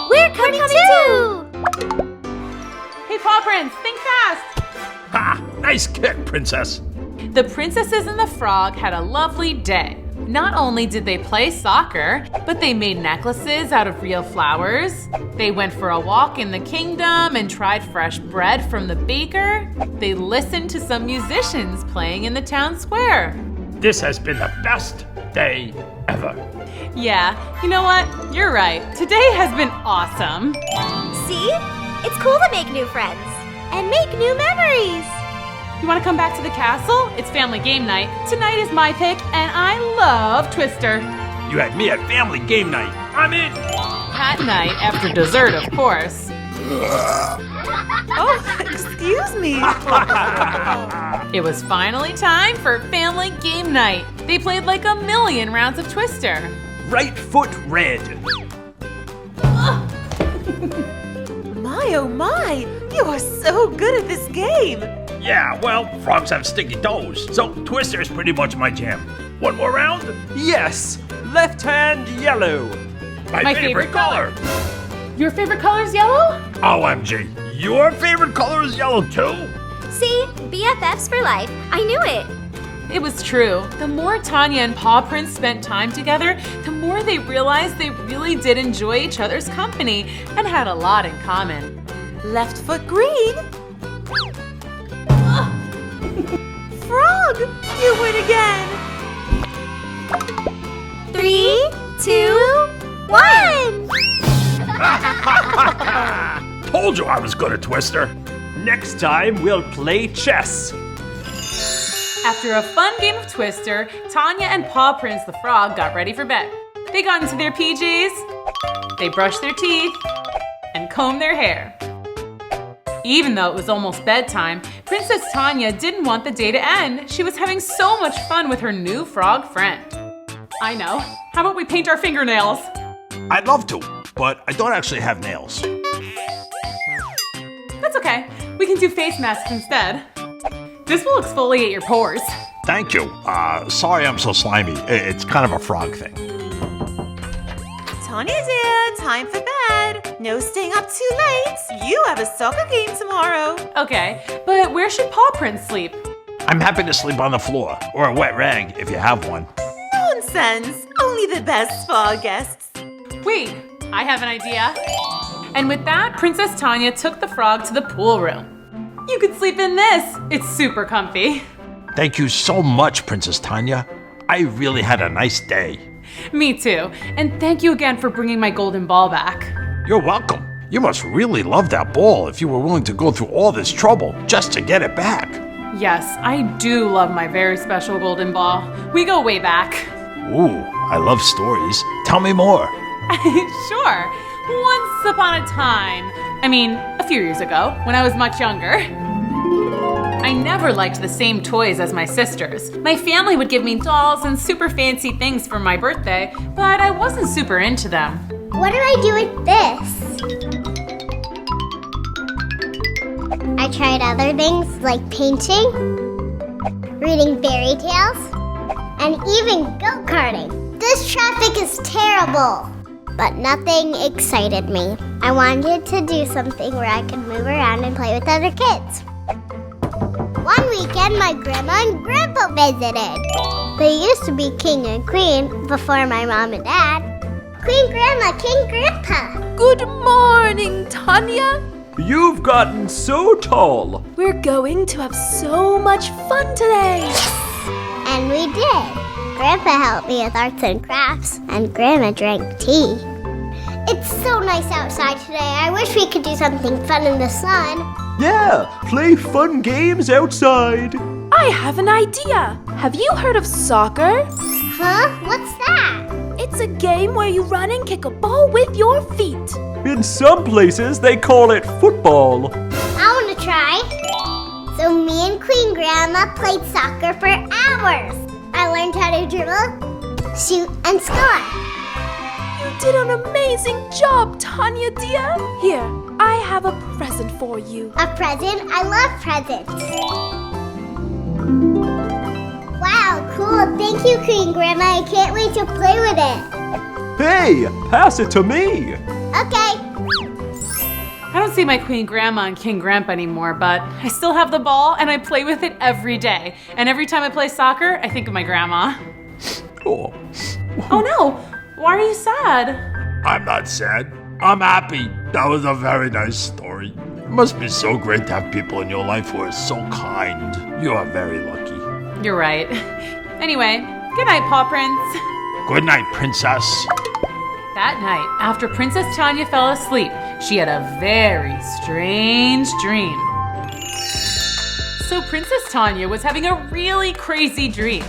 We're coming too! Hey, Paw Prince, think fast! Ha! Nice kick, Princess. The princesses and the frog had a lovely day. Not only did they play soccer, but they made necklaces out of real flowers. They went for a walk in the kingdom and tried fresh bread from the baker. They listened to some musicians playing in the town square. This has been the best day ever. Yeah, you know what? You're right. Today has been awesome. See? It's cool to make new friends and make new memories. You want to come back to the castle? It's family game night. Tonight is my pick, and I love Twister. You had me at family game night. I'm in. At night, after dessert, of course. Oh, excuse me. It was finally time for family game night. They played like a million rounds of Twister. Right foot red. My, oh my, you are so good at this game. Yeah, well, frogs have sticky toes, so Twister is pretty much my jam. One more round? Yes! Left hand yellow. My favorite color. Your favorite color is yellow? OMG, your favorite color is yellow too? See? BFFs for life. I knew it. It was true. The more Tanya and Paw Prince spent time together, the more they realized they really did enjoy each other's company and had a lot in common. Left foot green. Frog, you win again. 3, 2, 1. Told you I was good at Twister. Next time, we'll play chess. After a fun game of Twister, Tanya and Paw Prince the Frog got ready for bed. They got into their PJs, they brushed their teeth, and combed their hair. Even though it was almost bedtime, Princess Tanya didn't want the day to end. She was having so much fun with her new frog friend. I know. How about we paint our fingernails? I'd love to, but I don't actually have nails. That's okay. We can do face masks instead. This will exfoliate your pores. Thank you. Sorry I'm so slimy. It's kind of a frog thing. Tanya dear, time for bed. No staying up too late. You have a soccer game tomorrow. Okay, but where should Paw Prince sleep? I'm happy to sleep on the floor, or a wet rag if you have one. Nonsense. Only the best spa guests. Wait, I have an idea. And with that, Princess Tanya took the frog to the pool room. You could sleep in this. It's super comfy. Thank you so much, Princess Tanya. I really had a nice day. Me too. And thank you again for bringing my golden ball back. You're welcome. You must really love that ball if you were willing to go through all this trouble just to get it back. Yes, I do love my very special golden ball. We go way back. Ooh, I love stories. Tell me more. Sure. Once upon a time, a few years ago, when I was much younger, I never liked the same toys as my sisters. My family would give me dolls and super fancy things for my birthday, but I wasn't super into them. What do I do with this? I tried other things like painting, reading fairy tales, and even go-karting. This traffic is terrible, but nothing excited me. I wanted to do something where I could move around and play with other kids. One weekend, my grandma and grandpa visited. They used to be king and queen before my mom and dad. Queen Grandma, King Grandpa. Good morning, Tanya. You've gotten so tall. We're going to have so much fun today. And we did. Grandpa helped me with arts and crafts, and Grandma drank tea. It's so nice outside today. I wish we could do something fun in the sun. Yeah, play fun games outside. I have an idea. Have you heard of soccer? Huh? What's that? It's a game where you run and kick a ball with your feet. In some places, they call it football. I want to try. So me and Queen Grandma played soccer for hours. I learned how to dribble, shoot, and score. You did an amazing job, Tanya dear. Here, I have a present for you. A present? I love presents. Wow, cool. Thank you, Queen Grandma. I can't wait to play with it. Hey, pass it to me. Okay. I don't see my Queen Grandma and King Grandpa anymore, but I still have the ball and I play with it every day. And every time I play soccer, I think of my grandma. Oh. Oh no, why are you sad? I'm not sad. I'm happy. That was a very nice story. It must be so great to have people in your life who are so kind. You are very lucky. You're right. Anyway, good night, Paw Prince. Good night, Princess. That night, after Princess Tanya fell asleep, she had a very strange dream. So Princess Tanya was having a really crazy dream.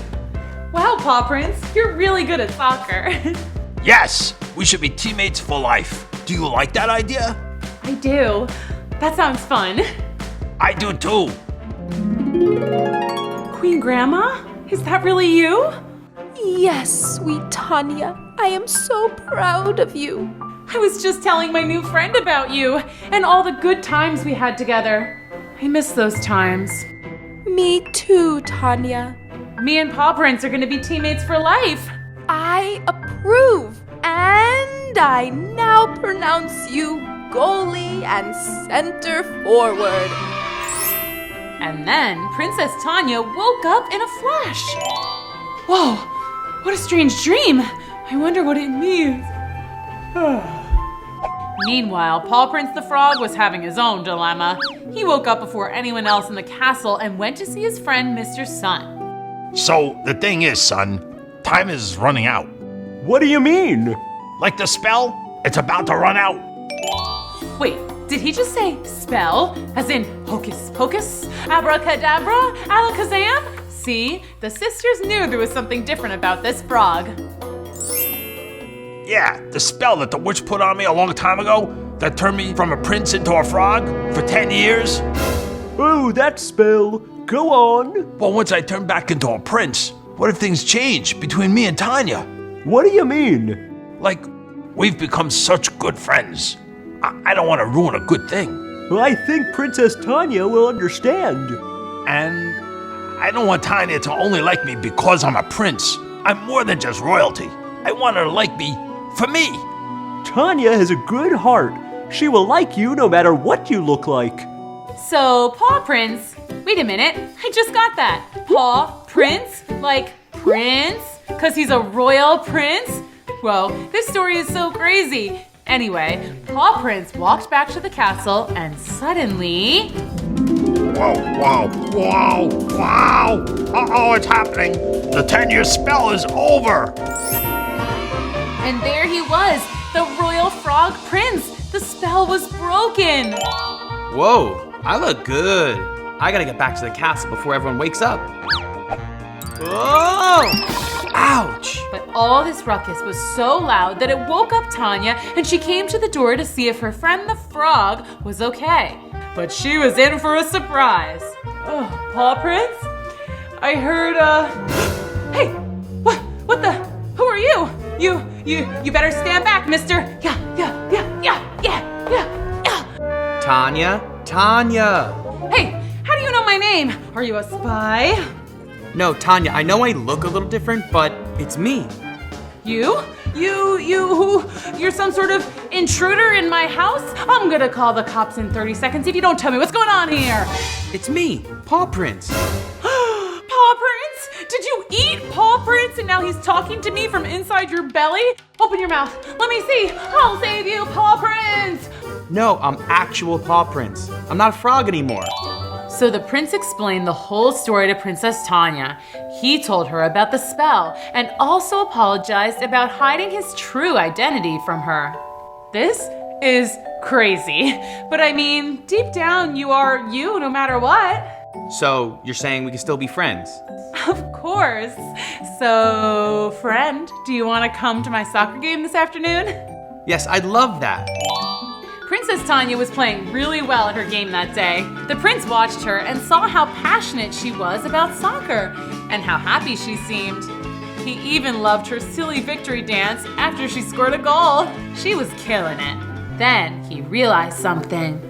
Wow, Paw Prince, you're really good at soccer. Yes, we should be teammates for life. Do you like that idea? I do. That sounds fun. I do too. Queen Grandma? Is that really you? Yes, sweet Tanya. I am so proud of you. I was just telling my new friend about you and all the good times we had together. I miss those times. Me too, Tanya. Me and Paw Prince are going to be teammates for life. I approve. And I now pronounce you goalie and center forward. And then Princess Tanya woke up in a flash. Whoa, what a strange dream. I wonder what it means. Meanwhile, Paw Prince the Frog was having his own dilemma. He woke up before anyone else in the castle and went to see his friend Mr. Sun. So, the thing is, son, time is running out. What do you mean? Like the spell? It's about to run out. Wait, did he just say spell? As in hocus pocus, abracadabra, alakazam? See, the sisters knew there was something different about this frog. Yeah, the spell that the witch put on me a long time ago that turned me from a prince into a frog for 10 years. Oh, that spell. Go on. Well, once I turned back into a prince, what if things change between me and Tanya? What do you mean? Like, we've become such good friends. I don't want to ruin a good thing. Well, I think Princess Tanya will understand. And I don't want Tanya to only like me because I'm a prince. I'm more than just royalty. I want her to like me for me. Tanya has a good heart. She will like you no matter what you look like. So, Paw Prince, wait a minute, I just got that. Paw Prince, like prince, because he's a royal prince? Whoa, this story is so crazy. Anyway, Paw Prince walked back to the castle and suddenly... Whoa, whoa, whoa, wow! Uh-oh, it's happening. The 10-year spell is over. And there he was, the royal frog prince. The spell was broken. Whoa, I look good. I gotta get back to the castle before everyone wakes up. Whoa! Ouch! But all this ruckus was so loud that it woke up Tanya, and she came to the door to see if her friend the frog was okay. But she was in for a surprise. Oh, Paw Prince? I heard, Hey, what the? Who are you? You better stand back, mister. Yeah. Tanya! Hey, how do you know my name? Are you a spy? No, Tanya, I know I look a little different, but it's me. You're some sort of intruder in my house? I'm gonna call the cops in 30 seconds if you don't tell me what's going on here. It's me, Paw Prince. Paw Prince? Did you eat Paw Prince and now he's talking to me from inside your belly? Open your mouth. Let me see. I'll save you, Paw Prince. No, I'm actual Paw Prince. I'm not a frog anymore. So the prince explained the whole story to Princess Tanya. He told her about the spell and also apologized about hiding his true identity from her. This is crazy. But I mean, deep down, you are you no matter what. So, you're saying we can still be friends? Of course. So, friend, do you want to come to my soccer game this afternoon? Yes, I'd love that. Princess Tanya was playing really well at her game that day. The prince watched her and saw how passionate she was about soccer and how happy she seemed. He even loved her silly victory dance after she scored a goal. She was killing it. Then he realized something.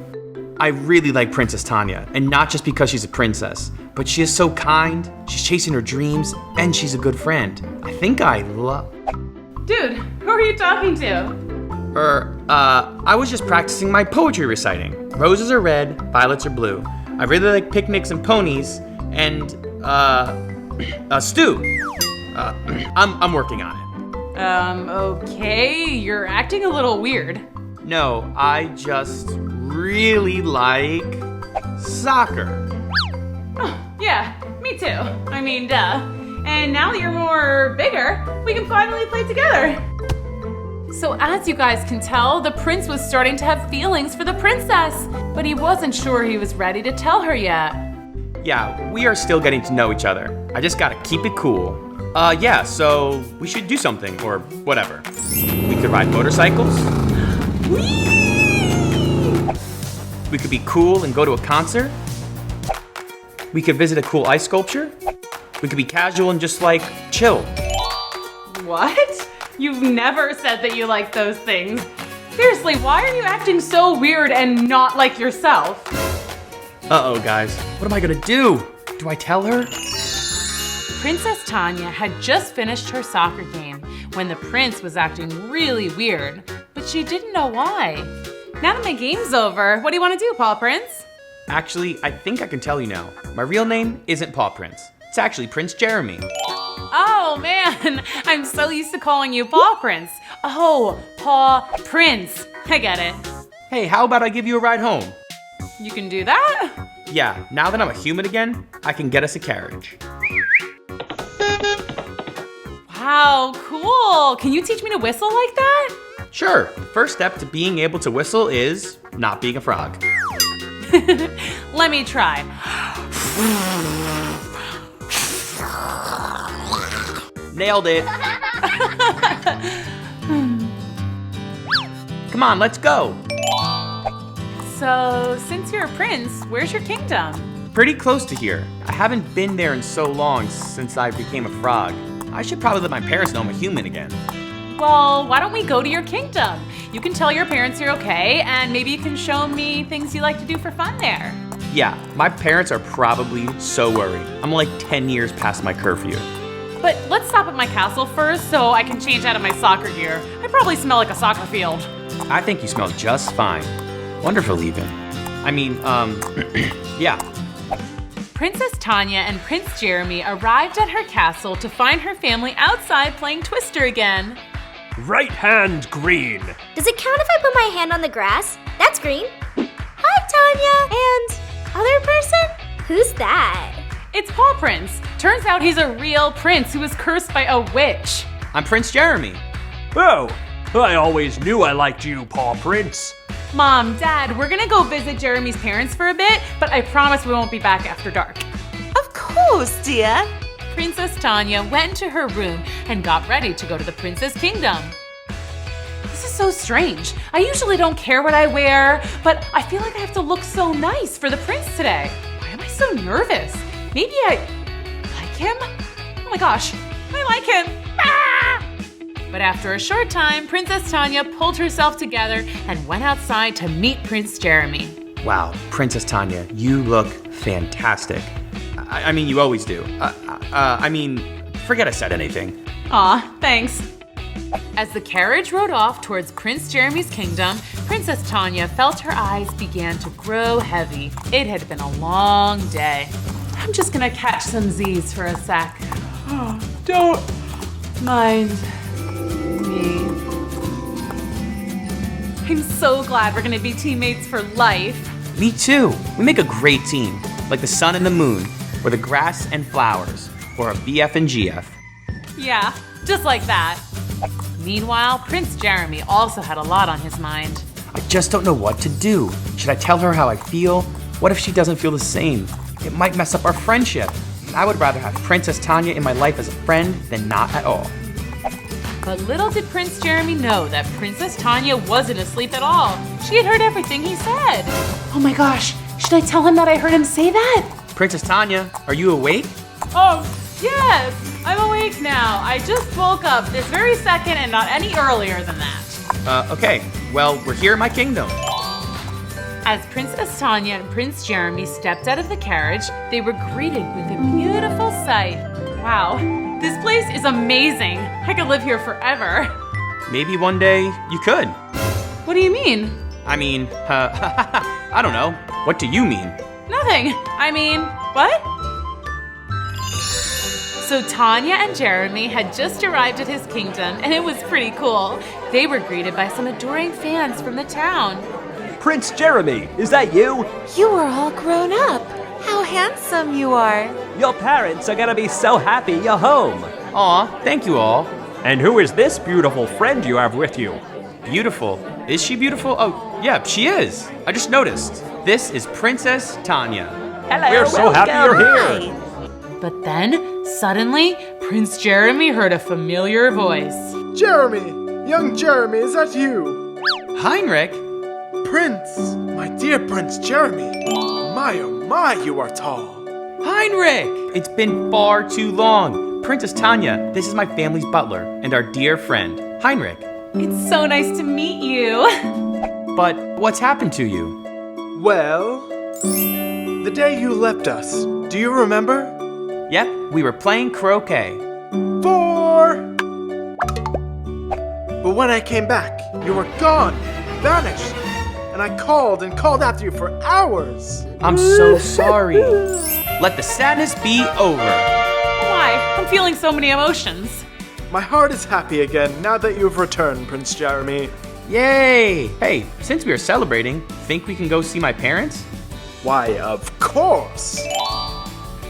I really like Princess Tanya, and not just because she's a princess, but she is so kind, she's chasing her dreams, and she's a good friend. I think I love... Dude, who are you talking to? I was just practicing my poetry reciting. Roses are red, violets are blue. I really like picnics and ponies, and, stew. I'm working on it. Okay, you're acting a little weird. No, I just really like soccer. Oh, yeah, me too. I mean, duh. And now that you're more bigger, we can finally play together. So as you guys can tell, the prince was starting to have feelings for the princess, but he wasn't sure he was ready to tell her yet. Yeah, we are still getting to know each other. I just gotta keep it cool. Yeah, so we should do something, or whatever. We could ride motorcycles. Whee! We could be cool and go to a concert. We could visit a cool ice sculpture. We could be casual and just like chill. What? You've never said that you like those things. Seriously, why are you acting so weird and not like yourself? Uh-oh, guys. What am I gonna do? Do I tell her? Princess Tanya had just finished her soccer game when the prince was acting really weird, but she didn't know why. Now that my game's over, what do you want to do, Paw Prince? Actually, I think I can tell you now. My real name isn't Paw Prince. It's actually Prince Jeremy. Oh man, I'm so used to calling you Paw Prince. Oh, Paw Prince. I get it. Hey, how about I give you a ride home? You can do that? Yeah, now that I'm a human again, I can get us a carriage. Wow, cool. Can you teach me to whistle like that? Sure. First step to being able to whistle is not being a frog. Let me try. Nailed it. Come on, let's go. So, since you're a prince, where's your kingdom? Pretty close to here. I haven't been there in so long since I became a frog. I should probably let my parents know I'm a human again. Well, why don't we go to your kingdom? You can tell your parents you're okay, and maybe you can show me things you like to do for fun there. Yeah, my parents are probably so worried. I'm like 10 years past my curfew. But let's stop at my castle first so I can change out of my soccer gear. I probably smell like a soccer field. I think you smell just fine. Wonderful even. I mean, yeah. Princess Tanya and Prince Jeremy arrived at her castle to find her family outside playing Twister again. Right hand green. Does it count if I put my hand on the grass? That's green. Hi, Tanya. And other person? Who's that? It's Paw Prince. Turns out he's a real prince who was cursed by a witch. I'm Prince Jeremy. Oh, I always knew I liked you, Paw Prince. Mom, Dad, we're gonna go visit Jeremy's parents for a bit, but I promise we won't be back after dark. Of course, dear. Princess Tanya went into her room and got ready to go to the Prince's Kingdom. This is so strange. I usually don't care what I wear, but I feel like I have to look so nice for the prince today. Why am I so nervous? Maybe I like him? Oh my gosh, I like him! Ah! But after a short time, Princess Tanya pulled herself together and went outside to meet Prince Jeremy. Wow, Princess Tanya, you look fantastic. I mean, you always do. Forget I said anything. Aw, thanks. As the carriage rode off towards Prince Jeremy's kingdom, Princess Tanya felt her eyes began to grow heavy. It had been a long day. I'm just gonna catch some Z's for a sec. Oh, don't mind me. I'm so glad we're gonna be teammates for life. Me too. We make a great team, like the sun and the moon, or the grass and flowers, or a BF and GF. Yeah, just like that. Meanwhile, Prince Jeremy also had a lot on his mind. I just don't know what to do. Should I tell her how I feel? What if she doesn't feel the same? It might mess up our friendship. I would rather have Princess Tanya in my life as a friend than not at all. But little did Prince Jeremy know that Princess Tanya wasn't asleep at all. She had heard everything he said. Oh my gosh, should I tell him that I heard him say that? Princess Tanya, are you awake? Oh, yes, I'm awake now. I just woke up this very second and not any earlier than that. Okay, well, we're here in my kingdom. As Princess Tanya and Prince Jeremy stepped out of the carriage, they were greeted with a beautiful sight. Wow, This place is amazing. I could live here forever. Maybe one day you could. What do you mean? I mean, I don't know. What do you mean? Nothing. I mean, what? So Tanya and Jeremy had just arrived at his kingdom, and it was pretty cool. They were greeted by some adoring fans from the town. Prince Jeremy, is that you? You are all grown up. How handsome you are. Your parents are gonna be so happy you're home. Aw, thank you all. And who is this beautiful friend you have with you? Beautiful? Is she beautiful? Oh, yeah, she is. I just noticed. This is Princess Tanya. Hello, we're so happy you're here. But then, suddenly, Prince Jeremy heard a familiar voice. Jeremy! Young Jeremy, is that you? Heinrich? Prince! My dear Prince Jeremy! My, oh my, you are tall! Heinrich! It's been far too long. Princess Tanya, this is my family's butler and our dear friend, Heinrich. It's so nice to meet you. But what's happened to you? Well, the day you left us, do you remember? Yep, we were playing croquet. 4! But when I came back, you were gone, vanished. And I called and called after you for hours. I'm so sorry. Let the sadness be over. Why? I'm feeling so many emotions. My heart is happy again now that you've returned, Prince Jeremy. Yay! Hey, since we are celebrating, think we can go see my parents? Why, of course!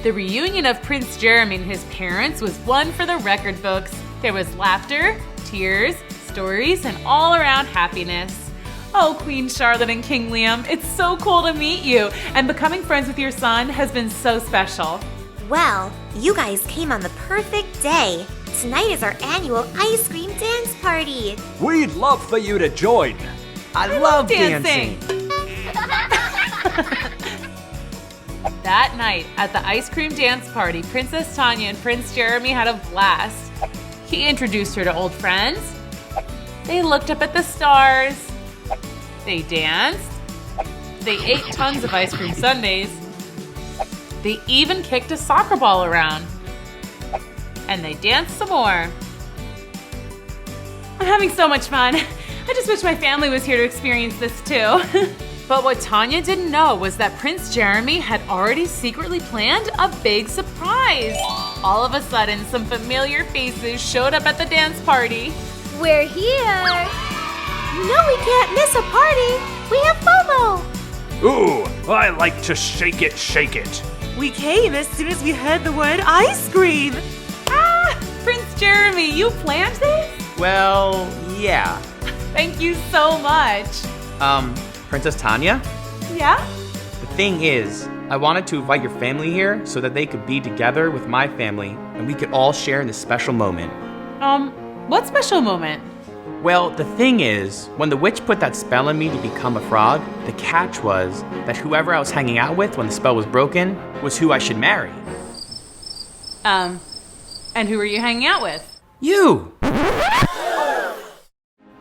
The reunion of Prince Jeremy and his parents was one for the record books. There was laughter, tears, stories, and all-around happiness. Oh, Queen Charlotte and King Liam, it's so cool to meet you, and becoming friends with your son has been so special. Well, you guys came on the perfect day. Tonight is our annual ice cream dance party. We'd love for you to join. I love dancing. That night, at the ice cream dance party, Princess Tanya and Prince Jeremy had a blast. He introduced her to old friends. They looked up at the stars. They danced. They ate tons of ice cream sundaes. They even kicked a soccer ball around. And they danced some more. I'm having so much fun. I just wish my family was here to experience this too. But what Tanya didn't know was that Prince Jeremy had already secretly planned a big surprise. All of a sudden, some familiar faces showed up at the dance party. We're here. You know we can't miss a party. We have FOMO. Ooh, I like to shake it, shake it. We came as soon as we heard the word ice cream. Ah, Prince Jeremy, you planned this? Well, yeah. Thank you so much. Princess Tanya? Yeah? The thing is, I wanted to invite your family here so that they could be together with my family and we could all share in this special moment. What special moment? Well, the thing is, when the witch put that spell on me to become a frog, the catch was that whoever I was hanging out with when the spell was broken was who I should marry. And who were you hanging out with? You!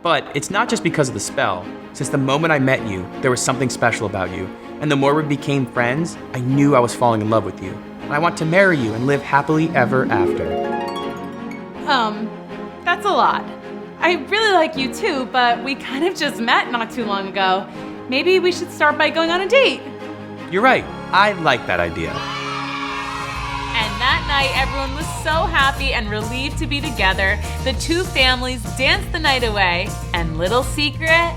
But it's not just because of the spell. Since the moment I met you, there was something special about you. And the more we became friends, I knew I was falling in love with you. And I want to marry you and live happily ever after. That's a lot. I really like you too, but we kind of just met not too long ago. Maybe we should start by going on a date. You're right. I like that idea. And that night, everyone was so happy and relieved to be together. The two families danced the night away. And little secret,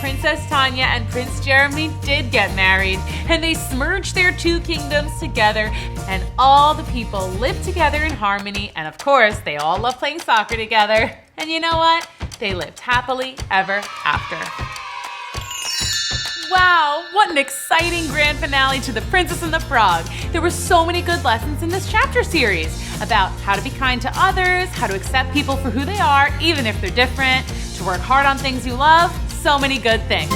Princess Tanya and Prince Jeremy did get married. And they merged their two kingdoms together. And all the people lived together in harmony. And of course, they all love playing soccer together. And you know what? They lived happily ever after. Wow, what an exciting grand finale to The Princess and the Frog. There were so many good lessons in this chapter series about how to be kind to others, how to accept people for who they are, even if they're different, to work hard on things you love, so many good things.